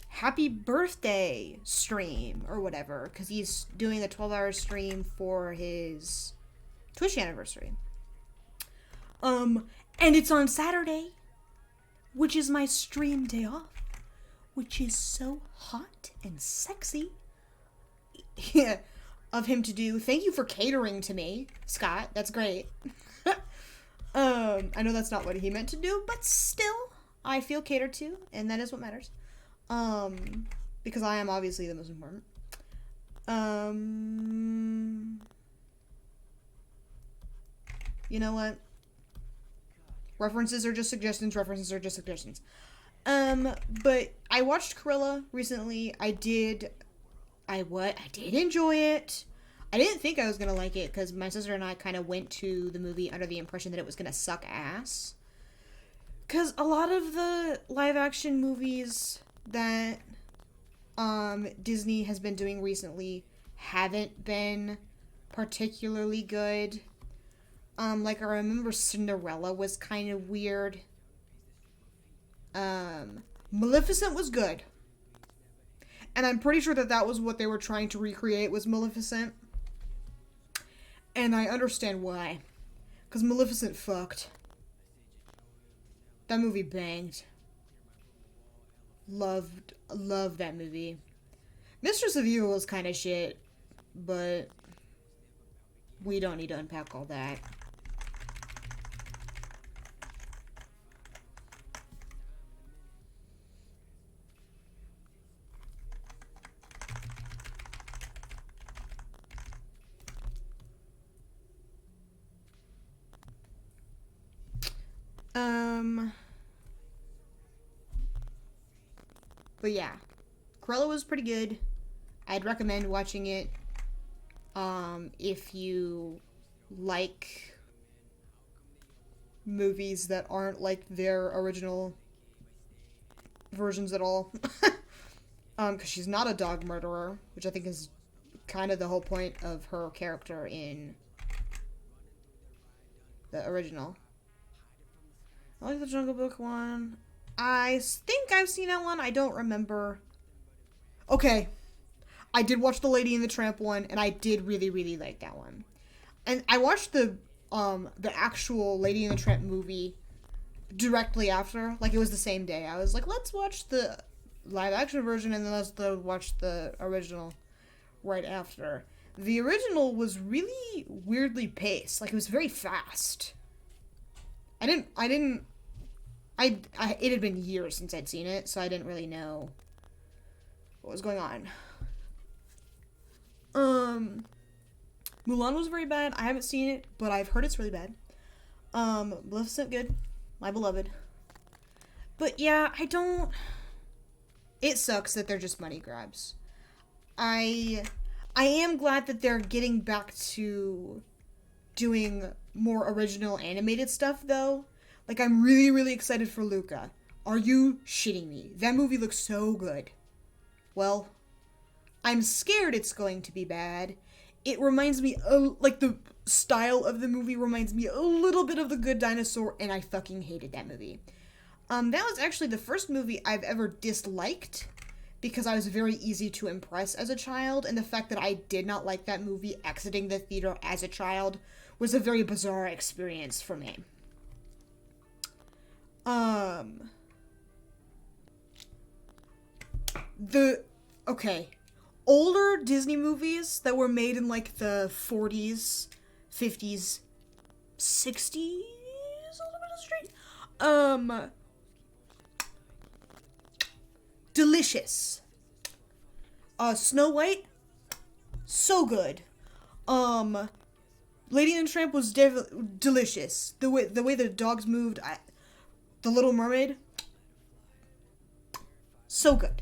happy birthday stream or whatever, because he's doing a 12-hour stream for his Twitch anniversary. And it's on Saturday, which is my stream day off, which is so hot and sexy of him to do. Thank you for catering to me, Scott. That's great. I know that's not what he meant to do, but still, I feel catered to, and that is what matters. Because I am obviously the most important. You know what? References are just suggestions. But I watched Cruella recently. I did enjoy it. I didn't think I was gonna like it, because my sister and I kind of went to the movie under the impression that it was gonna suck ass. Because a lot of the live-action movies that Disney has been doing recently haven't been particularly good. Like, I remember Cinderella was kind of weird. Maleficent was good. And I'm pretty sure that was what they were trying to recreate, was Maleficent. And I understand why. Because Maleficent fucked. That movie banged. Loved that movie. Mistress of Evil was kind of shit, but we don't need to unpack all that. But yeah, Cruella was pretty good. I'd recommend watching it if you like movies that aren't like their original versions at all. Because she's not a dog murderer, which I think is kind of the whole point of her character in the original. I like the Jungle Book one. I think I've seen that one. I don't remember. Okay. I did watch the Lady and the Tramp one, and I did really, really like that one. And I watched the actual Lady and the Tramp movie directly after. Like, it was the same day. I was like, let's watch the live-action version, and then let's watch the original right after. The original was really weirdly paced. Like, it was very fast. It had been years since I'd seen it, so I didn't really know what was going on. Mulan was very bad. I haven't seen it, but I've heard it's really bad. Maleficent, good. My beloved. But yeah, it sucks that they're just money grabs. I am glad that they're getting back to doing more original animated stuff, though. Like, I'm really, really excited for Luca. Are you shitting me? That movie looks so good. Well, I'm scared it's going to be bad. It reminds me, like, the style of the movie reminds me a little bit of The Good Dinosaur, and I fucking hated that movie. That was actually the first movie I've ever disliked, because I was very easy to impress as a child, and the fact that I did not like that movie exiting the theater as a child was a very bizarre experience for me. Okay. Older Disney movies that were made in like the 40s, 50s, 60s, a little bit of straight. Delicious. Snow White, so good. Lady and the Tramp was delicious. The way the dogs moved, The Little Mermaid, so good.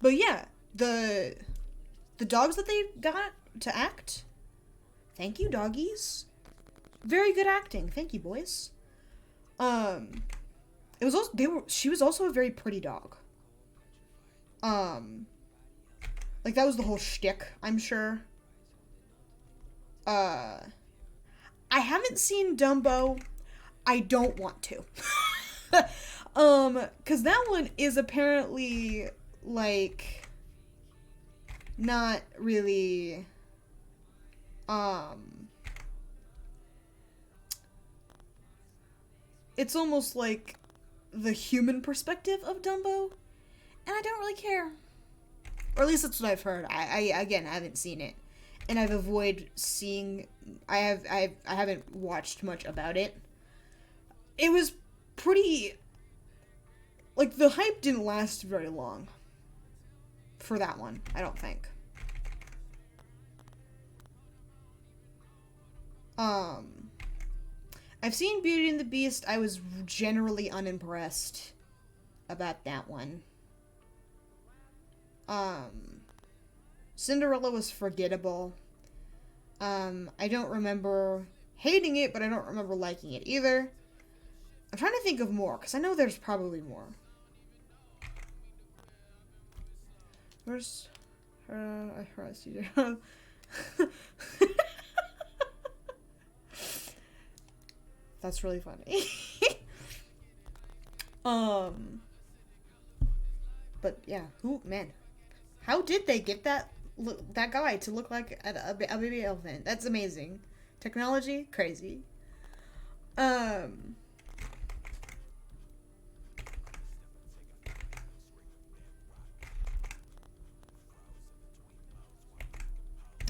But yeah, the dogs that they got to act, thank you, doggies. Very good acting. Thank you, boys. It was also she was also a very pretty dog. Like that was the whole shtick, I'm sure. I haven't seen Dumbo. I don't want to. Cause that one is apparently like not really it's almost like the human perspective of Dumbo, and I don't really care. Or at least that's what I've heard. I haven't seen it, and I've avoided seeing. I haven't watched much about it. It was pretty. Like the hype didn't last very long. For that one, I don't think. I've seen Beauty and the Beast. I was generally unimpressed about that one. Cinderella was forgettable. I don't remember hating it, but I don't remember liking it either. I'm trying to think of more, because I know there's probably more. Where's I pressed you. That's really funny. But yeah, man, how did they get that guy to look like a baby elephant? That's amazing. Technology, crazy.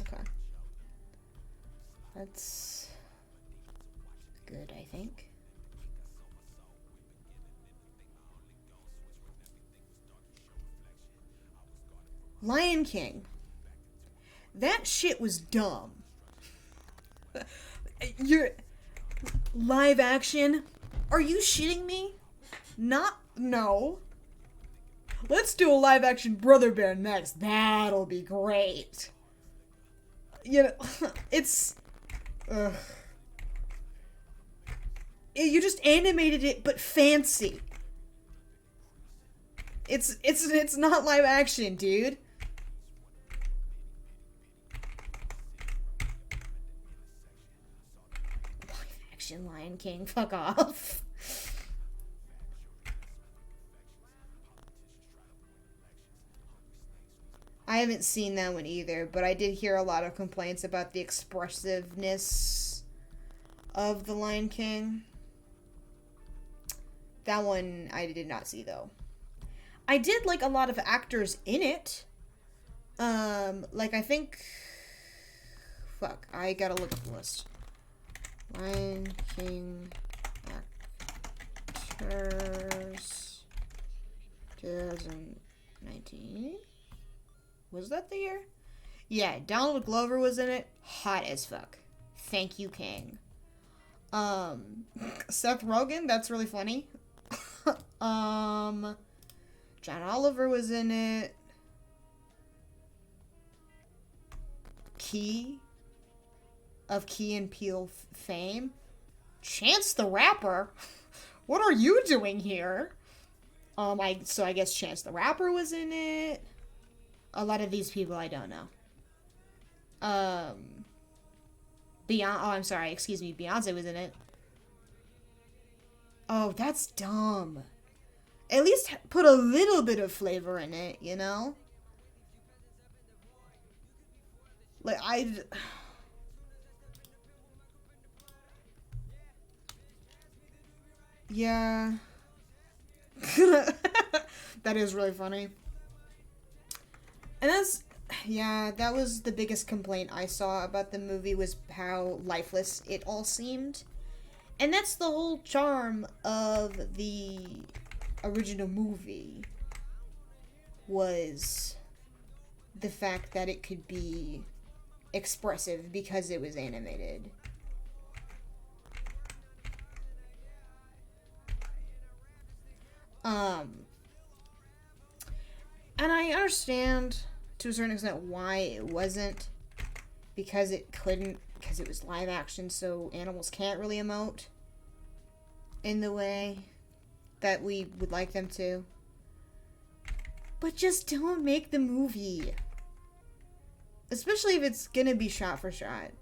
Okay. That's good, I think. Lion King. That shit was dumb. You're live action? Are you shitting me? No. Let's do a live action Brother Bear next. That'll be great. You know, it's you just animated it, but fancy. It's not live action, dude. Live action Lion King, fuck off. I haven't seen that one either, but I did hear a lot of complaints about the expressiveness of the Lion King. That one I did not see, though. I did like a lot of actors in it. Like I think... Fuck, I gotta look at the list. Lion King actors 2019? Was that the year? Yeah, Donald Glover was in it. Hot as fuck. Thank you, King. Seth Rogen, that's really funny. John Oliver was in it. Key of Key and Peele fame. Chance the Rapper? What are you doing here? So I guess Chance the Rapper was in it. A lot of these people I don't know. Beyonce was in it. Oh, that's dumb. At least put a little bit of flavor in it, you know? Like, yeah. That is really funny. And that was the biggest complaint I saw about the movie, was how lifeless it all seemed. And that's the whole charm of the original movie, was the fact that it could be expressive because it was animated. And I understand to a certain extent why it wasn't, because it was live action, so animals can't really emote in the way that we would like them to. But just don't make the movie. Especially if it's gonna be shot for shot.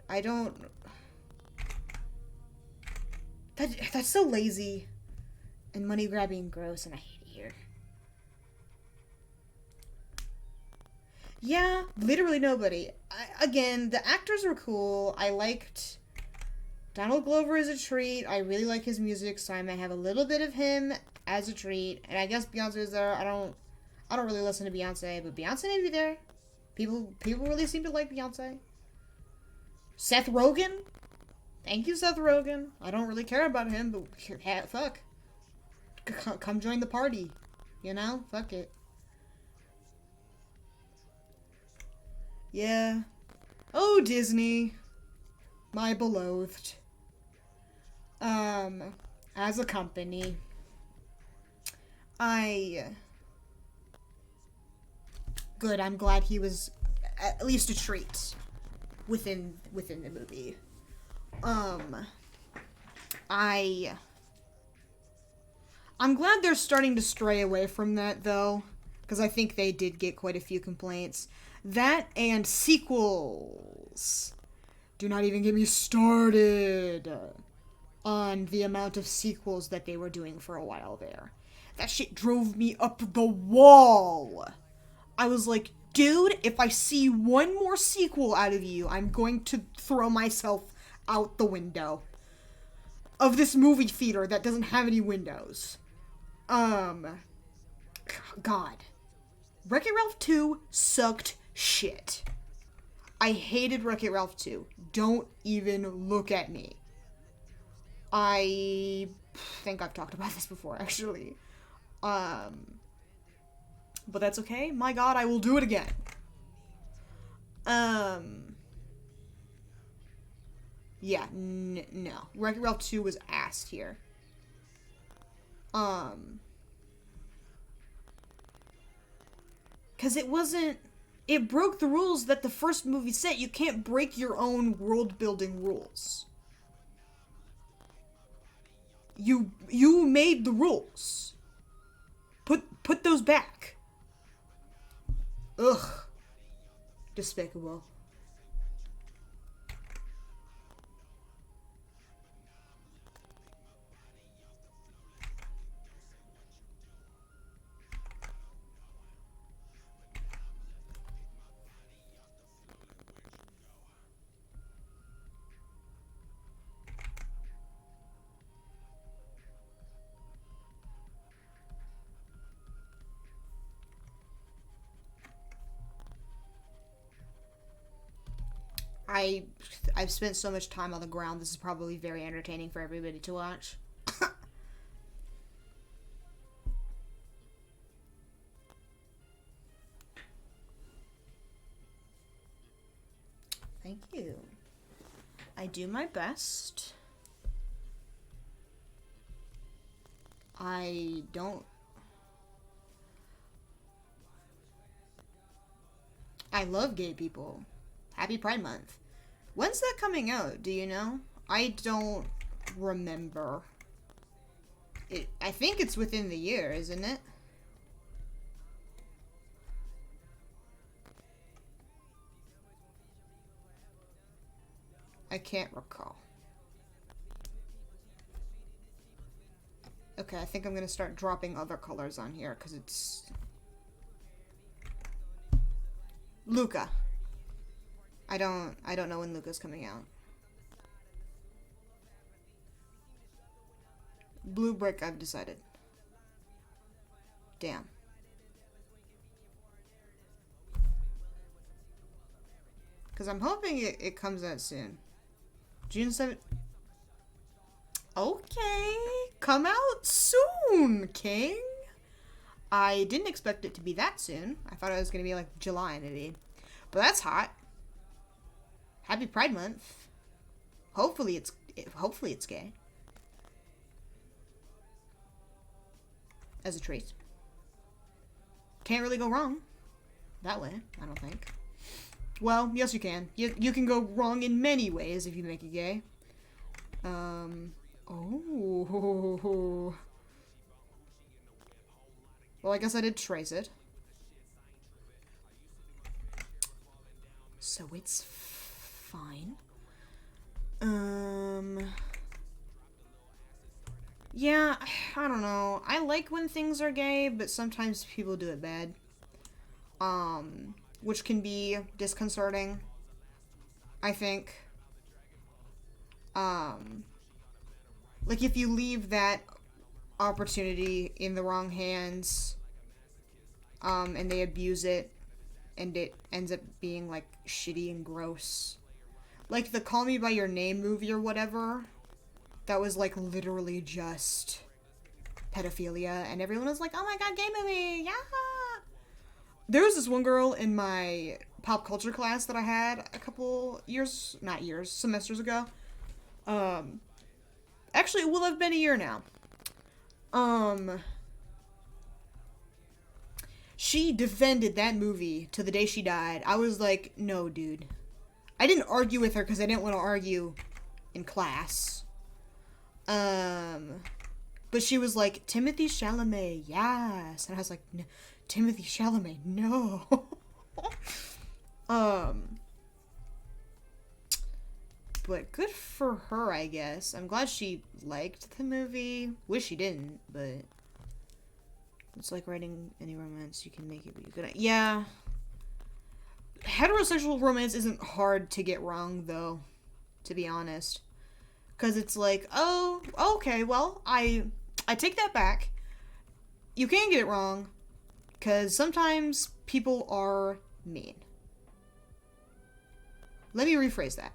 That's so lazy and money grabbing and gross, and I hate it here. Yeah, literally nobody. Again, the actors were cool. I liked Donald Glover as a treat. I really like his music, so I might have a little bit of him as a treat. And I guess Beyonce was there. I don't really listen to Beyonce, but Beyonce may be there. People really seem to like Beyonce. Seth Rogen? Thank you, Seth Rogen. I don't really care about him, but fuck. Come join the party. You know? Fuck it. Yeah. Oh, Disney. My beloved. As a company, good, I'm glad he was at least a treat within the movie. I'm glad they're starting to stray away from that, though, because I think they did get quite a few complaints. That and sequels. Do not even get me started on the amount of sequels that they were doing for a while there. That shit drove me up the wall. I was like, dude, if I see one more sequel out of you, I'm going to throw myself out the window of this movie theater that doesn't have any windows. God. Wreck-It Ralph 2 sucked shit. I hated Wreck-It Ralph 2. Don't even look at me. I think I've talked about this before, actually. But that's okay. My God, I will do it again. Yeah, no. Wreck-It Ralph 2 was ass here. Because it broke the rules that the first movie set. You can't break your own world-building rules. You made the rules. Put those back. Ugh. Despicable. I've spent so much time on the ground, this is probably very entertaining for everybody to watch. Thank you. I do my best. I love gay people. Happy Pride Month. When's that coming out? Do you know? I don't remember. I think it's within the year, isn't it? I can't recall. Okay, I think I'm gonna start dropping other colors on here, because it's... Luca. I don't know when Luca's coming out. Blue Brick, I've decided. Damn. Because I'm hoping it comes out soon. June 7th. Okay. Come out soon, King. I didn't expect it to be that soon. I thought it was going to be like July maybe. But that's hot. Happy Pride Month. Hopefully it's gay. As a trait. Can't really go wrong that way, I don't think. Well, yes you can. You can go wrong in many ways if you make it gay. Oh. Well, I guess I did trace it. So it's fine. Yeah, I don't know. I like when things are gay, but sometimes people do it bad. Which can be disconcerting, I think. Like if you leave that opportunity in the wrong hands, and they abuse it, and it ends up being, like, shitty and gross. Like the Call Me By Your Name movie or whatever, that was, like, literally just pedophilia, and everyone was like, oh my god, gay movie, yeah! There was this one girl in my pop culture class that I had a couple semesters ago. Actually, it will have been a year now. She defended that movie to the day she died. I was like, no, dude. I didn't argue with her because I didn't want to argue in class. But she was like, Timothée Chalamet, yes. And I was like, no, Timothée Chalamet, no. But good for her, I guess. I'm glad she liked the movie. Wish she didn't, but it's like writing any romance. You can make it, but you couldn't. Yeah. Heterosexual romance isn't hard to get wrong, though, to be honest. Because it's like, oh, okay, well, I take that back. You can get it wrong, because sometimes people are mean. Let me rephrase that.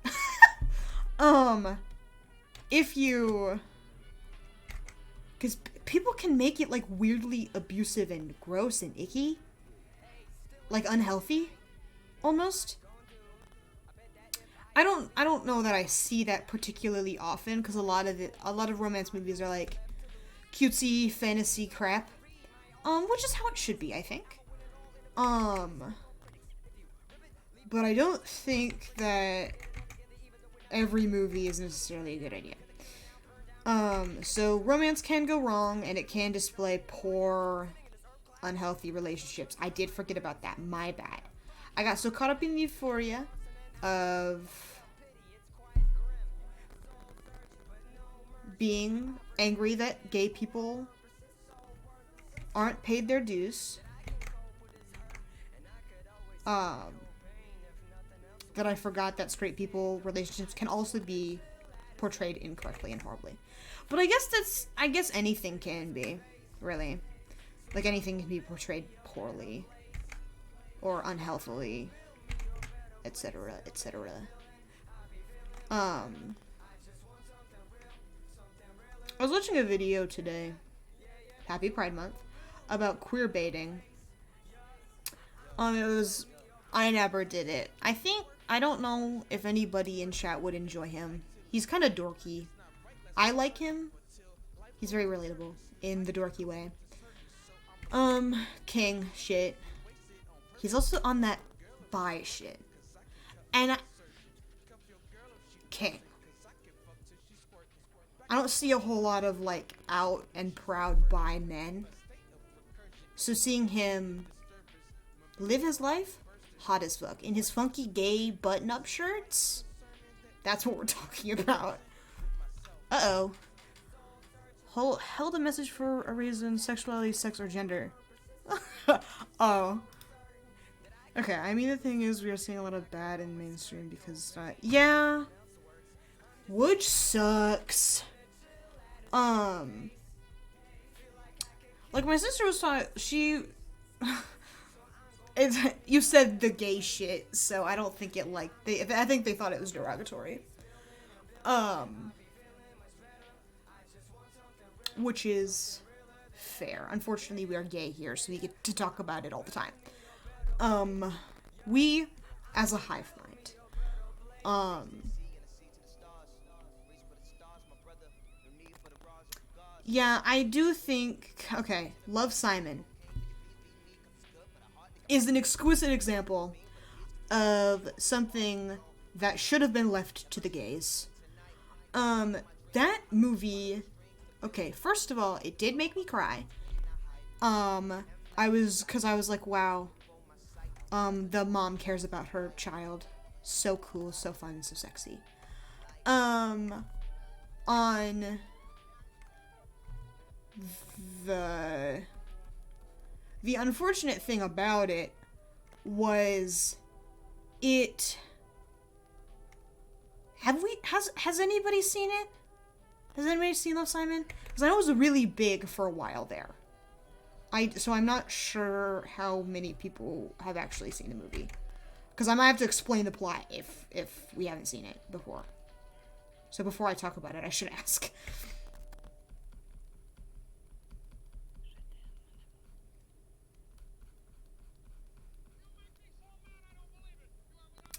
If you... Because people can make it, like, weirdly abusive and gross and icky. Like, unhealthy, almost. I don't know that I see that particularly often, because a lot of romance movies are, like, cutesy, fantasy crap. Which is how it should be, I think. But I don't think that every movie is necessarily a good idea. So romance can go wrong, and it can display poor, unhealthy relationships. I did forget about that. My bad. I got so caught up in the euphoria of being angry that gay people aren't paid their dues. That I forgot that straight people relationships can also be portrayed incorrectly and horribly. But I guess anything can be, really. Like, anything can be portrayed poorly or unhealthily, etc., etc. I was watching a video today, Happy Pride Month, about queer baiting. I never did it. I don't know if anybody in chat would enjoy him. He's kind of dorky. I like him. He's very relatable in the dorky way. King shit. He's also on that bi shit. And King. I don't see a whole lot of, like, out and proud bi men. So seeing him live his life, hot as fuck. In his funky gay button-up shirts, that's what we're talking about. Uh-oh. Held a message for a reason, sexuality, sex, or gender. Oh. Okay, I mean, the thing is, we are seeing a lot of bad in mainstream because, yeah. Which sucks. Like, my sister was talking, you said the gay shit, so I don't think it like I think they thought it was derogatory. Which is fair. Unfortunately, we are gay here, so we get to talk about it all the time. We as a hive mind. Yeah, I do think, okay, Love, Simon is an exquisite example of something that should have been left to the gays. That movie, okay, first of all, it did make me cry. Cause I was like, wow, the mom cares about her child. So cool, so fun, so sexy. On the unfortunate thing about it was has anybody seen it? Has anybody seen Love, Simon? Because I know it was really big for a while there. So I'm not sure how many people have actually seen the movie. Because I might have to explain the plot if we haven't seen it before. So before I talk about it, I should ask.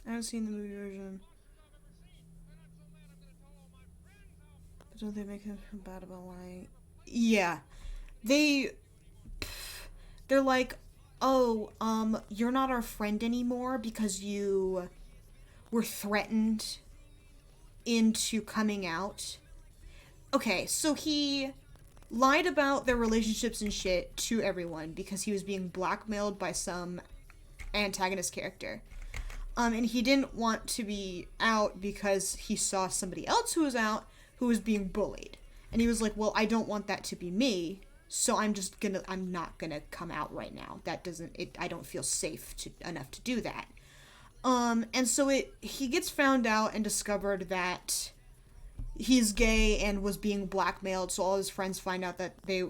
I haven't seen the movie version. But don't they make him feel bad about lying? Yeah. They're like, oh, you're not our friend anymore because you were threatened into coming out. Okay, so he lied about their relationships and shit to everyone because he was being blackmailed by some antagonist character. And he didn't want to be out because he saw somebody else who was out who was being bullied. And he was like, well, I don't want that to be me, so I'm not gonna come out right now. I don't feel safe enough to do that. And so he gets found out and discovered that he's gay and was being blackmailed, so all his friends find out that they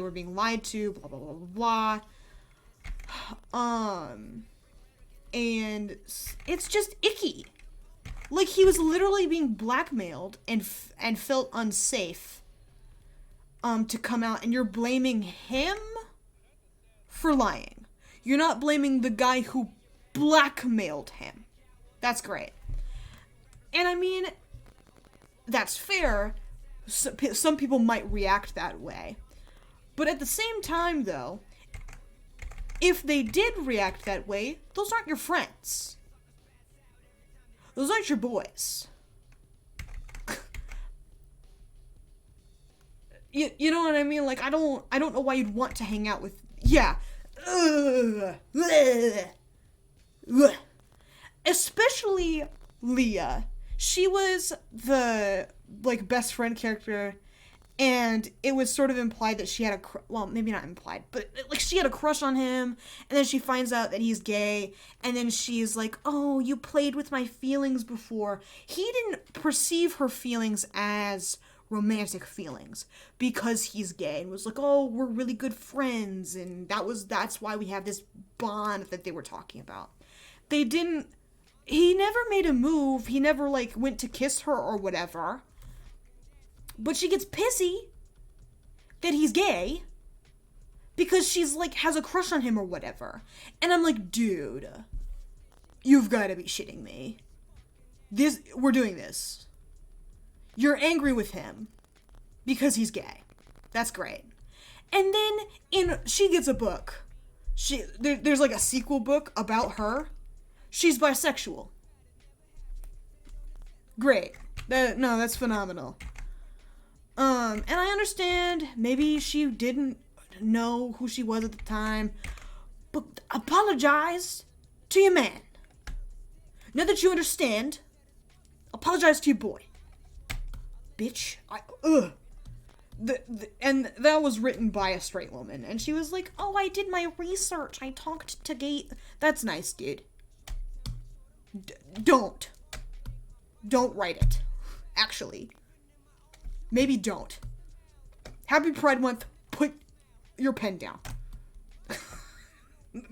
were being lied to, blah, blah, blah, blah. And it's just icky. Like, he was literally being blackmailed and felt unsafe to come out, and you're blaming him for lying. You're not blaming the guy who blackmailed him. That's great. And I mean, that's fair. Some people might react that way. But at the same time, though, if they did react that way, those aren't your friends. Those aren't your boys. You know what I mean? Like, I don't know why you'd want to hang out with... Yeah. Especially Leah. She was the, like, best friend character, and it was sort of implied that she had well, maybe not implied, but, like, she had a crush on him, and then she finds out that he's gay, and then she's like, oh, you played with my feelings before. He didn't perceive her feelings as romantic feelings because he's gay, and was like, oh, we're really good friends, and that's why we have this bond that they were talking about. He never made a move, he never, like, went to kiss her or whatever. But she gets pissy that he's gay because she's, like, has a crush on him or whatever. And I'm like, dude, you've got to be shitting me. We're doing this. You're angry with him because he's gay. That's great. And then she gets a book. There's, like, a sequel book about her. She's bisexual. Great. That's phenomenal. And I understand maybe she didn't know who she was at the time, but apologize to your man. Now that you understand, apologize to your boy. Bitch. And that was written by a straight woman, and she was like, oh, I did my research. I talked to gay... That's nice, dude. Don't write it. Actually. Maybe don't. Happy Pride Month. Put your pen down.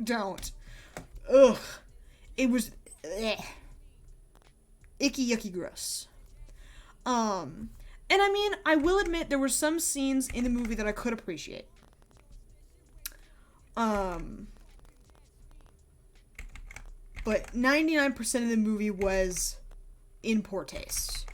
Don't. ugh. It was icky, yucky, gross. And I mean, I will admit there were some scenes in the movie that I could appreciate. But 99% of the movie was in poor taste.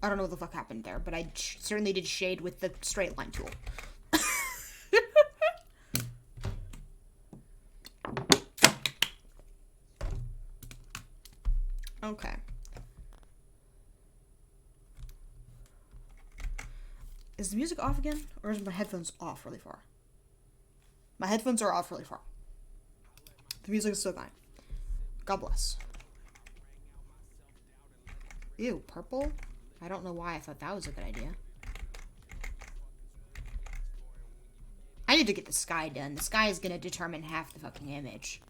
I don't know what the fuck happened there, but I certainly did shade with the straight line tool. Okay. Is the music off again? Or is my headphones off really far? My headphones are off really far. The music is still going. God bless. Ew, purple? I don't know why I thought that was a good idea. I need to get the sky done. The sky is gonna determine half the fucking image.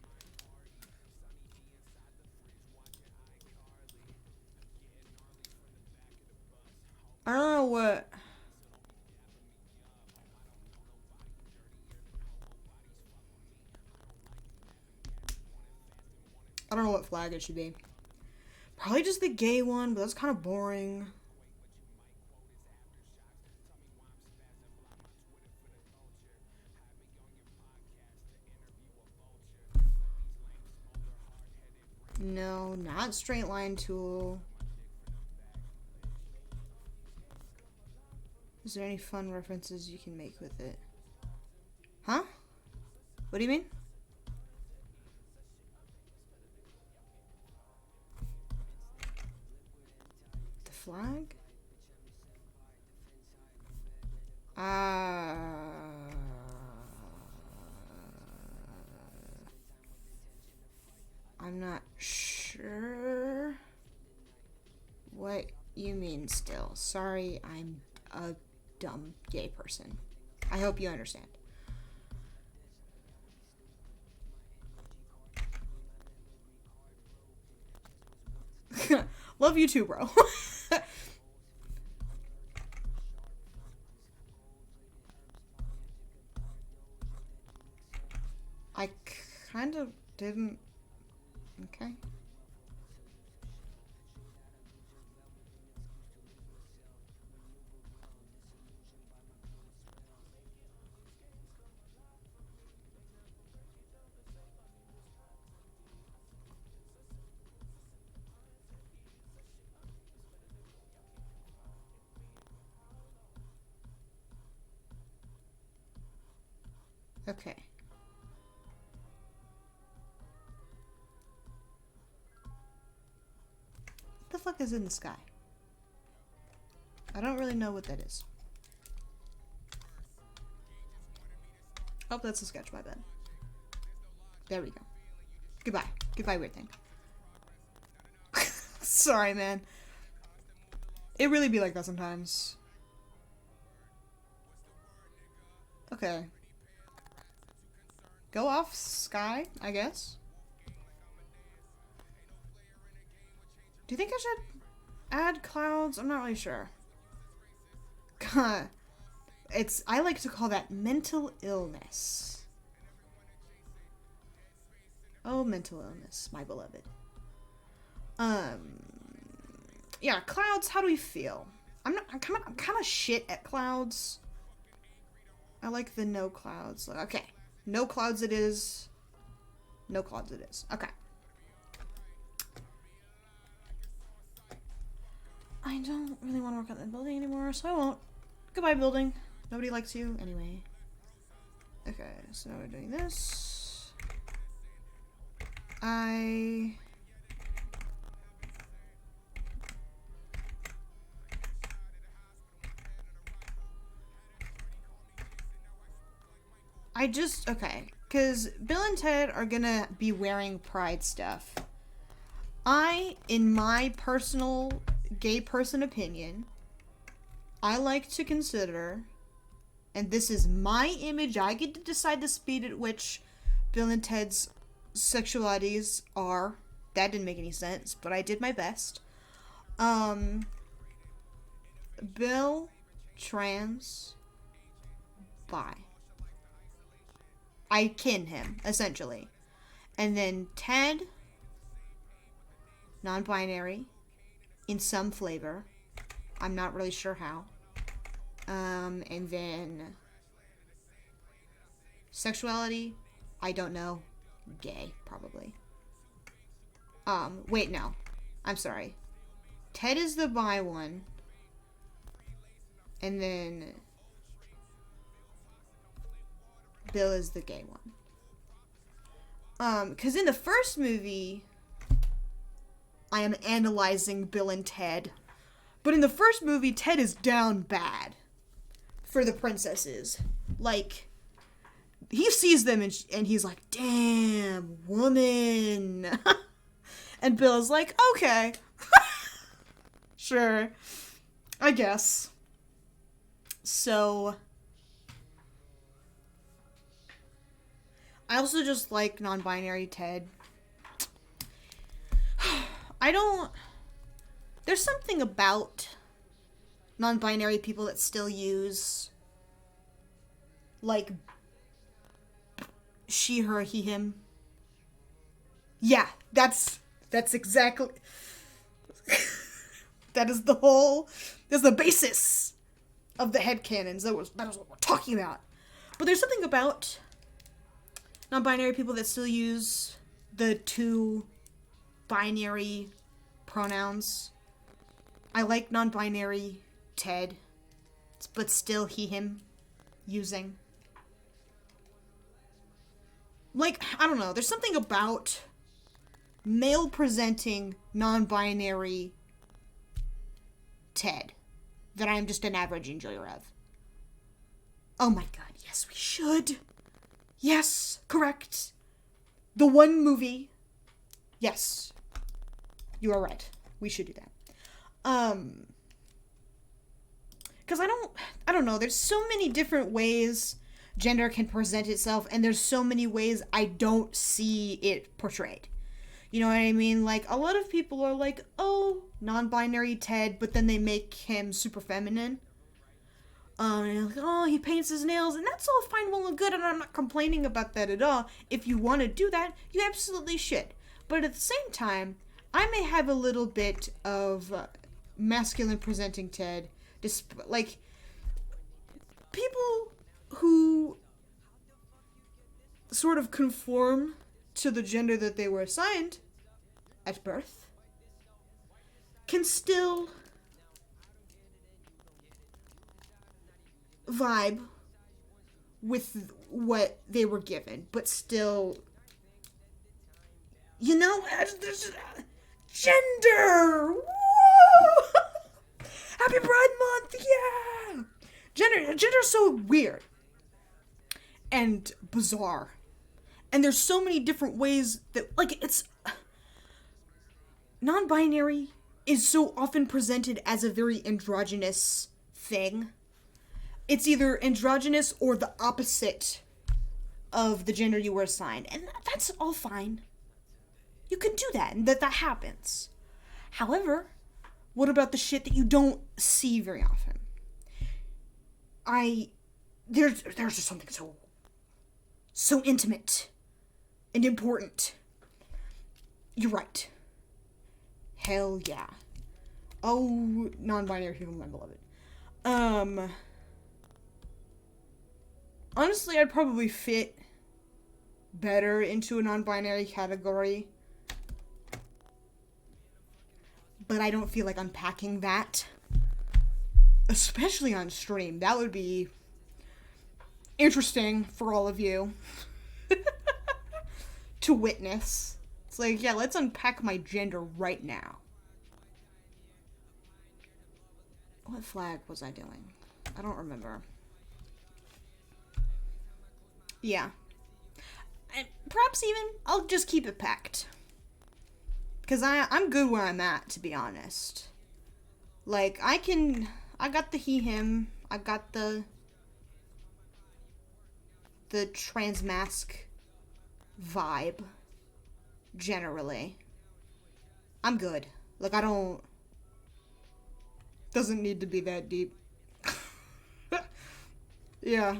I don't know what... I don't know what flag it should be. Probably just the gay one, but that's kind of boring. No, not straight line tool. Is there any fun references you can make with it? Huh? What do you mean? The flag? I'm not sure what you mean still. Sorry, I'm a dumb gay person. I hope you understand. Love you too, bro. I kind of didn't... Okay. Okay. What the fuck is in the sky? I don't really know what that is. Oh, that's a sketch, my bad. There we go. Goodbye. Goodbye, weird thing. Sorry, man. It really be like that sometimes. Okay. Go off sky, I guess. Do you think I should add clouds? I'm not really sure. I like to call that mental illness. Oh, mental illness, my beloved. Yeah, clouds, how do we feel? I'm kind of shit at clouds. I like the no clouds. Okay. No clouds it is. No clouds it is. Okay. I don't really want to work on the building anymore, so I won't. Goodbye, building. Nobody likes you anyway. Okay, so now we're doing this. I just, okay, because Bill and Ted are gonna be wearing pride stuff. In my personal gay person opinion, I like to consider, and this is my image, I get to decide the speed at which Bill and Ted's sexualities are. That didn't make any sense, but I did my best. Bill, trans, bi. I kin him, essentially. And then Ted, non-binary, in some flavor. I'm not really sure how. And then sexuality, I don't know. Gay, probably. Wait, no. I'm sorry. Ted is the bi one. And then Bill is the gay one. Because in the first movie, I am analyzing Bill and Ted. But in the first movie, Ted is down bad for the princesses. Like, he sees them and he's like, damn, woman. And Bill is like, okay. Sure. I guess. So, I also just like non-binary Ted. There's something about non-binary people that still use, like, she, her, he, him. Yeah, that's exactly, that's the basis of the headcanons. That is what we're talking about. But there's something about non-binary people that still use the two binary pronouns. I like non-binary Ted, but still he, him using. Like, I don't know, there's something about male presenting non-binary Ted that I'm just an average enjoyer of. Oh my god, yes, we should. Yes, correct. The one movie. Yes. You are right. We should do that. Because I don't know, there's so many different ways gender can present itself, and there's so many ways I don't see it portrayed. You know what I mean? Like, a lot of people are like, oh, non-binary Ted, but then they make him super feminine. And like, oh, he paints his nails, and that's all fine, well, and good, and I'm not complaining about that at all. If you want to do that, you absolutely should. But at the same time, I may have a little bit of masculine presenting Ted, like, people who sort of conform to the gender that they were assigned at birth can still vibe with what they were given, but still, you know, there's gender. Woo! Happy Pride Month, yeah. Gender's so weird and bizarre, and there's so many different ways that, like, it's non-binary is so often presented as a very androgynous thing. It's either androgynous or the opposite of the gender you were assigned. And that's all fine. You can do that, and that happens. However, what about the shit that you don't see very often? There's just something so intimate and important. You're right. Hell yeah. Oh, non-binary people, my beloved. Honestly, I'd probably fit better into a non-binary category. But I don't feel like unpacking that. Especially on stream. That would be interesting for all of you to witness. It's like, yeah, let's unpack my gender right now. What flag was I doing? I don't remember. Yeah. And perhaps even, I'll just keep it packed. Because I'm good where I'm at, to be honest. Like, I got the he, him. I got the transmask vibe, generally. I'm good. Like, doesn't need to be that deep. Yeah.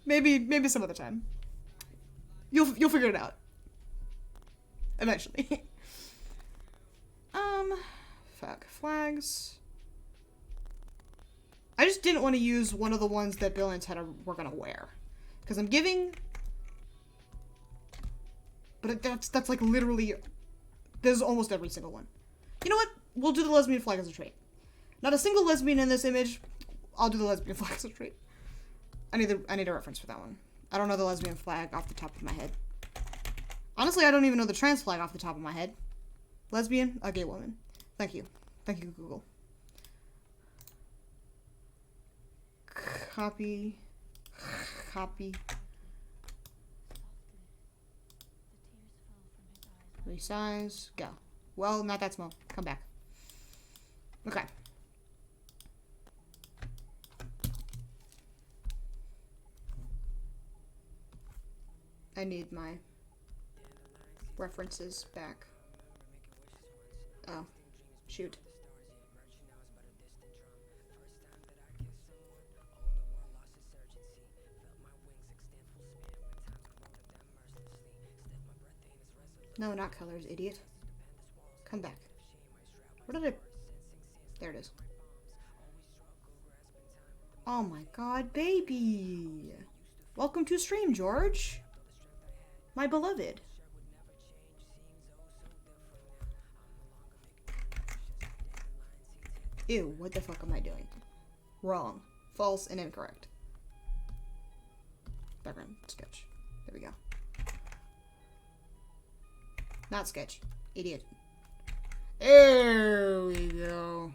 Maybe some other time. You'll figure it out. Eventually. Fuck. Flags. I just didn't want to use one of the ones that Bill and Ted were gonna wear. Because I'm giving... But that's like literally... There's almost every single one. You know what? We'll do the lesbian flag as a trait. Not a single lesbian in this image. I'll do the lesbian flag as a trait. I need a reference for that one. I don't know the lesbian flag off the top of my head. Honestly, I don't even know the trans flag off the top of my head. Lesbian, a gay woman. Thank you. Thank you, Google. Copy. Resize. Go. Well, not that small. Come back. Okay. I need my references back. Oh. Shoot. No, not colors, idiot. Come back. Where did I... There it is. Oh my god, baby! Welcome to stream, George! My beloved. Ew, what the fuck am I doing? Wrong. False and incorrect. Background sketch. There we go. Not sketch. Idiot. There we go.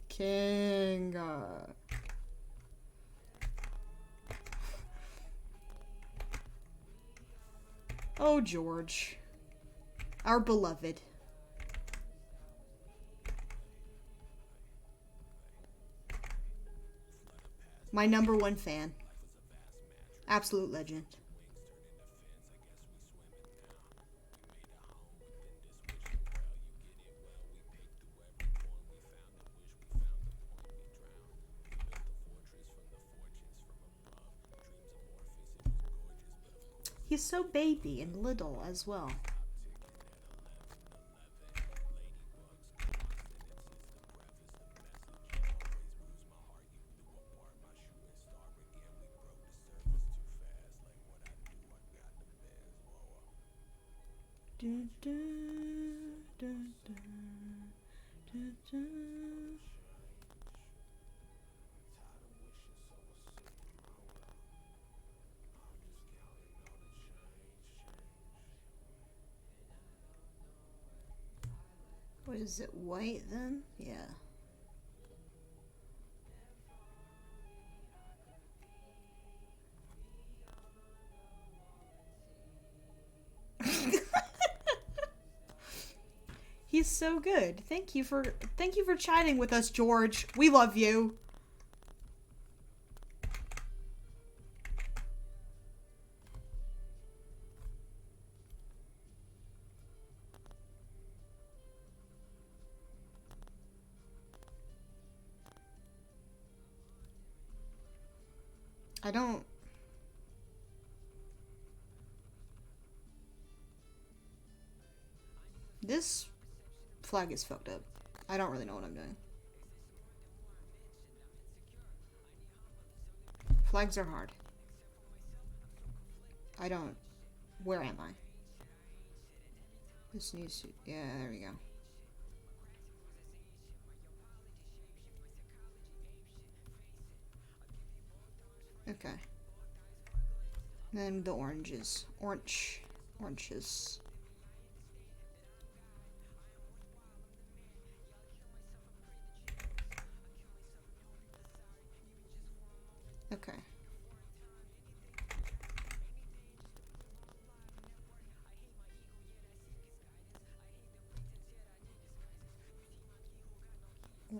King. Oh, George. Our beloved. My #1 fan. Absolute legend. He's so baby and little as well. Dun, dun, dun, dun, dun, dun. What is it, white then? Yeah. He's so good. Thank you for chatting with us, George. We love you. I don't... This flag is fucked up. I don't really know what I'm doing. Flags are hard. I don't... Where am I? This needs to... Yeah, there we go. Okay. Then the oranges. Oranges. Okay.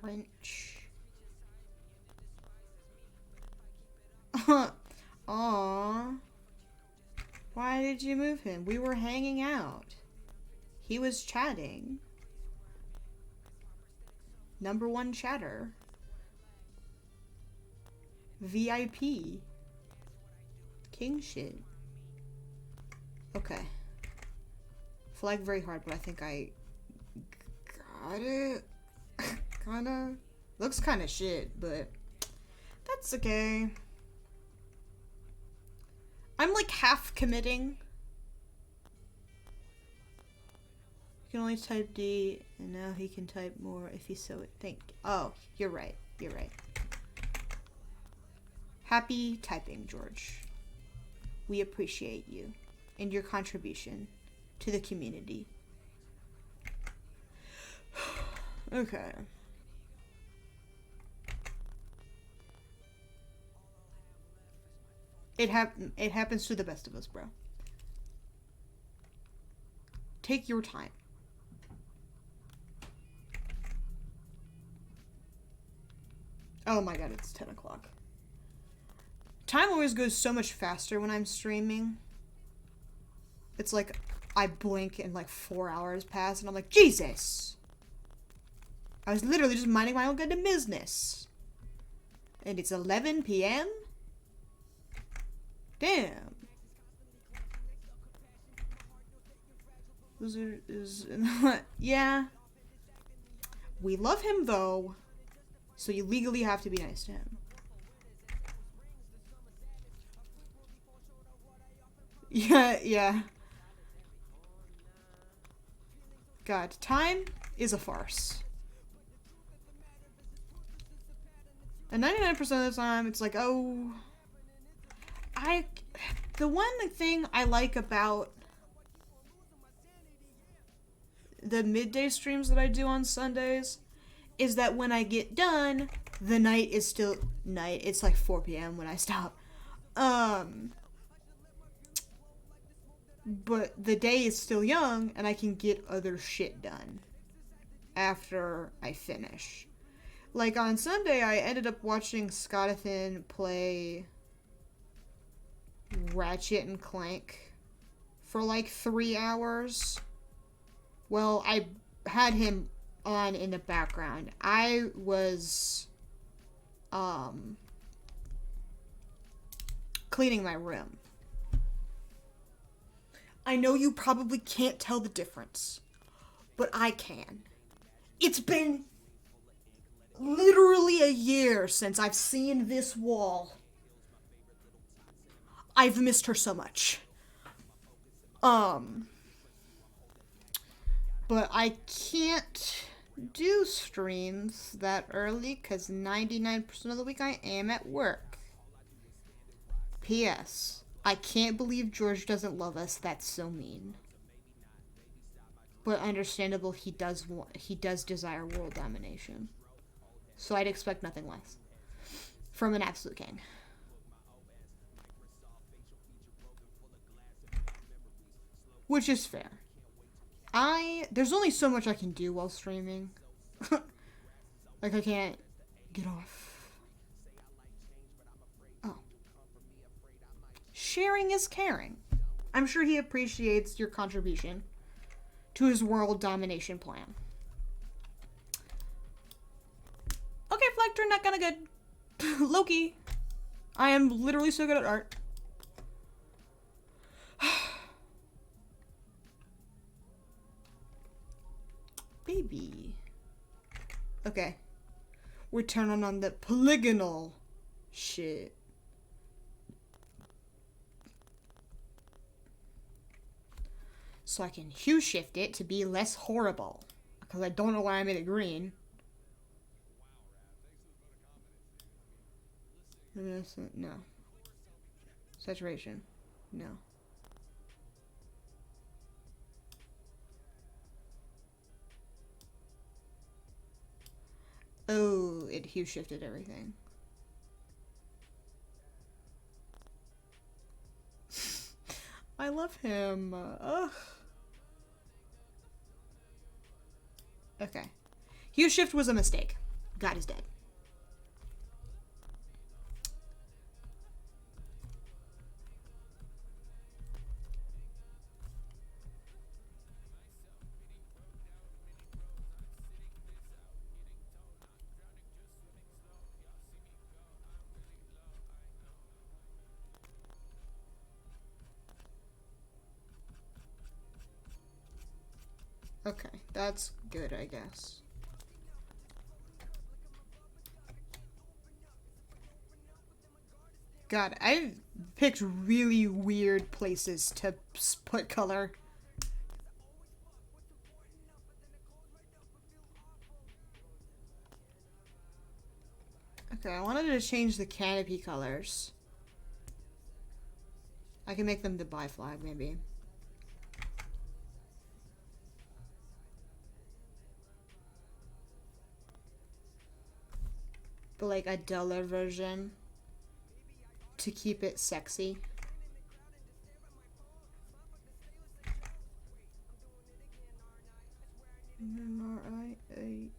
Wrench. Aww. Why did you move him? We were hanging out. He was chatting. Number one chatter. VIP. King shit. Okay. Flag very hard, but I think I got it. Kinda. Looks kinda shit, but that's okay. I'm like half committing. You can only type D, and now he can type more if he so think. Oh, you're right. You're right. Happy typing, George. We appreciate you and your contribution to the community. Okay. It happens to the best of us, bro. Take your time. Oh my god, it's 10 o'clock. Time always goes so much faster when I'm streaming. It's like I blink and like 4 hours pass and I'm like, Jesus! I was literally just minding my own goddamn business. And it's 11 p.m.? Damn. Wizard is... yeah. We love him though. So you legally have to be nice to him. Yeah. God, time is a farce. And 99% of the time, it's like, oh... The one thing I like about the midday streams that I do on Sundays is that when I get done, the night is still night. It's like 4 p.m. when I stop. But the day is still young, and I can get other shit done after I finish. Like, on Sunday, I ended up watching Scottathan play Ratchet and Clank for like 3 hours. Well, I had him on in the background. I was, cleaning my room. I know you probably can't tell the difference, but I can. It's been literally a year since I've seen this wall. I've missed her so much. But I can't do streams that early because 99% of the week I am at work. P.S. I can't believe George doesn't love us. That's so mean. But understandable, he does desire world domination. So I'd expect nothing less from an absolute king. Which is fair. There's only so much I can do while streaming. Like, I can't get off. Oh. Sharing is caring. I'm sure he appreciates your contribution to his world domination plan. Okay, flag turn, not kinda good. Loki. I am literally so good at art. Baby. Okay. We're turning on the polygonal shit. So I can hue shift it to be less horrible. Because I don't know why I made it green. Luminescent, no. Saturation, no. Oh, it hue shifted everything. I love him. Ugh. Okay. Hue shift was a mistake. God is dead. Okay, that's good, I guess. God, I've picked really weird places to put color. Okay, I wanted to change the canopy colors. I can make them the bi flag, maybe. But like a duller version to keep it sexy. M-R-I-A-A.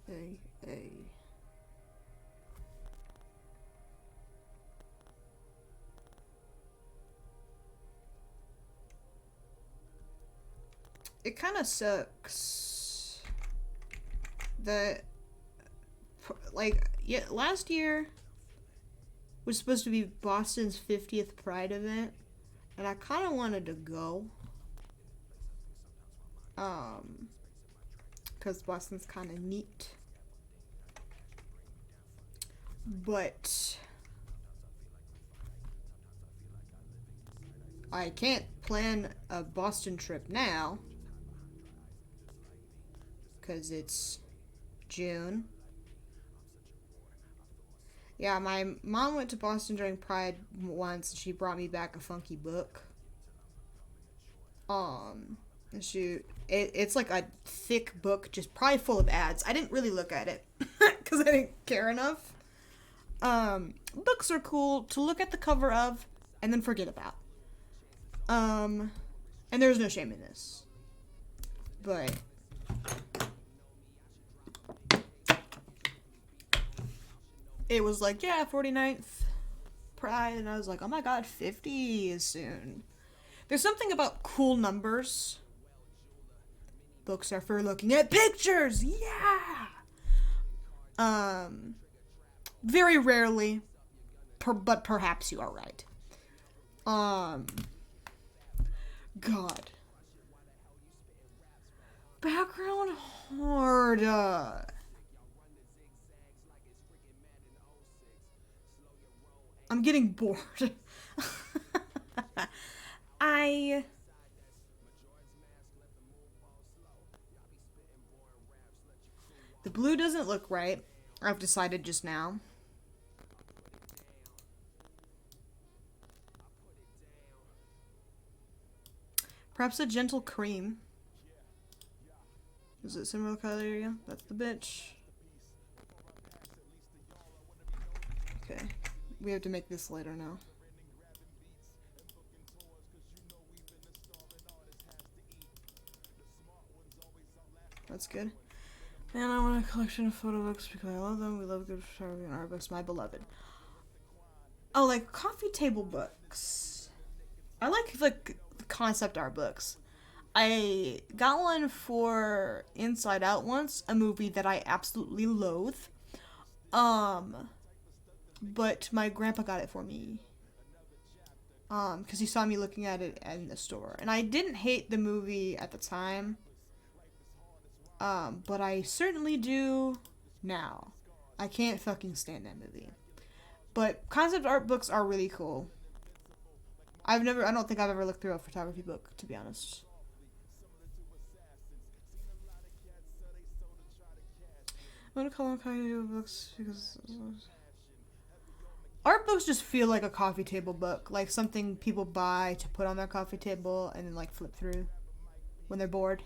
A. It kind of sucks that, like, yeah, last year was supposed to be Boston's 50th Pride event, and I kind of wanted to go. Because Boston's kind of neat. But I can't plan a Boston trip now because it's June. Yeah, my mom went to Boston during Pride once, and she brought me back a funky book. It's like a thick book, just probably full of ads. I didn't really look at it because I didn't care enough. Books are cool to look at the cover of and then forget about. And there's no shame in this. But it was like, yeah, 49th Pride, and I was like, oh my god, 50 is soon. There's something about cool numbers. Books are for looking at pictures, yeah! Very rarely, but perhaps you are right. God. Background hard. I'm getting bored. The blue doesn't look right. I've decided just now. Perhaps a gentle cream. Is it similar color? Yeah, that's the bitch. Okay. We have to make this later now. That's good. Man, I want a collection of photo books because I love them. We love good photography and art books. My beloved. Oh, like coffee table books. I like the concept art books. I got one for Inside Out once, a movie that I absolutely loathe. But my grandpa got it for me. Because he saw me looking at it in the store. And I didn't hate the movie at the time. But I certainly do now. I can't fucking stand that movie. But concept art books are really cool. I don't think I've ever looked through a photography book, to be honest. I'm gonna call them coffee table books because art books just feel like a coffee table book, like something people buy to put on their coffee table and then like flip through when they're bored.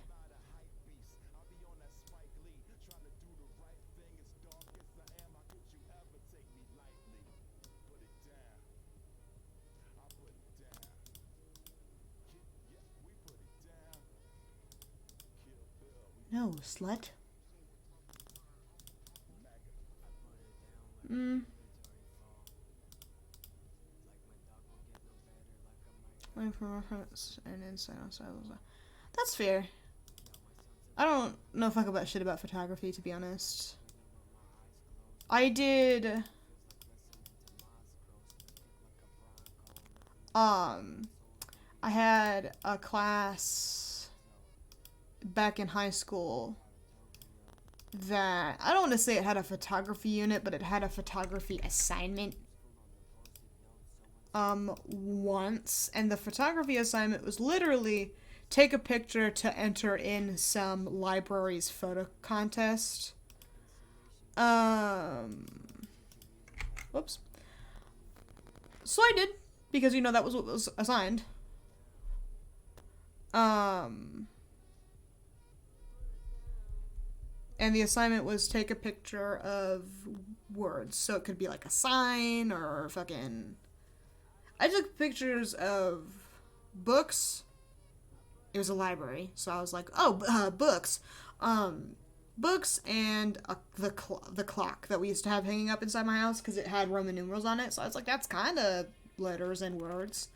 No, slut. Waiting for reference and insight on side. That's fair. I don't know if I could shit about photography, to be honest. I did I had a class back in high school that, I don't want to say it had a photography unit, but it had a photography assignment once, and the photography assignment was literally take a picture to enter in some library's photo contest. Whoops. So I did, because, you know, that was what was assigned. And the assignment was take a picture of words. So it could be like a sign or fucking... I took pictures of books. It was a library, so I was like, oh, books. Books and the clock that we used to have hanging up inside my house because it had Roman numerals on it. So I was like, that's kind of letters and words.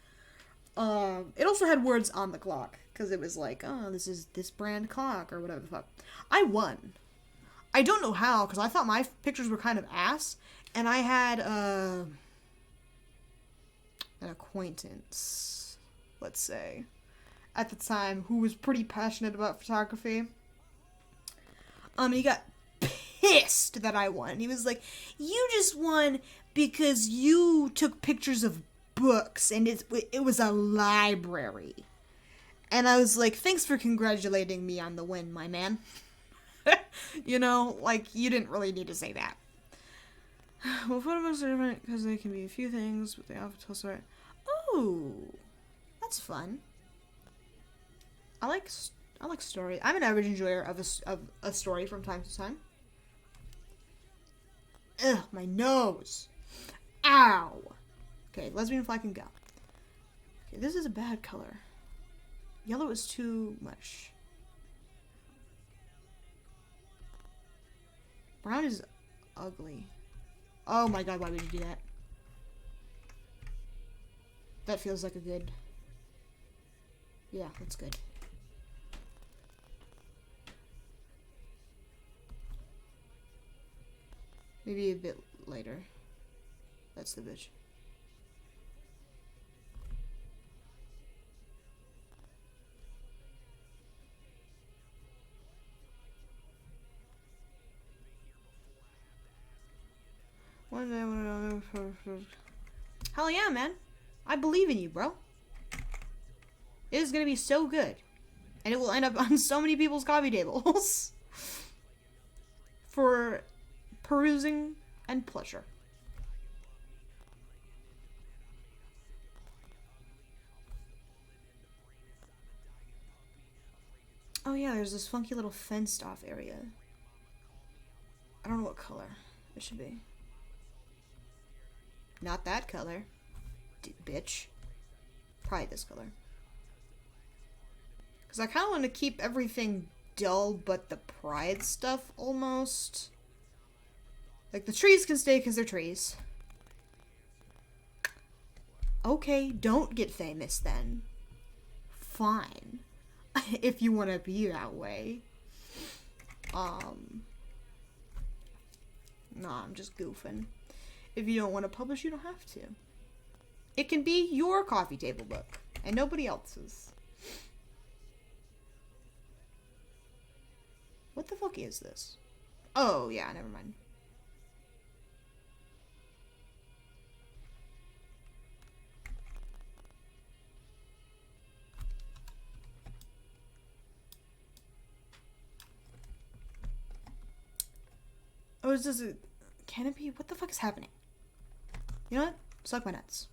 It also had words on the clock because it was like, oh, this is this brand clock or whatever the fuck. I won. I don't know how, because I thought my pictures were kind of ass, and I had an acquaintance, let's say, at the time, who was pretty passionate about photography. He got pissed that I won. He was like, you just won because you took pictures of books, and it was a library. And I was like, thanks for congratulating me on the win, my man. You know, like, you didn't really need to say that. Well, photographs are different because they can be a few things, but they often tell story. Oh, that's fun. I like story. I'm an average enjoyer of a story from time to time. Ugh, my nose. Ow. Okay, lesbian flag can go. Okay, this is a bad color. Yellow is too much. Brown is ugly. Oh my god, why would you do that? That feels like a good... Yeah, that's good. Maybe a bit later. That's the bitch. One day, hell yeah, man. I believe in you, bro. It is gonna be so good. And it will end up on so many people's coffee tables. For perusing and pleasure. Oh yeah, there's this funky little fenced off area. I don't know what color it should be. Not that color. Bitch. Probably this color. Because I kind of want to keep everything dull, but the pride stuff almost. Like, the trees can stay because they're trees. Okay, don't get famous then. Fine. If you want to be that way. No, I'm just goofing. If you don't want to publish, you don't have to. It can be your coffee table book, and nobody else's. What the fuck is this? Oh, yeah, never mind. Oh, is this a canopy? What the fuck is happening? You know what? Suck my nuts.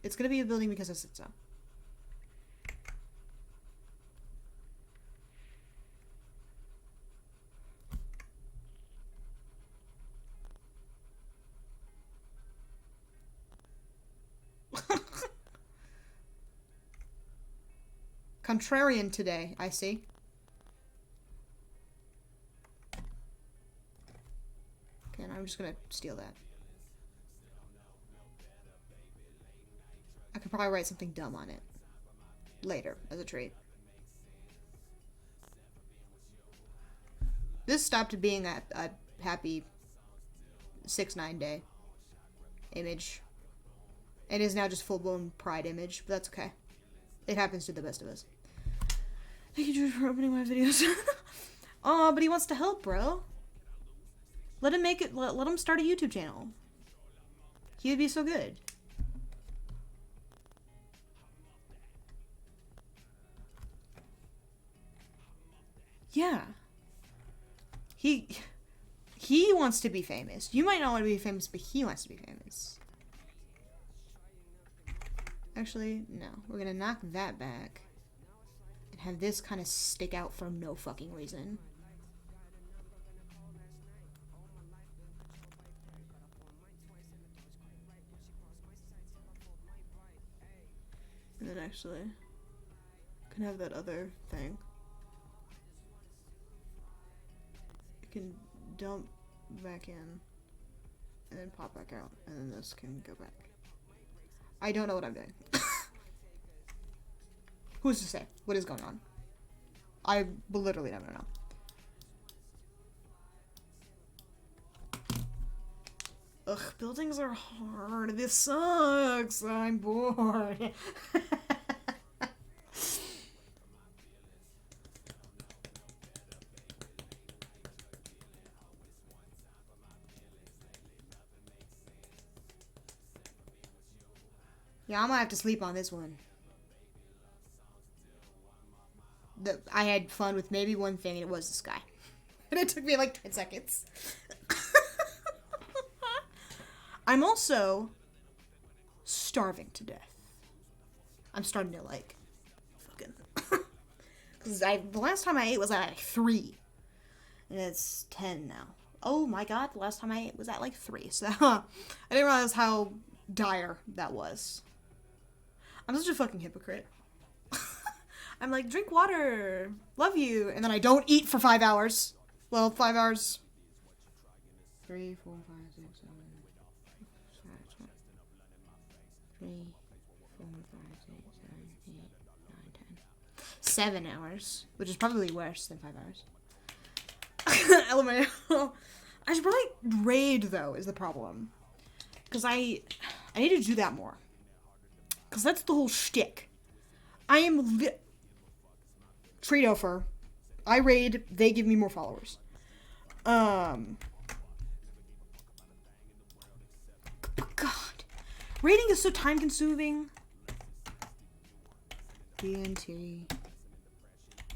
It's gonna be a building because I said so. Contrarian today, I see. Okay, and I'm just gonna steal that. I could probably write something dumb on it later as a treat. This stopped being a happy 6-9 day image. It is now just full-blown pride image, but that's okay. It happens to the best of us. Thank you, George, for opening my videos. Oh, but he wants to help, bro. Let him make it. Let him start a YouTube channel. He would be so good. Yeah. He wants to be famous. You might not want to be famous, but he wants to be famous. Actually, no. We're gonna knock that back. And have this kind of stick out for no fucking reason. And then actually, can have that other thing. It can dump back in and then pop back out, and then this can go back. I don't know what I'm doing. Who's to say? What is going on? I literally don't know. Ugh, buildings are hard. This sucks. I'm bored. Yeah, I'm gonna have to sleep on this one. I had fun with maybe one thing, and it was the sky. And it took me like 10 seconds. I'm also starving to death. I'm starting to like fucking because the last time I ate was at like 3, and it's 10 now. Oh my god, the last time I ate was at like 3. So I didn't realize how dire that was. I'm such a fucking hypocrite. I'm like, drink water, love you, and then I don't eat for 5 hours. Well, 5 hours. 3, 4, 5, 6, 7, 3, 4, 5, 6, 7, 8, 9, 10. 7 hours, which is probably worse than 5 hours. LMAO. I should probably raid though, is the problem. Because I need to do that more. Because that's the whole shtick. I am trade offer. I raid, they give me more followers. God. Raiding is so time consuming. DNT.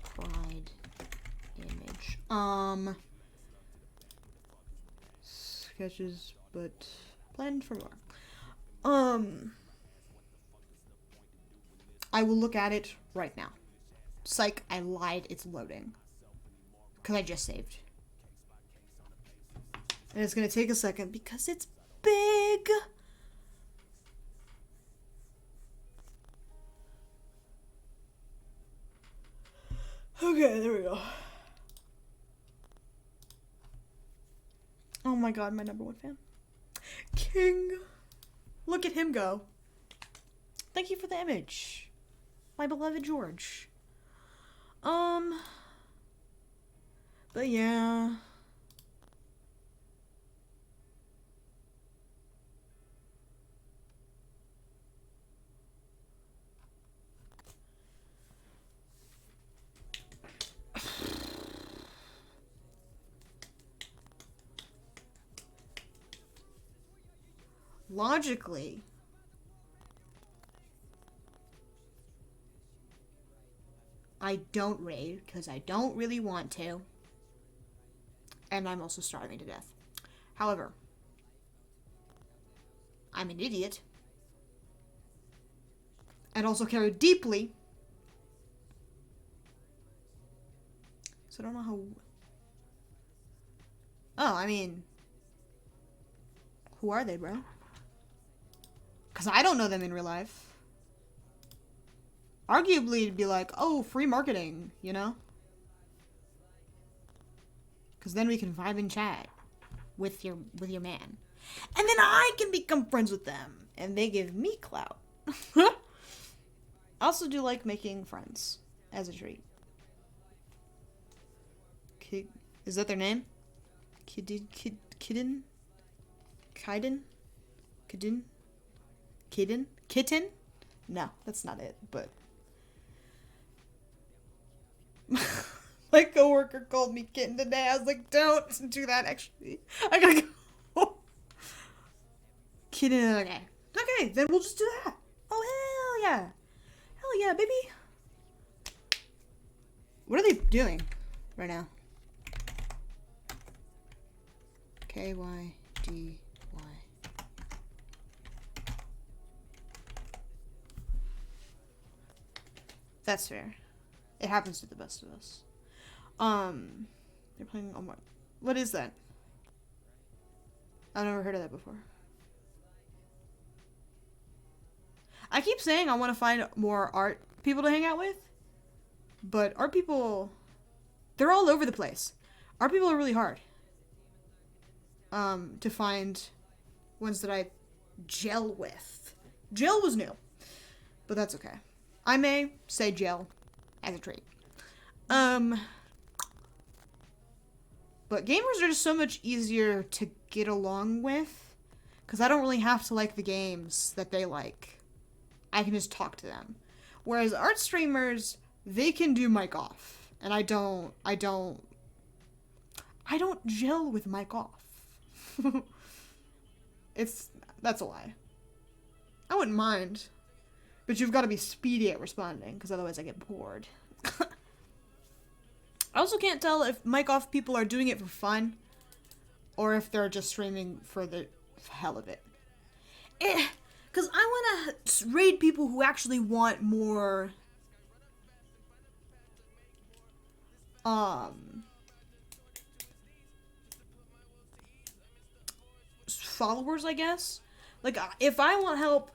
Pride. Image. Sketches, but planned for more. I will look at it right now. Psych, I lied, it's loading. Because I just saved. And it's gonna take a second because it's big. Okay, there we go. Oh my god, my #1 fan. King. Look at him go. Thank you for the image. My beloved George. But yeah. Logically, I don't raid because I don't really want to. And I'm also starving to death. However, I'm an idiot. And also care deeply. So I don't know how... Oh, I mean... Who are they, bro? Because I don't know them in real life. Arguably, it'd be like, oh, free marketing, you know? Because then we can vibe and chat with your man. And then I can become friends with them. And they give me clout. I also do like making friends as a treat. Is that their name? Kidden? Kiden? Kidden? Kitten? No, that's not it, but My coworker called me kitten today. I was like, don't do that, actually. I gotta go. Kitten, okay. Okay, then we'll just do that. Oh, hell yeah. Hell yeah, baby. What are they doing right now? KYDY. That's fair. It happens to the best of us. They're playing on what is that? I've never heard of that before. I keep saying I want to find more art people to hang out with, but art people, they're all over the place. Art people are really hard to find ones that I gel with. Gel was new, but that's okay. I may say gel as a trait. But gamers are just so much easier to get along with, because I don't really have to like the games that they like. I can just talk to them. Whereas art streamers, they can do mic off, and I don't gel with mic off. That's a lie. I wouldn't mind, but you've got to be speedy at responding, because otherwise I get bored. I also can't tell if mic off people are doing it for fun, or if they're just streaming for the hell of it. Because I want to raid people who actually want more, followers, I guess. Like, if I want help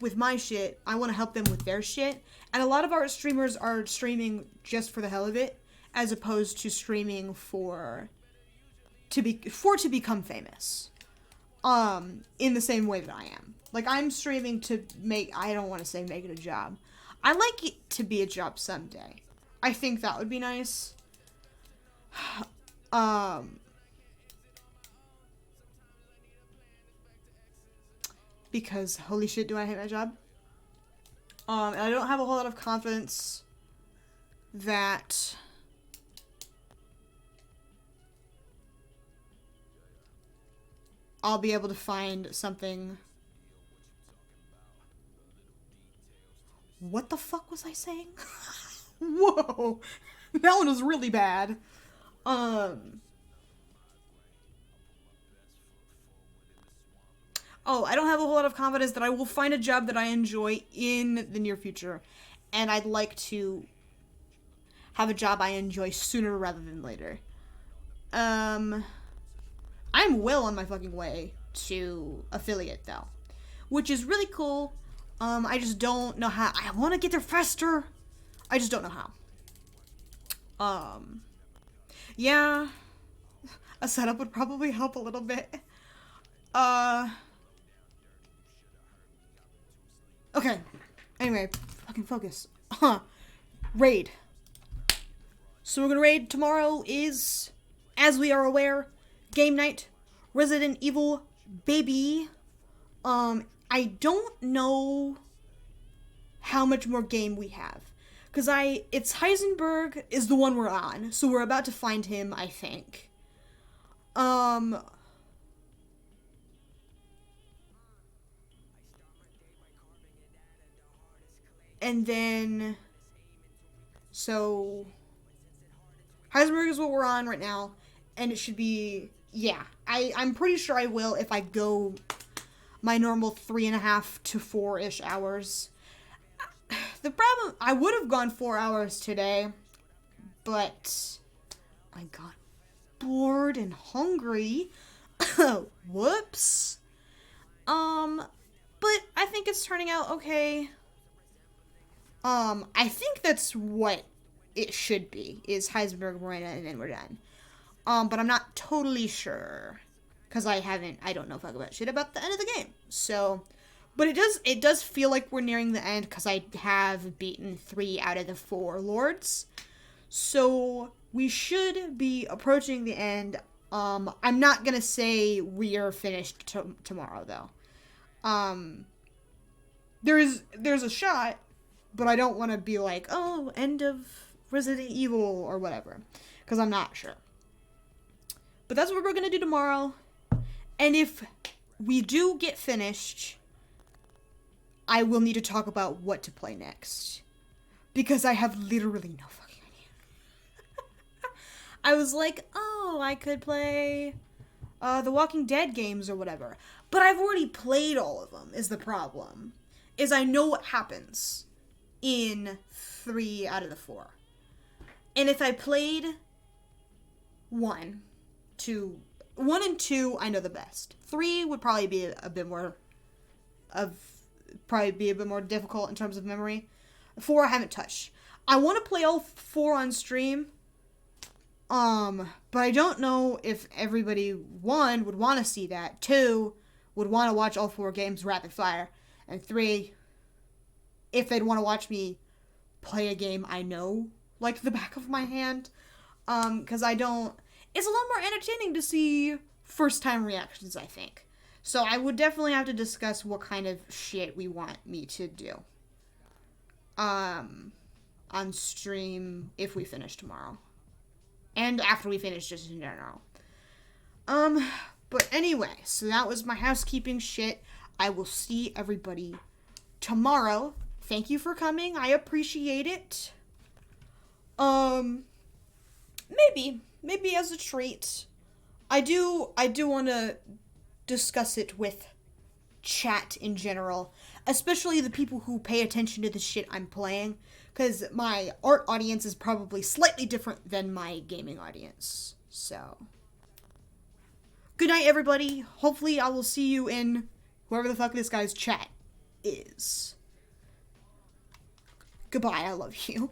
with my shit, I want to help them with their shit. And a lot of our streamers are streaming just for the hell of it, as opposed to streaming to become famous. In the same way that I am. Like, I'm streaming to I don't want to say make it a job. I like it to be a job someday. I think that would be nice. Because holy shit, do I hate my job. And I don't have a whole lot of confidence that I'll be able to find something. What the fuck was I saying? Whoa, that one was really bad. Oh, I don't have a whole lot of confidence that I will find a job that I enjoy in the near future. And I'd like to have a job I enjoy sooner rather than later. I'm well on my fucking way to affiliate, though. Which is really cool. I just don't know how. I want to get there faster. I just don't know how. Yeah. A setup would probably help a little bit. Okay. Anyway, fucking focus. Raid. So we're gonna raid. Tomorrow is, as we are aware, game night. Resident Evil baby. I don't know how much more game we have. Because it's Heisenberg is the one we're on. So we're about to find him, I think. And then, so, Heisenberg is what we're on right now, and it should be, yeah, I'm pretty sure I will if I go my normal 3.5 to 4-ish hours. The problem, I would have gone 4 hours today, but I got bored and hungry. Whoops. But I think it's turning out okay. I think that's what it should be, is Heisenberg, Morena, and then we're done. But I'm not totally sure, because I don't know fuck about shit about the end of the game. So, but it does feel like we're nearing the end, because I have beaten 3 out of the 4 lords. So, we should be approaching the end. I'm not gonna say we are finished tomorrow, though. There's a shot, but I don't want to be like, oh, end of Resident Evil or whatever, because I'm not sure. But that's what we're going to do tomorrow. And if we do get finished, I will need to talk about what to play next. Because I have literally no fucking idea. I was like, oh, I could play the Walking Dead games or whatever. But I've already played all of them, is the problem. Is I know what happens in 3 out of the 4. And if I played 1 and 2, I know the best. 3 would probably be a bit more difficult in terms of memory. 4 I haven't touched. I want to play all 4 on stream. But I don't know if everybody, 1, would want to see that. 2, would want to watch all 4 games rapid fire. And 3, if they'd want to watch me play a game I know like the back of my hand. Because I don't... It's a lot more entertaining to see first-time reactions, I think. So I would definitely have to discuss what kind of shit we want me to do. On stream if we finish tomorrow. And after we finish, just in general. But anyway, so that was my housekeeping shit. I will see everybody tomorrow. Thank you for coming. I appreciate it. Maybe as a treat. I do want to discuss it with chat in general, especially the people who pay attention to the shit I'm playing, because my art audience is probably slightly different than my gaming audience. So, good night, everybody. Hopefully I will see you in whoever the fuck this guy's chat is. Goodbye, I love you.